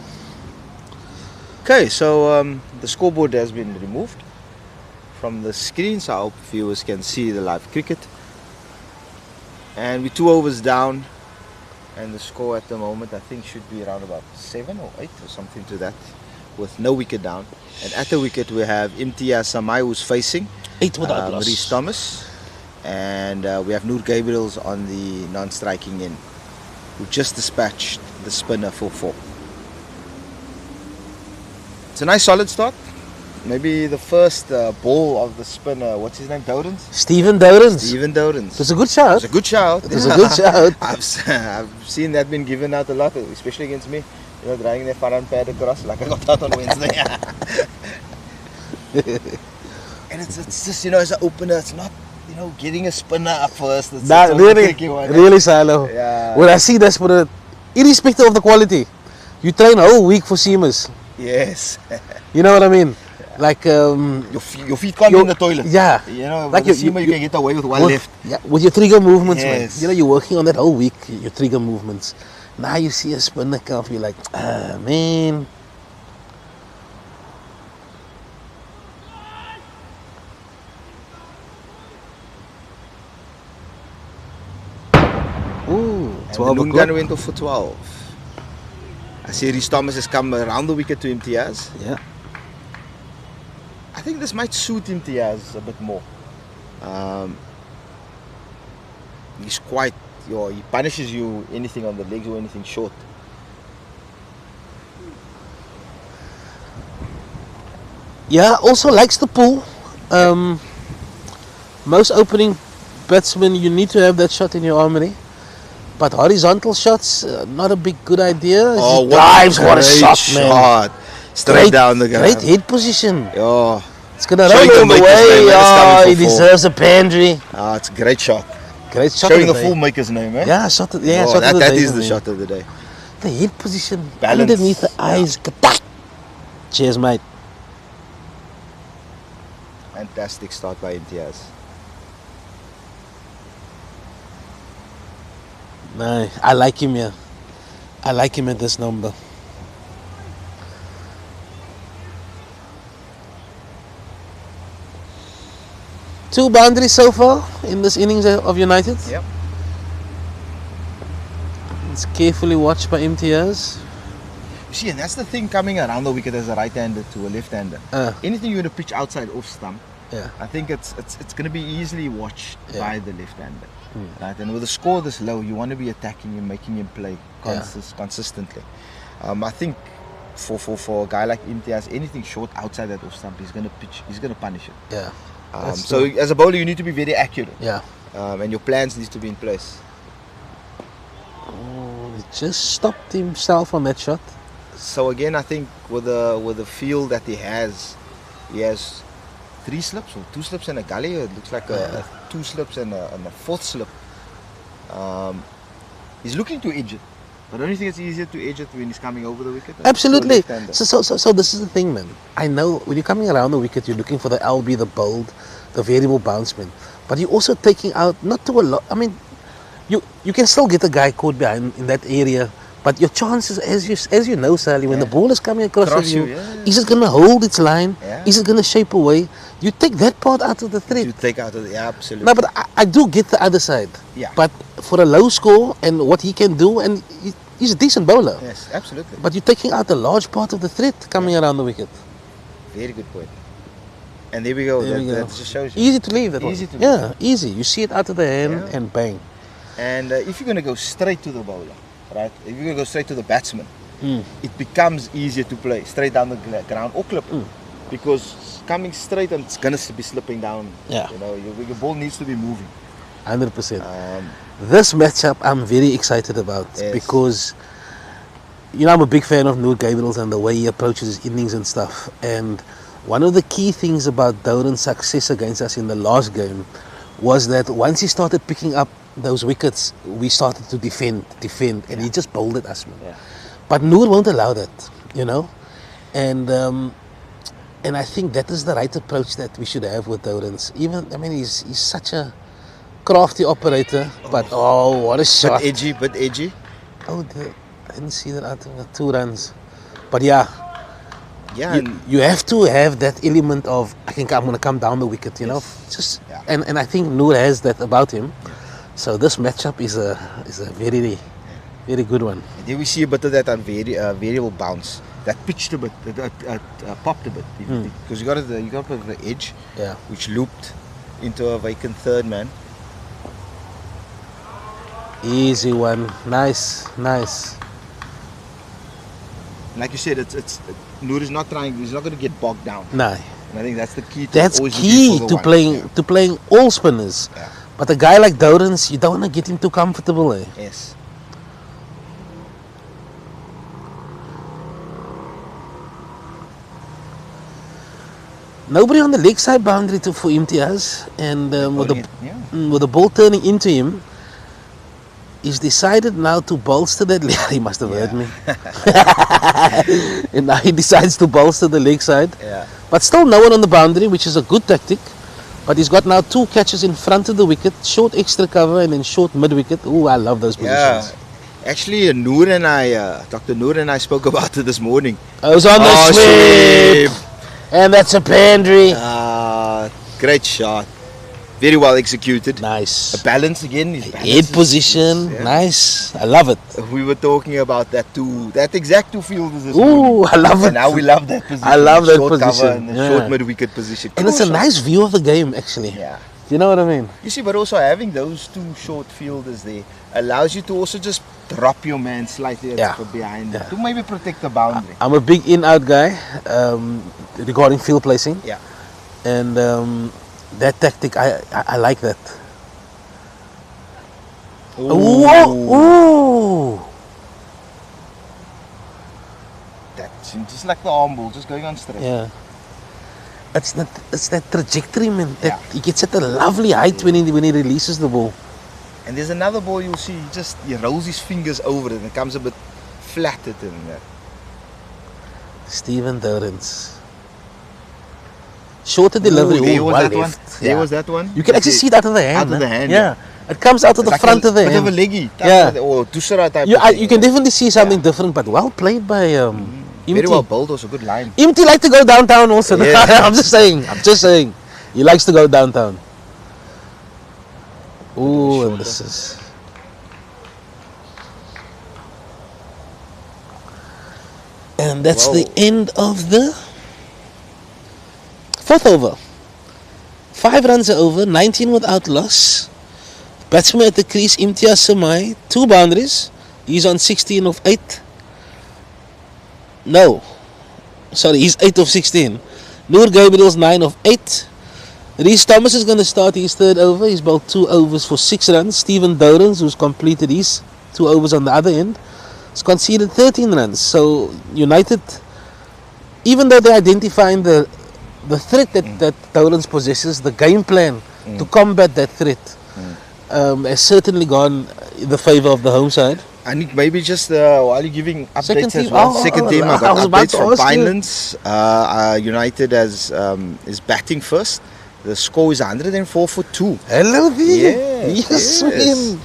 Okay, so the scoreboard has been removed from the screen, so I hope viewers can see the live cricket. And we're 2 overs down, and the score at the moment I think should be around about 7 or 8 or something to that, with no wicket down. And at the wicket we have Imtiaz Samai, who's facing 8 without loss. Maurice Thomas, and we have Noor Gabriels on the non-striking end, who just dispatched the spinner for 4. It's a nice solid start. Maybe the first ball of the spinner, what's his name, Dowdens? Stephen Dowdens. Stephen Dowdens. It was a good shout. It's a good shout. It was a good shout. I've seen that been given out a lot, especially against me. You know, driving their front pad across like I got out on Wednesday. And it's just, as an opener, it's not, getting a spinner up first. It's That a really, tricky one. really, Salo. Yeah. When I see this, irrespective of the quality, you train a whole week for seamers. Yes. You know what I mean? Like Your feet can't be in the toilet. Yeah. Like with a seamer, you can get away with one left. Yeah, with your trigger movements, Yes. man. You're working on that whole week, your trigger movements. Now you see a spinner come, you're like, man. Ooh, And 12 the noon o'clock. gun went off for 12. I see Reece Thomas has come around the wicket to Imtiaz. Yeah. I think this might suit Imtiaz a bit more. He's quite, he punishes you anything on the legs or anything short. Yeah, also likes to pull. Most opening batsman, you need to have that shot in your armory. But horizontal shots, not a big good idea. Oh, He dives, what a shot, man. Straight down the ground. Great head position. Oh, It's going to Showing roll the all the maker's way. name, man. It's coming Oh, for he four. deserves a pandry. it's a great shot. Great shot Showing of the the full day. maker's name, eh? Yeah, shot of, yeah, Oh, shot of the that day is for the me. shot of the day. The head position, Balance. underneath the eyes. Katak. Cheers, mate. Fantastic start by Imtiaz. No, I like him here. I like him at this number. Two boundaries so far in this innings of United. Yep. It's carefully watched by Imtiaz. You see, and that's the thing coming around the wicket as a right-hander to a left-hander. Anything you're going to pitch outside off stump, Yeah. I think it's going to be easily watched Yeah. by the left-hander. Right? And with a score this low, you want to be attacking him, making him play consistently. I think for a guy like Imtiaz, anything short outside that off stump, he's going to punish it. Yeah. So as a bowler, you need to be very accurate. Yeah. And your plans need to be in place. Oh, he just stopped himself on that shot. So again, I think with the field that he has 3 slips or 2 slips and a gully. It looks like a 2 slips and a 4th slip. He's looking to edge it, but don't you think it's easier to edge it when he's coming over the wicket? Absolutely. So this is the thing, man. I know when you're coming around the wicket, you're looking for the LB, the bold, the variable bounceman, but you're also taking out not to a lot. I mean, you can still get a guy caught behind in that area. But your chances, as you know, Sally, when the ball is coming across you, is it going to hold its line? Yeah. Is it going to shape away? You take that part out of the thread. You take out of the absolutely. No, but I do get the other side. Yeah. But for a low score and what he can do, and he's a decent bowler. Yes, absolutely. But you're taking out a large part of the thread coming around the wicket. Very good point. And there we go. That just shows you. Easy to leave that Easy one. to leave. Yeah, easy. You see it out of the hand and bang. And if you're going to go straight to the bowler, right? If you're going to go straight to the batsman, it becomes easier to play straight down the ground or clip. Because coming straight and it's going to be slipping down. Yeah. You know, your ball needs to be moving. 100%. This matchup I'm very excited about because, you know, I'm a big fan of Noor Gabriel's and the way he approaches his innings and stuff. And one of the key things about Douran's success against us in the last game was that once he started picking up those wickets, we started to defend, and he just bowled at us, man. Yeah. But Noor won't allow that, you know, and I think that is the right approach that we should have with Douran's. Even, I mean, he's such a crafty operator, but what a shot! But edgy. Oh, I didn't see that out of the 2 runs, but yeah. You have to have that element of I'm going to come down the wicket, you know. Just and I think Noor has that about him. So this matchup is a very, very good one. And then we see a bit of that on variable bounce. That pitched a bit, popped a bit, because you got the edge, which looped into a vacant third man. Easy one, nice. Like you said, it's Noor is not trying. He's not going to get bogged down. No. And I think that's the key. That's key to playing all spinners. Yeah. But a guy like Douran's, you don't want to get him too comfortable. Yes. Nobody on the leg side boundary for Imtiaz, and with the ball turning into him, he's decided now to bolster that leg. He must have heard me. And now he decides to bolster the leg side. Yeah. But still no one on the boundary, which is a good tactic. But he's got now 2 catches in front of the wicket, short extra cover and then short mid wicket. Oh, I love those positions. Yeah. Actually, Noor and I, Dr. Noor and I spoke about it this morning. I was on the sweep. And that's a pandry. Great shot. Very well executed. Nice. A balance again. Head position. Nice. I love it. We were talking about that too. That exact 2 fielders. Ooh, I love it. And now we love that position. I love that short position. Cover and the short mid wicket position. And it's a nice view of the game, actually. Yeah. You know what I mean? You see, but also having those 2 short fielders there allows you to also just drop your man slightly behind to maybe protect the boundary. I'm a big in-out guy regarding field placing. Yeah. And that tactic, I like that. Ooh. That seemed just like the arm ball, just going on straight. Yeah. It's that trajectory, man. That he gets at a lovely height when he releases the ball. And there's another ball you'll see, he rolls his fingers over it and it comes a bit flattened in that. Steven Dorrans. Shorter delivery. There was that left. one. There was that one. You can actually see it out of the hand. Out of the hand, Yeah. It comes out of the Like front of the bit hand. of a leggy. Yeah. Or Dussara type You, of thing. you can definitely see something different, but well played by Very Imti. well built, also good line. Imti like to go downtown also. Yeah. I'm just saying. He likes to go downtown. Ooh, and this is... And that's the end of the 4th over. 5 runs are over, 19 without loss. Batsman at the crease, Imtiaz Samai, 2 boundaries. He's on 16 of 8. No. Sorry, he's 8 of 16. Noor Gabriel's 9 of 8. Reece Thomas is going to start his 3rd over. He's bowled 2 overs for 6 runs. Stephen Dorrans, who's completed his 2 overs on the other end, has conceded 13 runs. So United, even though they're identifying the threat that Dorrans possesses, the game plan to combat that threat has certainly gone in the favour of the home side. I think maybe just while you're giving updates Second team. as well. Second team, I I got was about updates to from ask you. Pinelands. United is batting first. The score is 104 for 2. Hello there. Yes. Man.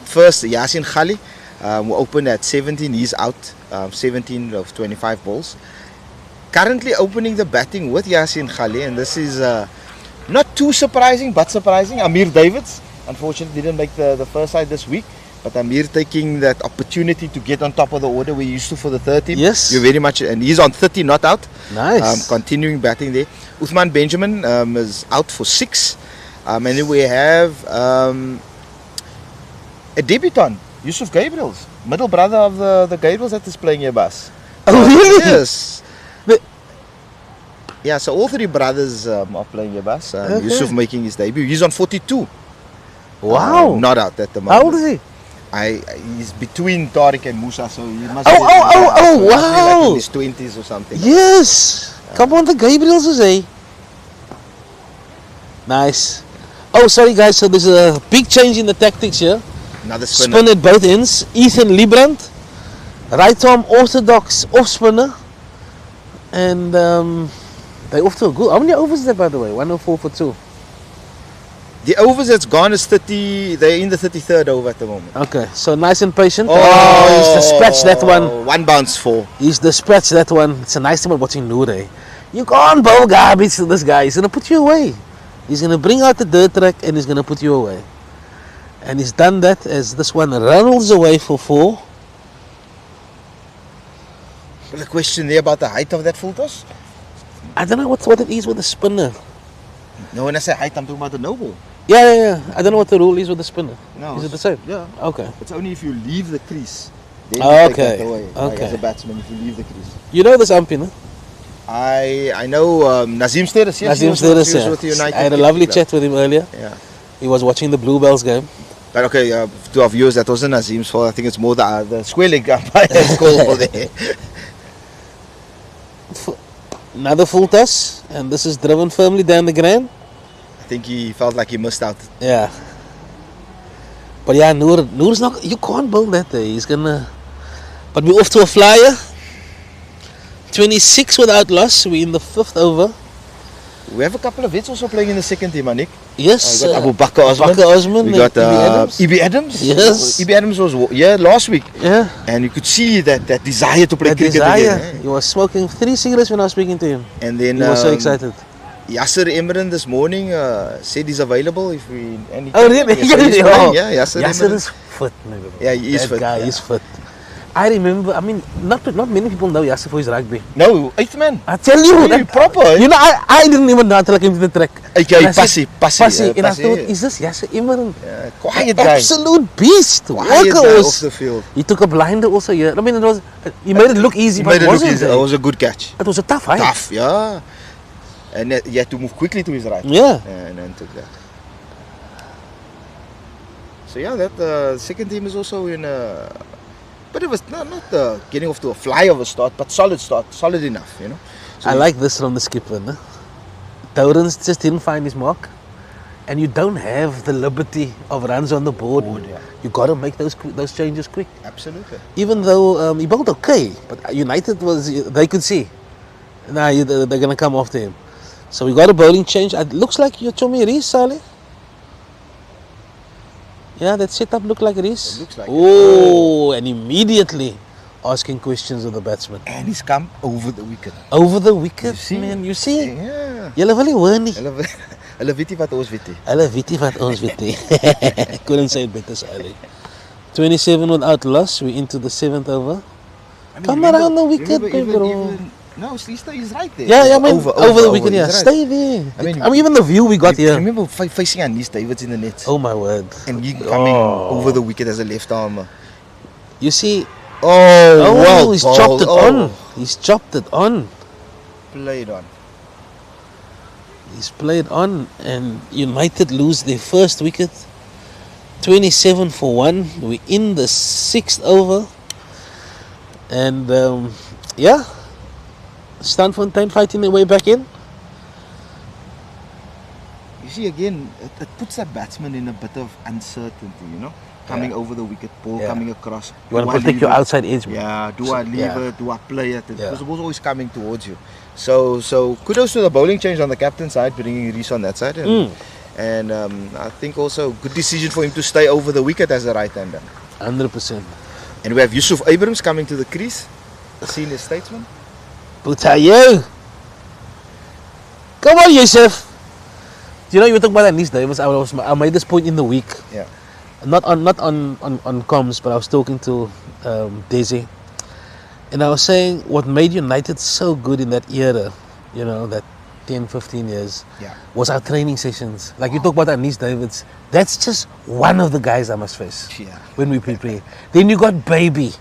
First, Yasin Khali will open at 17. He's out. 17 of 25 balls. Currently opening the batting with Yasin Khali, and this is not too surprising, but surprising. Amir Davids, unfortunately, didn't make the first side this week. But Amir taking that opportunity to get on top of the order we used to for the 3rd team. Yes. You're very much, and he's on 30, not out. Nice. Continuing batting there. Uthman Benjamin is out for 6. And then we have a debutant, Yusuf Gabriels, middle brother of the Gabriels that is playing here, Bas. Oh, really? Yes. But- Yeah, so all 3 brothers are playing here, Bas. Okay. Yusuf making his debut. He's on 42. Wow. Not out at the moment. How old is he? He's between Tariq and Musa, so he must Oh, be, oh, oh, oh, so he must be wow. like in his 20s or something. Yes. Come on, the Gabriels is eh? Nice. Oh, sorry guys, so there's a big change in the tactics here. Another spinner. Spin at both ends. Ethan Librand, right arm orthodox off spinner. And they're off to a good... How many overs is that, by the way? 104 for 2. The overs that's gone is 30. They're in the 33rd over at the moment. Okay, so nice and patient. Oh, he's dispatched that one. 1 bounce 4. He's dispatched that one. It's a nice thing about watching Noor. You can't bowl garbage to this guy. He's going to put you away. He's going to bring out the dirt track and he's going to put you away. And he's done that as this one rolls away for 4. The question there about the height of that full toss? I don't know what it is with the spinner. No, when I say height, I'm talking about the no ball. Yeah. I don't know what the rule is with the spinner. No, Is it the same? Yeah. Okay. It's only if you leave the crease. Then Oh, you take okay. that away. Like Okay. as a batsman, if you leave the crease. You know this umpire, no? I know Nazim Steres. Yes, Nazim he was Steres, with the United. I had a Cricket lovely Club. chat with him earlier. Yeah. He was watching the Bluebells game. But okay, to our viewers, that wasn't Nazim's fault. I think it's more the square leg umpire's call there. Another full toss, and this is driven firmly down the ground. I think he felt like he missed out. Yeah. But yeah, Noor's not... You can't bowl that day. He's gonna... But we're off to a flyer. 26 without loss. We're in the 5th over. We have a couple of hits also playing in the second team, Anik. Yes. We got Abu Bakr Osman. We got Ibi Adams. Yes. Ibi Adams was here last week. Yeah. And you could see that desire to play That cricket desire. again. He was smoking 3 cigarettes when I was speaking to him. And then He was so excited. Yasser Imran this morning said he's available if we... And he Oh, really? So he's playing, yeah, Yasser Yasser Imran. is fit. Man. Yeah, he is That fit. guy yeah. is fit. I remember, I mean, not many people know Yasser for his rugby. No, 8th man. I tell you, Really proper. you know, I didn't even know until I came to the track. Okay, And I said, Passie. and I thought, is this Yasser Imran? Yeah, quiet guy. Absolute beast. Quiet guy off Workhorse. the field. He took a blinder also here. I mean, it was, he made it look easy, He but made it it look wasn't. easy. It was a good catch. It was a tough height. Tough, yeah. And he had to move quickly to his right. Yeah. And then took that. So yeah, that second team is also in a bit of a not getting off to a fly of a start, but solid enough, you know. So I like this from the skipper. No? Tailenders just didn't find his mark. And you don't have the liberty of runs on the board. Yeah. You got to make those changes quick. Absolutely. Even though he bowled okay, but United they could see. Nah, they're going to come after him. So we got a bowling change. It looks like you're Tommy Rees, Saleh. Yeah, that setup looked like Rees. It looks like Oh, and immediately asking questions of the batsman. And he's come over the wicket. Over the wicket, You see? man. You see? Yeah. Julle wil nie hoor nie. Hulle weet nie wat ons weet nie. Hulle weet nie wat ons weet nie. Couldn't say it better, Saleh. 27 without loss. We're into the 7th over. I mean, Come around the wicket, bro. No, he's right there. Yeah, I mean, over the wicket, yeah. he's right. Stay there. I mean, even the view we got I here. remember facing Anis Davids in the net. Oh my word. And he coming over the wicket as a left armer. You see, well he's bowled. chopped it on. He's chopped it on. Played on. He's played on, and United lose their first wicket. 27 for 1. We're in the 6th over. And yeah, Strandfontein fighting their way back in. You see, again, it puts that batsman in a bit of uncertainty, you know? Coming over the wicket, ball coming across. You want to protect your outside edge, man. Yeah, do I leave it? Do I play it? Because the ball's always coming towards you. So kudos to the bowling change on the captain's side, bringing Rees on that side. And I think also good decision for him to stay over the wicket as a right-hander. 100%. And we have Yusuf Abrams coming to the crease, a senior statesman. Butayo! Come on, Yusuf! You know, you were talking about Anis Davids. I made this point in the week. Yeah. Not on comms, but I was talking to Desi, and I was saying what made United so good in that era, you know, that 10, 15 years, was our training sessions. Like you talk about Anis Davids, that's just one of the guys I must face when we prepare. Then you got Baby,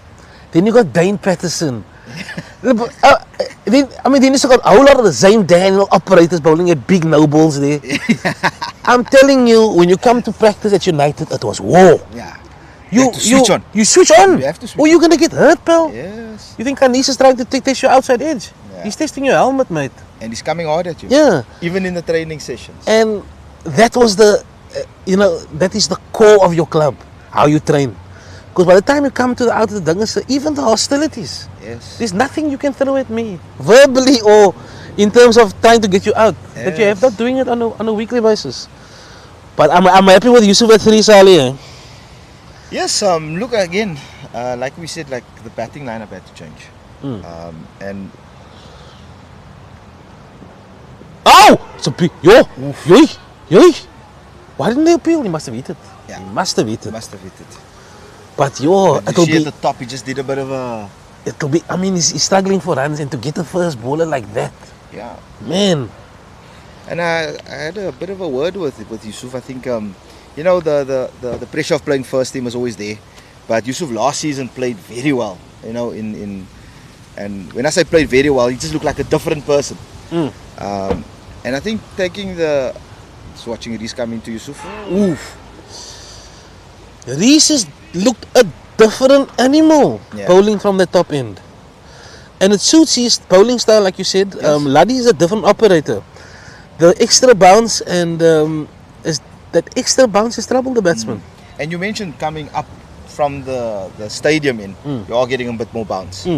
then you got Dane Patterson. Then you still got a whole lot of the Zane Daniel operators bowling at big no balls there. I'm telling you, when you come to practice at United, it was war. Yeah. You switch on. You switch on. You have to switch or you're going to get hurt, pal. Yes. You think Anis is trying to test your outside edge? Yeah. He's testing your helmet, mate. And he's coming hard at you. Yeah. Even in the training sessions. And that was that is the core of your club, how you train. Because by the time you come to the out of the dingers, even the hostilities, there's nothing you can throw at me, verbally or in terms of trying to get you out. That you have not doing it on a weekly basis. But I'm happy with Yusuf at 3, Saleh. Yes, look again, like we said, like the batting lineup had to change. And it's a big why didn't they appeal? He must have hit it. Yeah. He must have hit it. Must have hit it. But it'll be at the top. He just did a bit of a. It'll be. I mean, he's struggling for runs, and to get the first bowler like that, man. And I had a bit of a word with Yusuf. I think you know the pressure of playing first team was always there, but Yusuf last season played very well. You know, and when I say played very well, he just looked like a different person. And I think just watching Rees coming to Yusuf. Oof. Rees looked a different animal bowling from the top end. And it suits his bowling style, like you said. Laddie is a different operator. The extra bounce that extra bounce has troubled the batsman. And you mentioned coming up from the stadium you are getting a bit more bounce.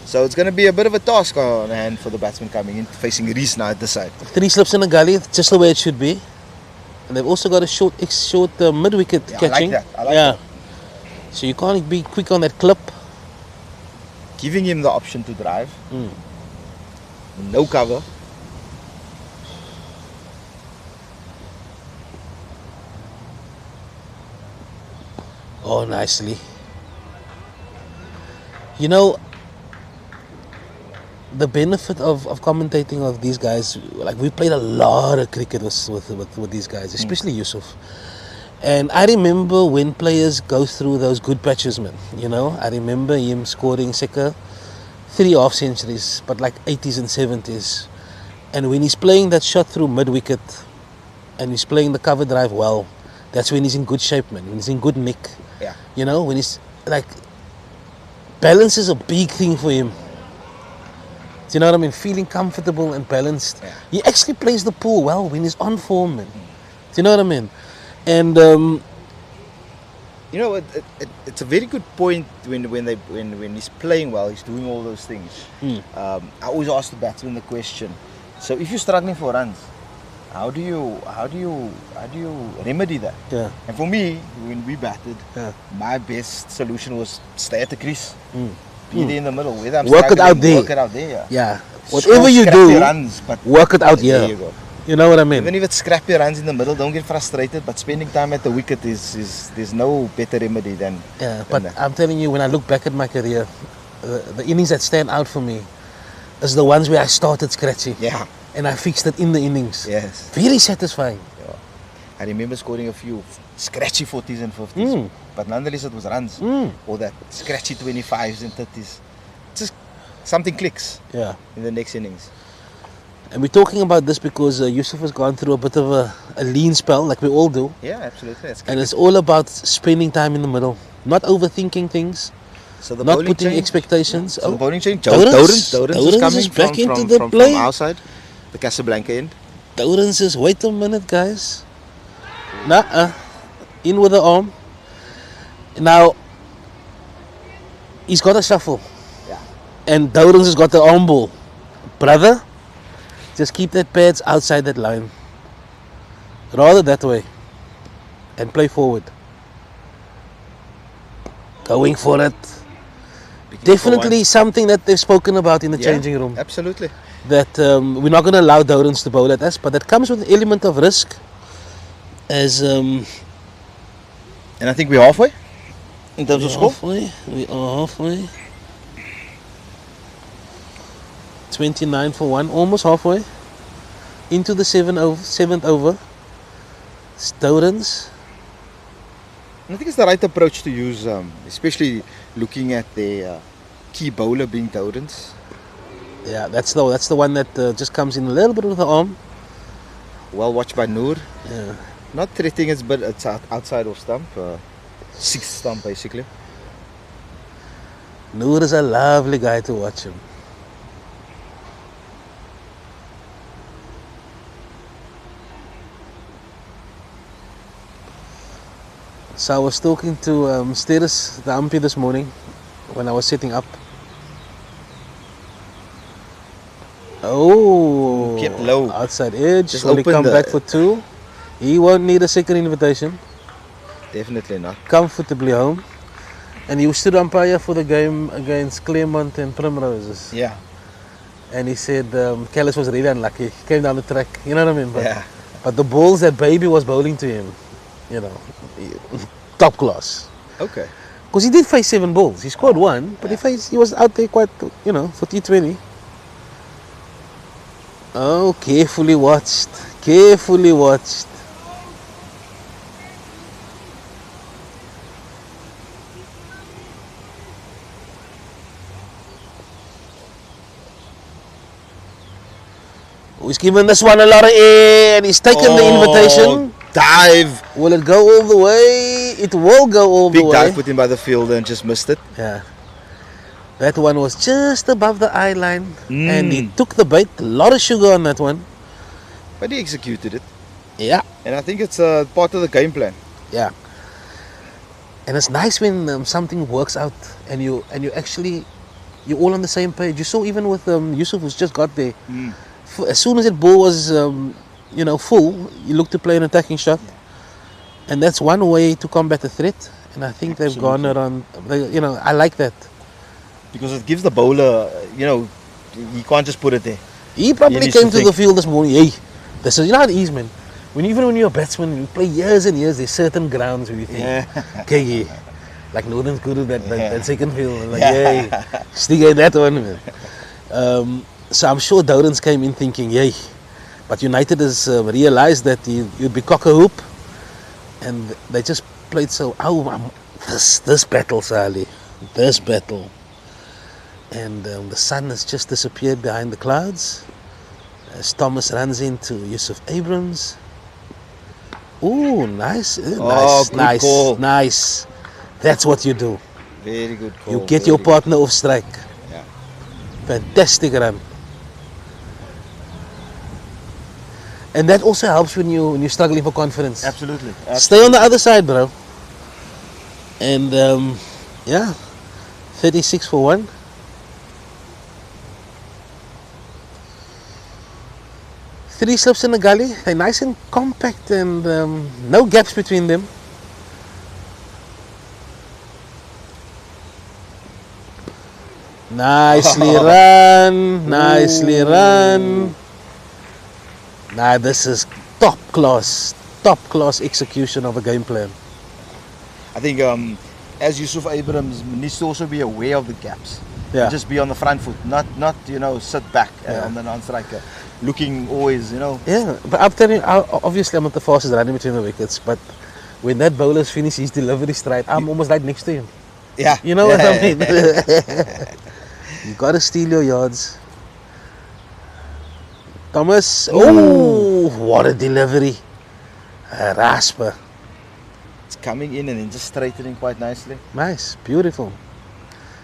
So it's going to be a bit of a task on hand for the batsman coming in, facing Rees now at the side. 3 slips in a gully, just the way it should be. And they've also got a short mid-wicket catching. I like that. So you can't be quick on that clip. Giving him the option to drive. No cover. Oh, nicely. You know, the benefit of commentating of these guys, like we played a lot of cricket with these guys, especially Yusuf. And I remember when players go through those good patches, man. You know, I remember him scoring 3 half centuries, but like 80s and 70s. And when he's playing that shot through mid-wicket and he's playing the cover drive well, that's when he's in good shape, man. When he's in good nick. Yeah. You know, when he's like, balance is a big thing for him. Do you know what I mean? Feeling comfortable and balanced. Yeah. He actually plays the pool well when he's on form, man. Do you know what I mean? And You know, it's a very good point when he's playing well, he's doing all those things. I always ask the batsman the question. So if you're struggling for runs, how do you remedy that? yeah, And for me, when we batted, yeah. my best solution was stay at the crease. Be there in the middle. Whether I'm Work it out struggling, there. Work it out there. Yeah. Yeah. Score Whatever you scrappy do, runs, but work it out there here. you go. You know what I mean? Even if it's scrappy runs in the middle, don't get frustrated. But spending time at the wicket is there's no better remedy than Yeah, than but that. I'm telling you, when I look back at my career, the innings that stand out for me is the ones where I started scratchy Yeah. and I fixed it in the innings. Yes. Very satisfying. I remember scoring a few scratchy 40s and 50s, but nonetheless it was runs or that scratchy 25s and 30s. Just something clicks Yeah. in the next innings. And we're talking about this because Yusuf has gone through a bit of a lean spell, like we all do. Yeah, absolutely. That's And it's all about spending time in the middle, not overthinking things, so the not bowling putting change, expectations. So the Oh, bowling change. Dourens Dourens is coming back from, into from, the from, play. from our side, the Casablanca end. Tailenders says, wait a minute, guys. In with the arm. Now, he's got a shuffle. Yeah. And Tailenders has got the arm ball. Brother, just keep that pads outside that line. Rather that way. And play forward. Going for it. Definitely something that they've spoken about in the changing room. Absolutely. That we're not going to allow Tailenders to bowl at us, but that comes with an element of risk. As And I think we're halfway in terms of score. we are halfway. 29 for 1, almost halfway into the seventh over. Tailenders. I think it's the right approach to use, especially looking at the key bowler being Tailenders. Yeah, that's the one that just comes in a little bit with the arm. Well watched by Noor. Yeah. Not threatening it, but it's outside of stump. Sixth stump, basically. Noor is a lovely guy to watch him. So I was talking to Steris, the umpy, this morning when I was setting up. Oh, Kept low. Outside edge. Just Will he open come the- back for 2? He won't need a second invitation. Definitely not. Comfortably home. And he stood umpire for the game against Claremont and Primroses. Yeah. And he said Callis was really unlucky. He came down the track, you know what I mean? Yeah. But the balls that Baby was bowling to him, you know, top class. Okay. Because he did face 7 balls. He scored 1, but he was out there quite, you know, for T20. Oh, carefully watched. Carefully watched. He's given this one a lot of air and he's taken the invitation. Dive. Will it go all the way? It will go all Big the way. dive put in by the fielder and just missed it. Yeah. That one was just above the eye line and he took the bait. A lot of sugar on that one. But he executed it. Yeah. And I think it's part of the game plan. Yeah. And it's nice when something works out and you actually, you're all on the same page. You saw even with Yusuf, who's just got there. As soon as that ball was, full, you look to play an attacking shot. And that's one way to combat the threat. And I think they've gone around, I like that. Because it gives the bowler, he can't just put it there. He probably needs came to to the think. field this morning, hey, this is, you know how it is, man. Even when you're a batsman, you play years and years, there's certain grounds where you think, okay, yeah. Like Northern's good at that second field. Like, yay, stick at that one, man. So I'm sure Tailenders came in thinking, yay. But United has realized that you'd be cock-a-hoop. And they just played so, this battle, Sally. This battle. And the sun has just disappeared behind the clouds. As Thomas runs into Yusuf Abrams. Ooh, nice. Oh, good nice, call. nice. That's what you do. Very good call. You get very your good. partner off strike. Yeah. Fantastic run. And that also helps when you're struggling for confidence. Absolutely. Stay on the other side, bro. And yeah, 36 for 1. Three slips in the gully. They're nice and compact and no gaps between them. Nicely run. Nicely run. Nah, this is top class execution of a game plan. I think as Yusuf Abrams needs to also be aware of the gaps. Yeah. Just be on the front foot, not sit back Yeah. on the non-striker, looking always, Yeah, but I'm telling you, obviously I'm not the fastest running between the wickets, but when that bowler's finished his delivery stride, I'm almost right next to him. Yeah. You know what I mean? You gotta steal your yards. Thomas, oh, what a delivery. A rasper. It's coming in and then just straightening quite nicely. Nice, beautiful.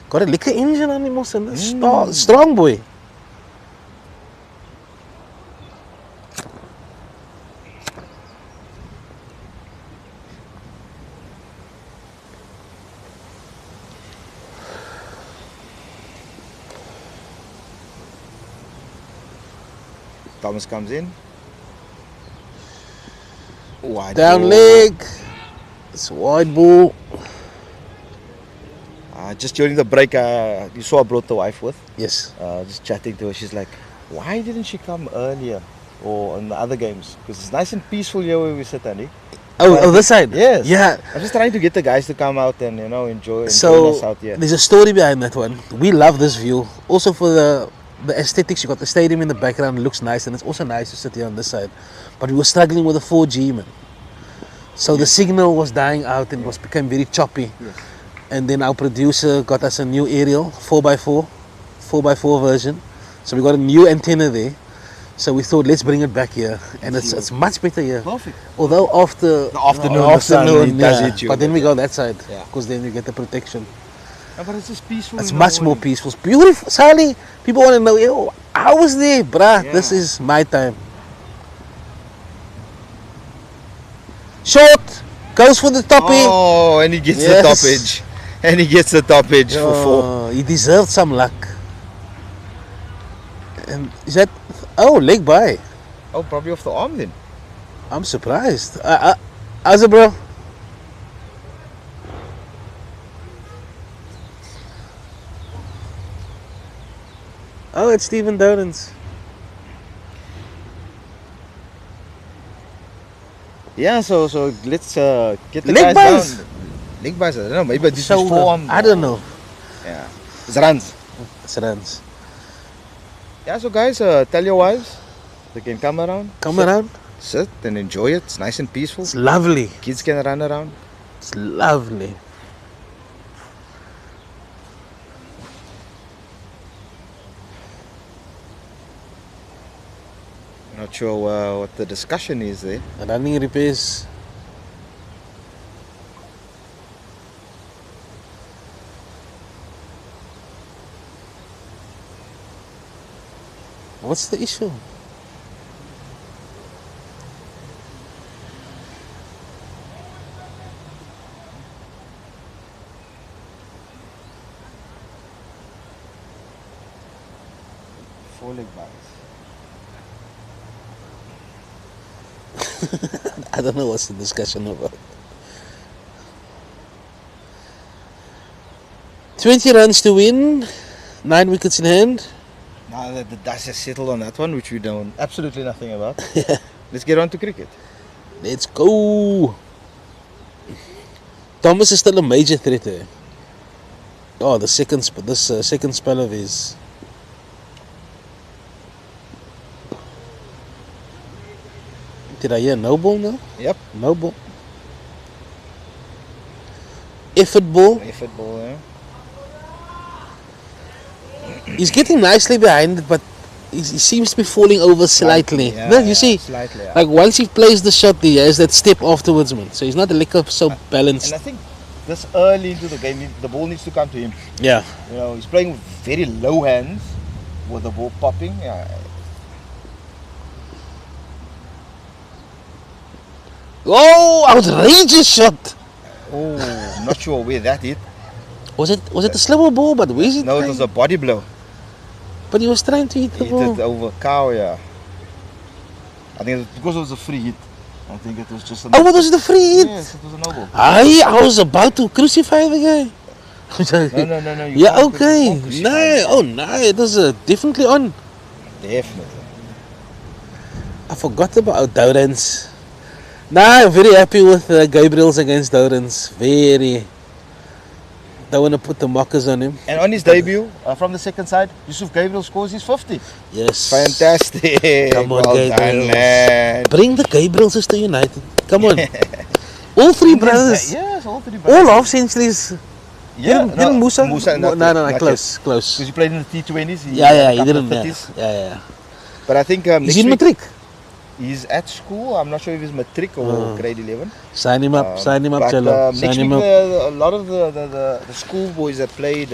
Got a liquor engine on him also. Strong boy. Thomas comes in. Wide Down ball. leg. It's a wide ball. Just during the break, you saw I brought the wife with. Yes. Just chatting to her. She's like, why didn't she come earlier or in the other games? Because it's nice and peaceful here where we sit, Andy. Oh, this side? Yes. Yeah. I'm just trying to get the guys to come out and enjoy So us out here. there's a story behind that one. We love this view. Also for the aesthetics, you got the stadium in the background. It looks nice, and it's also nice to sit here on this side. But we were struggling with the 4G, man. So the signal was dying out and became very choppy. Yes. And then our producer got us a new aerial 4x4 version. So we got a new antenna there. So we thought, let's bring it back here, and it's much better here. Perfect. Although after The afternoon, the sun, it does hit you a but then bit, we go that side, Yeah. because then you get the protection. Yeah, but it's just peaceful. It's in the much more morning. peaceful. It's beautiful. Sally, people want to know, yo, I was there, bruh. Yeah. This is my time. Short, goes for the toppy. Oh, and he gets Yes. the top edge. And he gets the top edge for 4. Oh, he deserved some luck. And is that, leg by. Oh, probably off the arm then. I'm surprised. How's it, bro? Oh, it's Stephen Dolan's. Yeah, so let's get the Leg guys buys. down. Leg buys, I don't know, maybe this is Shoulder. forearm. I don't know. Yeah. It's runs. It's runs. Yeah, so guys, tell your wives they can come around. Come around. Sit and enjoy it. It's nice and peaceful. It's lovely. Kids can run around. It's lovely. Not sure what the discussion is there. Running repairs. What's the issue? Four leg buys. I don't know what's the discussion about. 20 runs to win, 9 wickets in hand. Now that the dust has settled on that one, which we know absolutely nothing about. Let's get on to cricket. Let's go. Thomas is still a major threat there. Oh, this second spell of his. Did I hear no ball now? Yep. No ball. Effort ball. Effort ball, yeah. He's getting nicely behind it, but he seems to be falling over slightly. Yeah, No, you see, slightly. Yeah. like once he plays the shot, he has that step afterwards, man. So he's not like so balanced. And I think this early into the game, the ball needs to come to him. Yeah. You know, he's playing with very low hands with the ball popping. Yeah. Oh, outrageous shot! Oh, not sure where that hit. Was it a slower ball? But where is it? No, it was a body blow. But he was trying to hit the He ball. hit it over cow, yeah. I think it was because it was a free hit. I think it was just a Oh, what was the free hit? Yes, it was a noble. I was about to crucify the guy. No. You Yeah, can't okay. crucify No, him. it was definitely on. Definitely. I forgot about Dourans. I'm very happy with Gabriel's against Dourans. Very. Don't want to put the mockers on him. And on his debut, from the second side, Yusuf Gabriel scores his 50. Yes. Fantastic. Come on, well Gabriel. done, lad. Bring the Gabriels to United. Come on. All three brothers. Yes, all three brothers. All half centuries. Yeah, Didn't Musa? no, Close. Because he played in the T20s. He didn't. Yeah. But I think Is he in matric? He's at school. I'm not sure if he's matric or grade 11. Sign him up, But, Chelo. next Sign him week, up. a lot of the school boys that played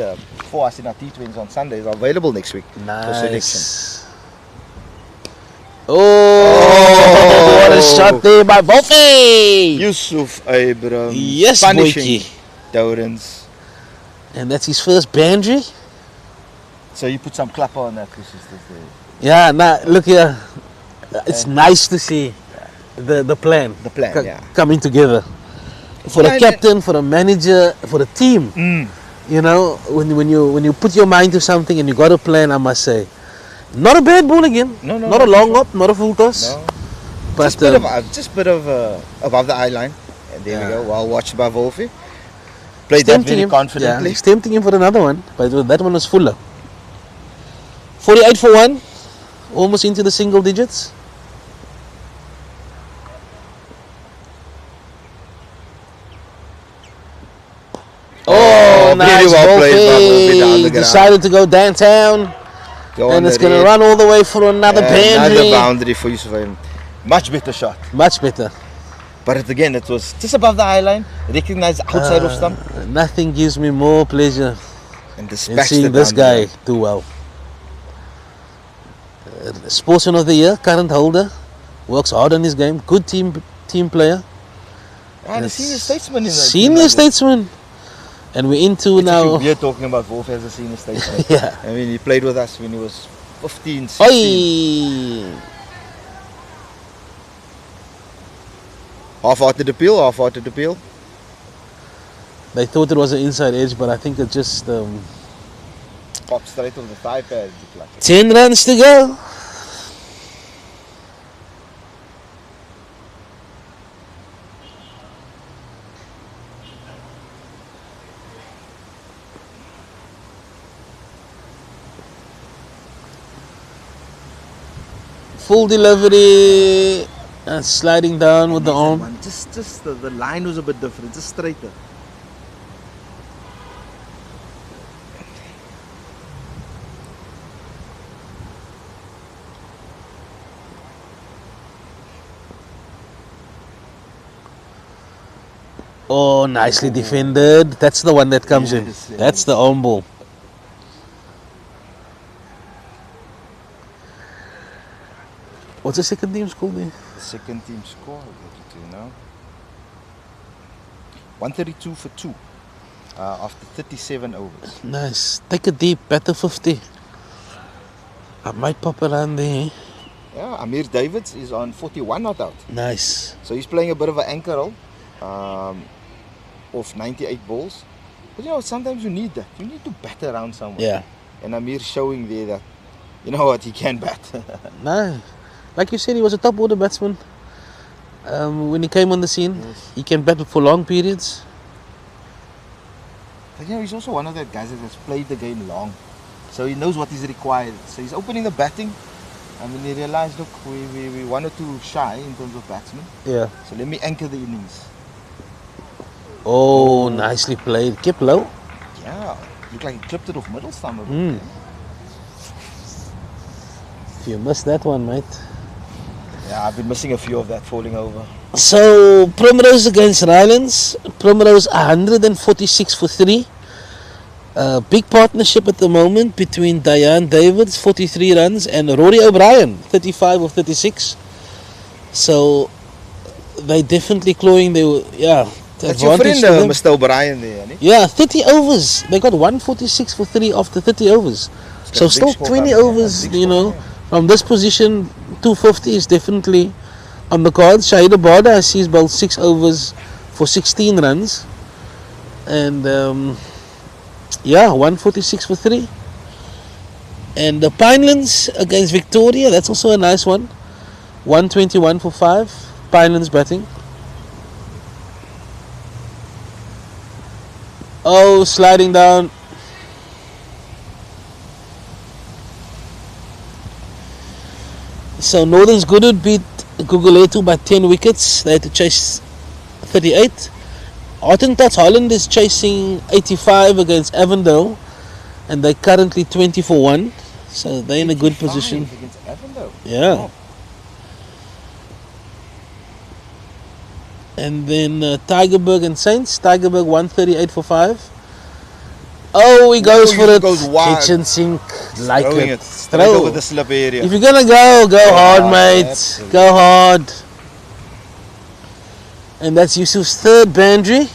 for us in our T20s on Sundays are available next week for selection. Nice. Oh, what a shot there by Wolfie! Yusuf Abraham. Yes, punishing boyki. Dourans. And that's his first boundary. So you put some clapper on that, Chris. Yeah, look here. It's nice to see the plan. The plan, yeah. Coming together. For the captain, for the manager, for the team. You know, when you put your mind to something and you got a plan, I must say. Not a bad ball again. No, not a long hop, not a full toss. No. But just bit of above the eye line. And there we go. Well watched by Wolfie. Played that very confidently. Yeah, he's tempting him for another one, but that one was fuller. 48 for 1. Almost into the single digits. Oh, nice. Really well played by Wolfie down the ground. Decided to go downtown. And it's going to run all the way for another boundary. Another boundary for Yusuf. Much better shot. Much better. But it was just above the eye line. Recognized outside of stump. Nothing gives me more pleasure And than seeing this guy do well. Sportsman of the Year, current holder. Works hard on his game. Good team player. And a senior statesman in that. Senior statesman. And we're into it's now. We're talking about Wolf as a senior statesman. Yeah. I mean, he played with us when he was 15, 16. Oi! Half-hearted appeal. They thought it was an inside edge, but I think it just Popped straight on the thigh pad. 10 runs to go. Full delivery and sliding down with the arm. Just the line was a bit different, just straighter. Oh, nicely defended. That's the one that comes in. Yes. That's the arm ball. What's the second team score there? The second team score, I'll get it to you now. 132 for 2 after 37 overs. Nice. Take a deep, better 50. I might pop around there. Yeah, Amir Davids is on 41 not out. Nice. So he's playing a bit of an anchor role off 98 balls. But you know, sometimes you need that. You need to bat around someone. Yeah. And Amir showing there that, you know what, he can bat. No. Like you said, he was a top order batsman. When he came on the scene, Yes. he can bat for long periods. But you know, he's also one of the guys that has played the game long. So he knows what is required. So he's opening the batting. I mean, he realized, look, we one or two shy in terms of batsmen. Yeah. So let me anchor the innings. Oh, nicely played. Kept low. Yeah, looked like he clipped it off middle stump. You missed that one, mate. Yeah, I've been missing a few of that falling over. So, Primrose against Rylands. Primrose 146 for 3. Big partnership at the moment between Diane Davids, 43 runs, and Rory O'Brien, 35 of 36. So, they definitely clawing their, That's your friend, Mr. O'Brien there, ne? Yeah, 30 overs. They got 146 for 3 after 30 overs. So still 20 overs, from this position, 250 is definitely on the cards. Shahid Abada, I see, is bowled 6 overs for 16 runs. And, 146 for 3. And the Pinelands against Victoria, that's also a nice one. 121 for 5. Pinelands batting. Oh, sliding down. So Northern's Goodwood beat Guguletu by 10 wickets. They had to chase 38. Hottentots Holland is chasing 85 against Avondale, and they're currently 20 for 1. So they're in a good position. Against Avondale. Yeah. Oh. And then Tigerberg and Saints. Tigerberg 138 for 5. Oh, he goes for it. Goes wild. Kitchen sink. Like Throwing it. Straight over the slip area. If you're gonna go hard, mate. Absolutely. Go hard. And that's Yusuf's third boundary.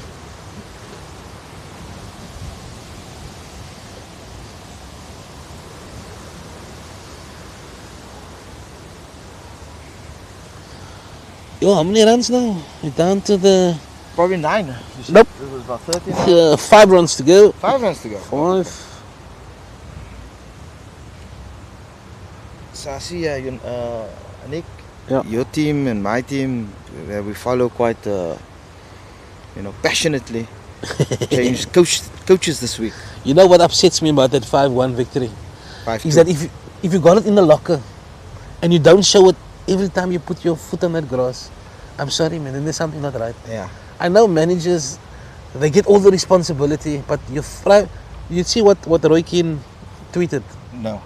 Yo, how many runs now? We're down to the... Probably 9. You said Nope. It was about 13. 5 runs to go. 5 runs to go. 5. So I see, Nick, Yeah. your team and my team, we follow quite, passionately. Changed coaches this week. You know what upsets me about that 5-1 victory? 5-2. Is that if you got it in the locker and you don't show it every time you put your foot on that grass, I'm sorry, man, then there's something not right. Yeah. I know managers, they get all the responsibility, but you see what Roy Keane tweeted. No.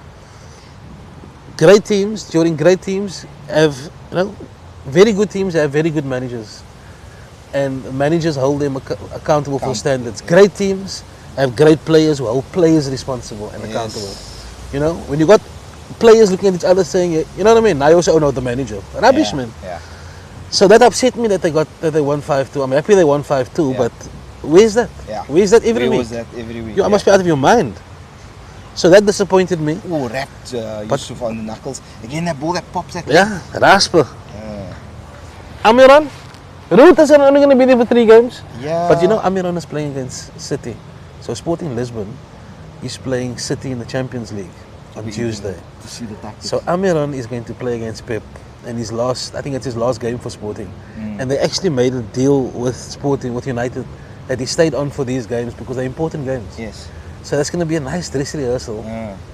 Great teams have, very good teams have very good managers. And managers hold them accountable for standards. Great teams have great players who hold players responsible and accountable. When you got players looking at each other saying, you know what I mean? I also know the manager. Rubbish, man. Yeah. So that upset me that they won 5-2. I'm happy they won 5-2, Yeah. but where's that? Yeah. Where's that every Where week? was that every week? I must be out of your mind. So that disappointed me. Oh, wrapped Yusuf on the knuckles. Again, that ball that pops that. Yeah, Rasper. Yeah. Amiran. Ruth is only going to be there for 3 games. Yeah. But Amiran is playing against City. So Sporting Lisbon is playing City in the Champions League on Tuesday. To see the tactics. So Amiran is going to play against Pep. And I think it's his last game for Sporting. And they actually made a deal with Sporting, with United, that he stayed on for these games because they're important games. Yes. So that's going to be a nice dress rehearsal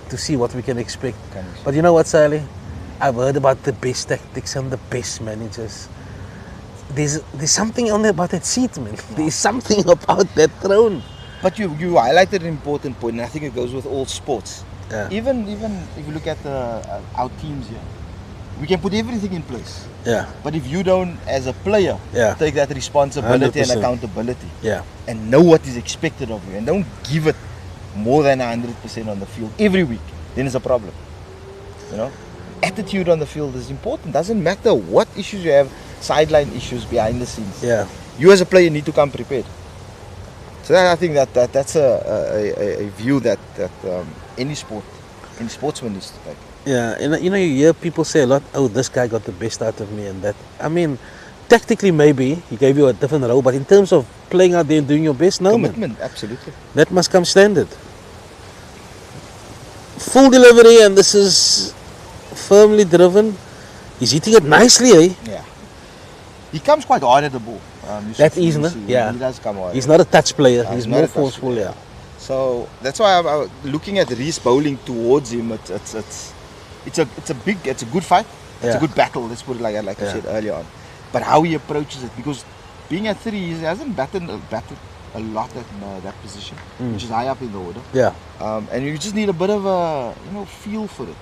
to see what we can expect. Can expect. But you know what, Sally? I've heard about the best tactics and the best managers. There's something on there about that seat, man. There's something about that throne. But you highlighted an important point, and I think it goes with all sports. Yeah. Even if you look at our teams here, we can put everything in place. Yeah. But if you don't, as a player, Yeah. take that responsibility and 100%. accountability, Yeah. and know what is expected of you, and don't give it more than 100% on the field every week, then it's a problem. Attitude on the field is important. Doesn't matter what issues you have, sideline issues behind the scenes. Yeah. You as a player need to come prepared. So I think that's a view that any sportsman needs to take. Yeah, and you hear people say a lot, oh, this guy got the best out of me and that. I mean, tactically maybe he gave you a different role, but in terms of playing out there and doing your best, no, man. Commitment, absolutely. That must come standard. Full delivery, and this is firmly driven. He's hitting it nicely, eh? Yeah. He comes quite hard at the ball. That isn't it? Yeah. He does come hard. He's not a touch player. He's He's not more a touch forceful, player. yeah. So that's why I'm looking at Reese bowling towards him. It's a good fight. It's Yeah. a good battle. Let's put it like that, like you Yeah. said earlier on. But how he approaches it, because being at 3, he hasn't batted a lot at that position, which is high up in the order. Yeah. And you just need a bit of a feel for it.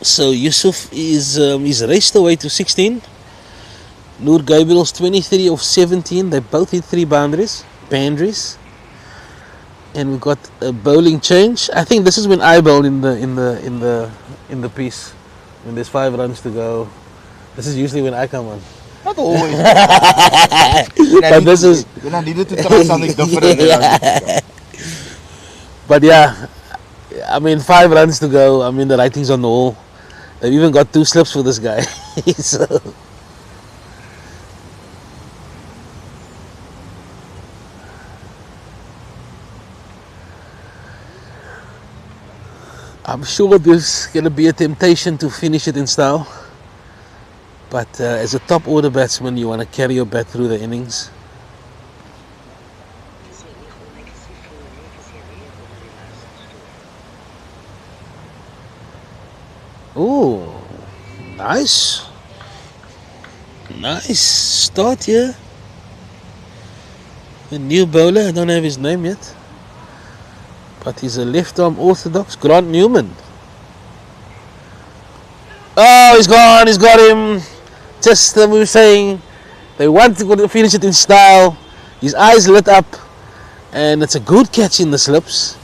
So Yusuf is raced away to 16. Noor Gabriel's 23 of 17. They both hit 3 boundaries. And we've got a bowling change. I think this is when I bowled in the piece. When there's 5 runs to go. This is usually when I come on. Not always. When I needed to try something different. Yeah. But yeah, I mean 5 runs to go. I mean the writing's on the wall. They've even got 2 slips for this guy. So I'm sure there's going to be a temptation to finish it in style. But as a top order batsman, you want to carry your bat through the innings. Oh, nice. Nice start here. A new bowler, I don't have his name yet. But he's a left-arm orthodox, Grant Newman. Oh, he's got him. Just we were saying, they want to finish it in style. His eyes lit up, and it's a good catch in the slips.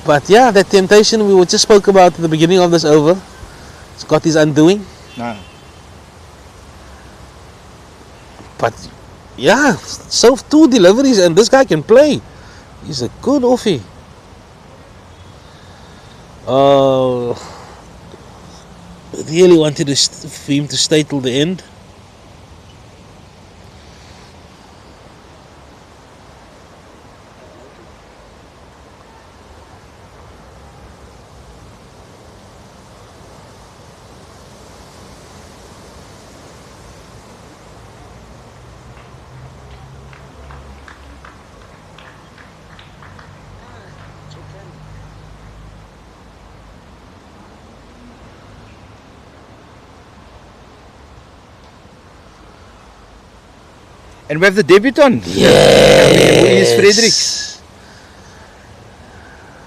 But yeah, that temptation we just spoke about at the beginning of this over, it's got his undoing. No. But yeah, so 2 deliveries, and this guy can play. He's a good offie. Oh, really wanted for him to stay till the end. And we have the debutant. Yes. Fredericks.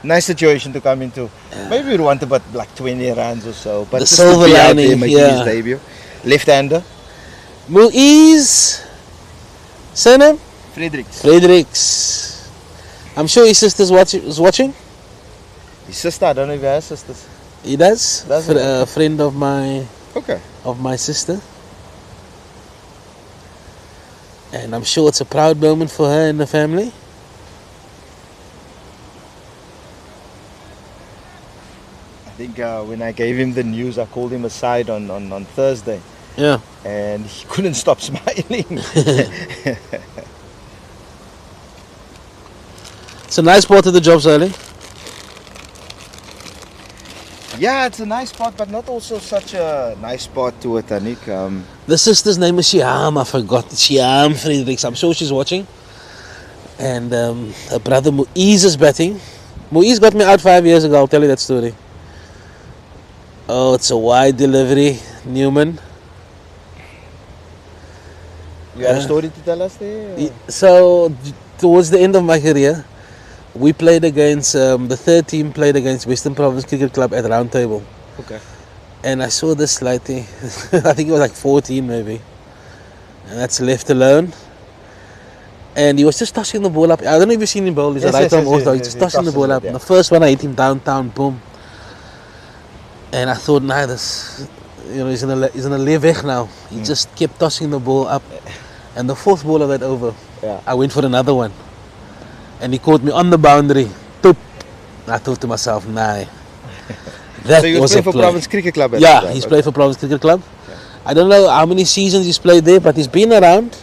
Nice situation to come into. Maybe we'd want about like 20 runs or so. But The just silver to be out lining, there making yeah. his debut. Left-hander. Muiz. Surname? Fredericks. I'm sure his sister's is watching. His sister, I don't know if he has sisters. He does. Does he? A friend of Okay. my sister. And I'm sure it's a proud moment for her and the family. I think when I gave him the news, I called him aside on Thursday. Yeah. And he couldn't stop smiling. It's a nice part of the job, Sally. Yeah, it's a nice spot, but not also such a nice spot to it, Anik. The sister's name is Shiam, I forgot. Shiam Fredericks. I'm sure she's watching. And her brother Muiz is batting. Muiz got me out 5 years ago, I'll tell you that story. Oh, it's a wide delivery, Newman. You had a story to tell us there? So, towards the end of my career, we played against, the third team played against Western Province Cricket Club at Round Table. Okay. And I saw this slightly, I think it was like 14 maybe. And that's left alone. And he was just tossing the ball up. I don't know if you've seen him bowl, he's a right arm orthodox. He's just tossing the ball up. Yeah. And the first one I hit him down, boom. And I thought, nah, this, he's in a lay weg now. He just kept tossing the ball up. And the fourth ball of that over, I went for another one. And he caught me on the boundary. Toop. I thought to myself, nah. That So you was played a for play. Province Cricket Club at Yeah, that time, he's okay. played for Province Cricket Club. I don't know how many seasons he's played there, but he's been around.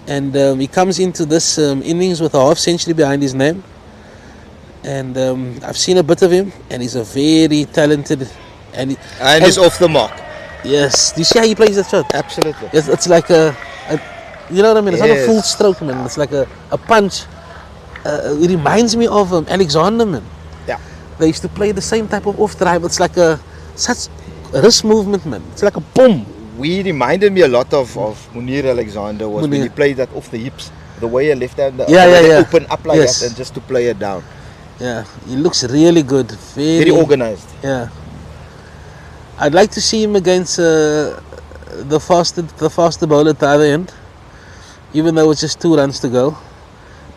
And he comes into this innings with a half century behind his name. And I've seen a bit of him, and he's a very talented. And he's off the mark. Yes. Do you see how he plays that shot? Absolutely. It's like a you know what I mean? It's not a Yes. full stroke, man. It's like a punch. It reminds me of Alexander, man. Yeah. They used to play the same type of off drive. It's like such a wrist movement, man. It's like a boom. We reminded me a lot of Munir Alexander was when Munir. he played that off the hips. The way a left-hander Yeah. open up like Yes. that and just to play it down. Yeah, he looks really good. Very organized. Yeah. I'd like to see him against the faster bowler at the other end, even though it's just 2 runs to go.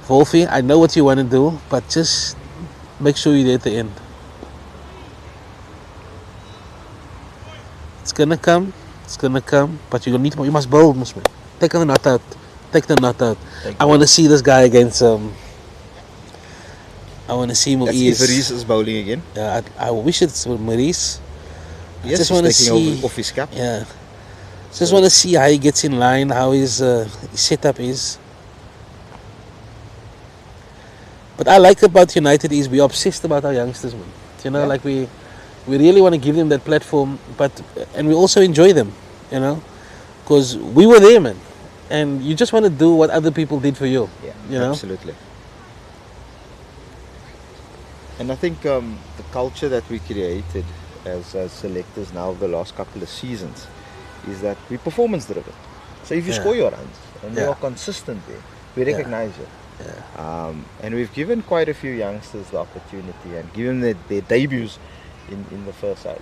Wolfie, I know what you want to do, but just make sure you're there at the end. It's gonna come, but you must bowl, Muslim. Take the knot out. I want to see this guy against I want to see If Maurice is bowling again. Yeah, I wish it's Maurice. Yes, just want to he's see taking off his cap. Yeah, just want to see how he gets in line, how his setup is. But I like about United is we're obsessed about our youngsters, man. You know, like we really want to give them that platform, and we also enjoy them, you know, because we were there, man, and you just want to do what other people did for you. Yeah, you know? Absolutely. And I think the culture that we created as selectors now over the last couple of seasons is that we're performance driven. So if you score your runs and you are consistent there, we recognize you. Yeah. And we've given quite a few youngsters the opportunity and given their debuts in the first side.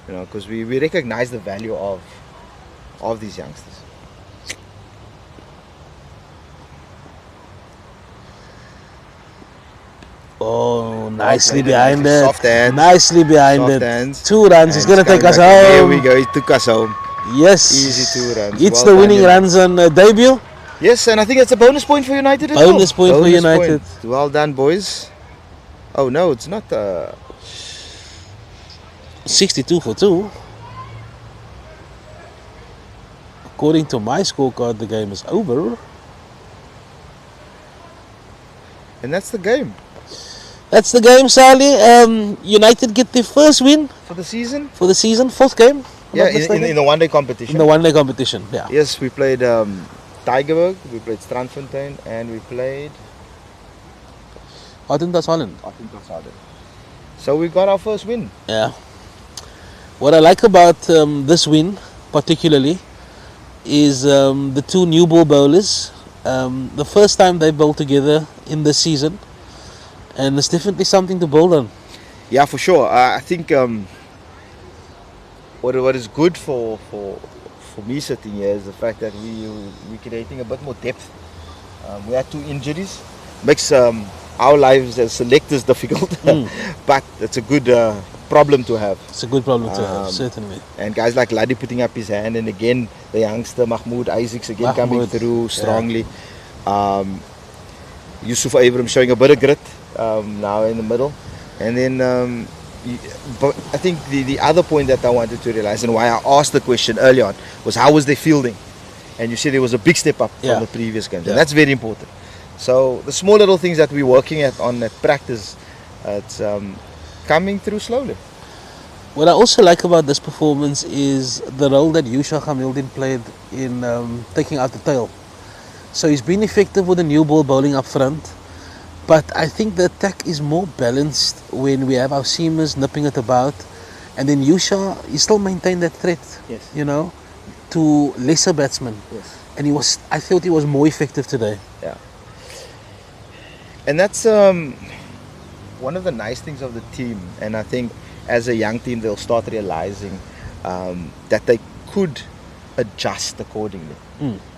You know, because we recognize the value of these youngsters. Oh, nicely behind it. Soft hands. Nicely behind Soft it. hands. 2 runs. He's going to take us home. There we go. He took us home. Yes. Easy 2 runs. It's Well the winning done, runs on debut. Yes, and I think it's a bonus point for United as well. Bonus point for United. Point. Well done, boys. Oh, no, it's not. 62 for 2. According to my scorecard, the game is over. And that's the game. That's the game, Sally. United get their first win for the season. 4th game. Yeah, in the one-day competition. In the one-day competition, yeah. Yes, we played Tygerberg, we played Strandfontein, and we played Holland. So we got our first win. Yeah. What I like about this win, particularly, is the 2 new ball bowlers. The first time they bowled together in this season, and it's definitely something to build on. Yeah, for sure. I think what is good for me sitting here is the fact that we're creating a bit more depth. We had 2 injuries, makes our lives as selectors difficult, but it's a good problem to have. It's a good problem to have, certainly. And guys like Ladi putting up his hand, and again the youngster Mahmoud Isaacs again coming through strongly. Yusuf Abram showing a bit of grit now in the middle, and then but I think the other point that I wanted to realize and why I asked the question early on was how was their fielding, and you said there was a big step up from the previous games, and that's very important. So the small little things that we're working at practice, it's coming through slowly. What I also like about this performance is the role that Yusha Khamildin played in taking out the tail. So he's been effective with the new ball bowling up front, but I think the attack is more balanced when we have our seamers nipping it about, and then Yusha, he still maintained that threat, you know, to lesser batsmen. Yes. And I thought he was more effective today. Yeah. And that's one of the nice things of the team, and I think as a young team they'll start realizing that they could adjust accordingly.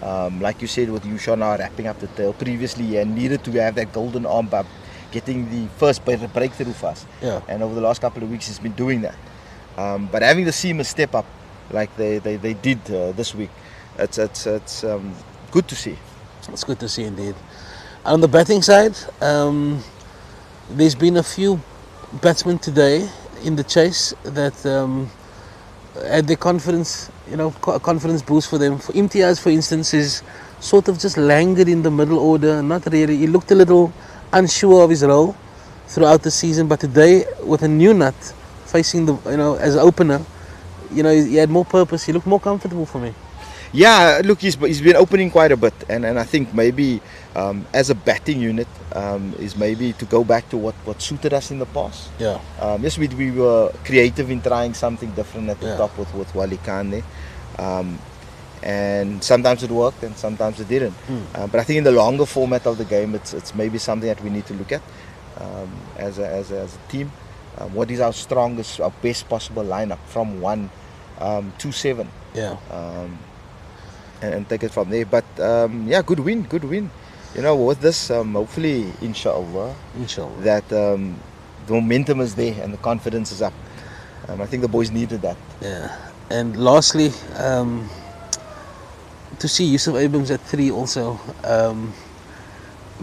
Like you said, with Yusha now wrapping up the tail, previously he needed to have that golden arm up, getting the first breakthrough fast. Yeah. And over the last couple of weeks he's been doing that. But having the seamers step up like they did this week, it's good to see. It's good to see indeed. On the batting side, there's been a few batsmen today in the chase that had their confidence, you know, a confidence boost for them. For Imtiaz, for instance, is sort of just languid in the middle order. Not really. He looked a little unsure of his role throughout the season, but today with a new nut facing the, you know, as an opener, you know, he had more purpose. He looked more comfortable for me. Yeah, look, he's been opening quite a bit, and I think maybe as a batting unit is maybe to go back to what suited us in the past. Yeah. Yes, we were creative in trying something different at the top with Wali Khan there, and sometimes it worked and sometimes it didn't. But I think in the longer format of the game, it's maybe something that we need to look at as a team. what is our strongest, our best possible lineup from 1 to 7. Yeah. And take it from there. But yeah, good win. You know, with this, hopefully, inshallah, that the momentum is there and the confidence is up. I think the boys needed that. Yeah. And lastly, to see Yusuf Abrams at 3 also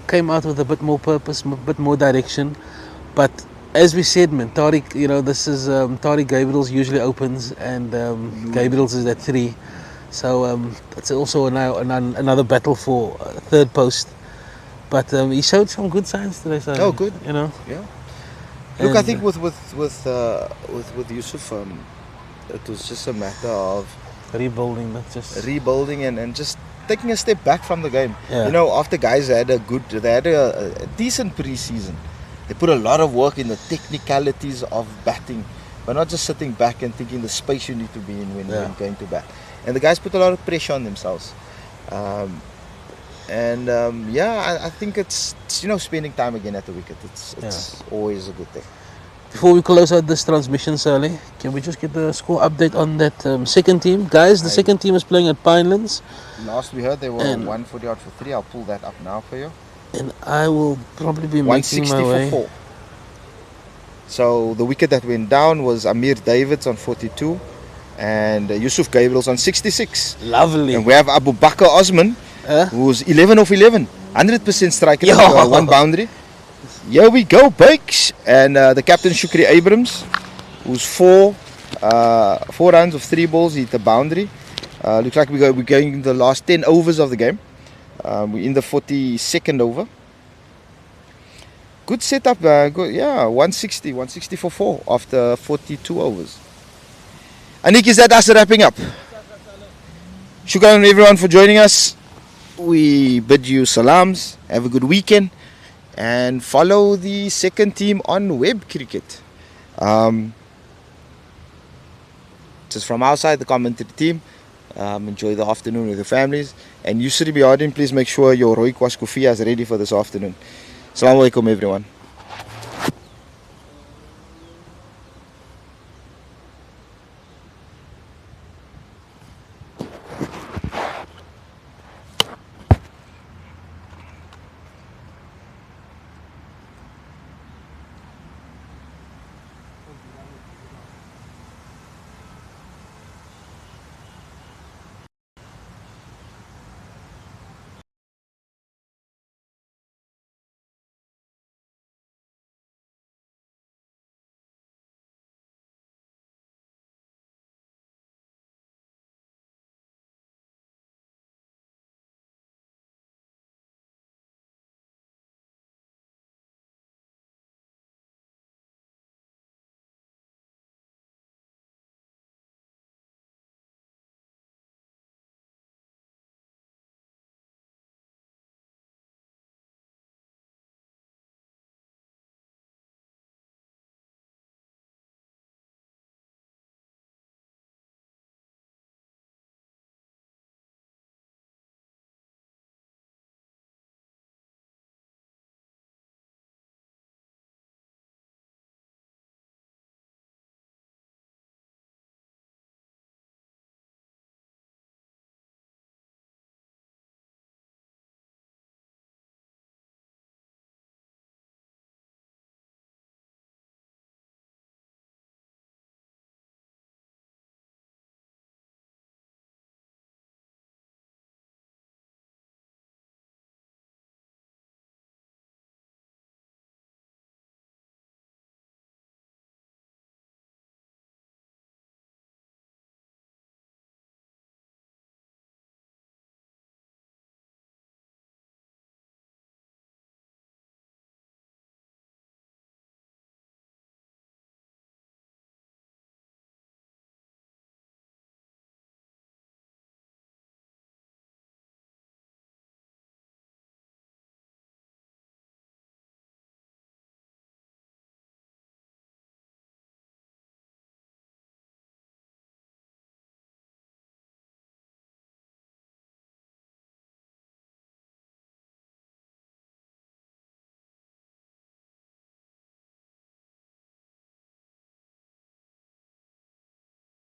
came out with a bit more purpose, a bit more direction. But as we said, man, Tariq, you know, this is Tariq Gabriel's usually opens, and Gabriel's is at 3. So it's also now another battle for third post. But he showed some good signs today. So, oh, good. You know. Yeah. Look, I think with Yusuf, it was just a matter of rebuilding, and just taking a step back from the game. Yeah. You know, after guys had a decent pre-season, they put a lot of work in the technicalities of batting, but not just sitting back and thinking the space you need to be in when going to bat. And the guys put a lot of pressure on themselves. I think it's you know, spending time again at the wicket. It's always a good thing. Before we close out this transmission, Sally, can we just get the score update on that second team? Guys, the second team is playing at Pinelands. Last we heard they were 140 out for 3. I'll pull that up now for you. And I will probably be making my way. 160 for 4. So the wicket that went down was Amir Davids on 42 and Yusuf Gabriel's on 66. Lovely. And we have Abu Bakr Osman, who's 11 of 11. 100% striker, 1 boundary. Here we go, Bakes. And the captain Shukri Abrams, who's 4 runs of 3 balls, hit the boundary. Looks like we're going in the last 10 overs of the game. We're in the 42nd over. Good setup, good, 160 for 4 after 42 overs. Anik, is that us wrapping up? Shukran everyone for joining us. We bid you salams. Have a good weekend. And follow the second team on Web Cricket. Just from our side, the commentary team. Enjoy the afternoon with your families. And Yusri Biadin, please make sure your Roy Kwash Kufia is ready for this afternoon. Assalamu alaikum everyone.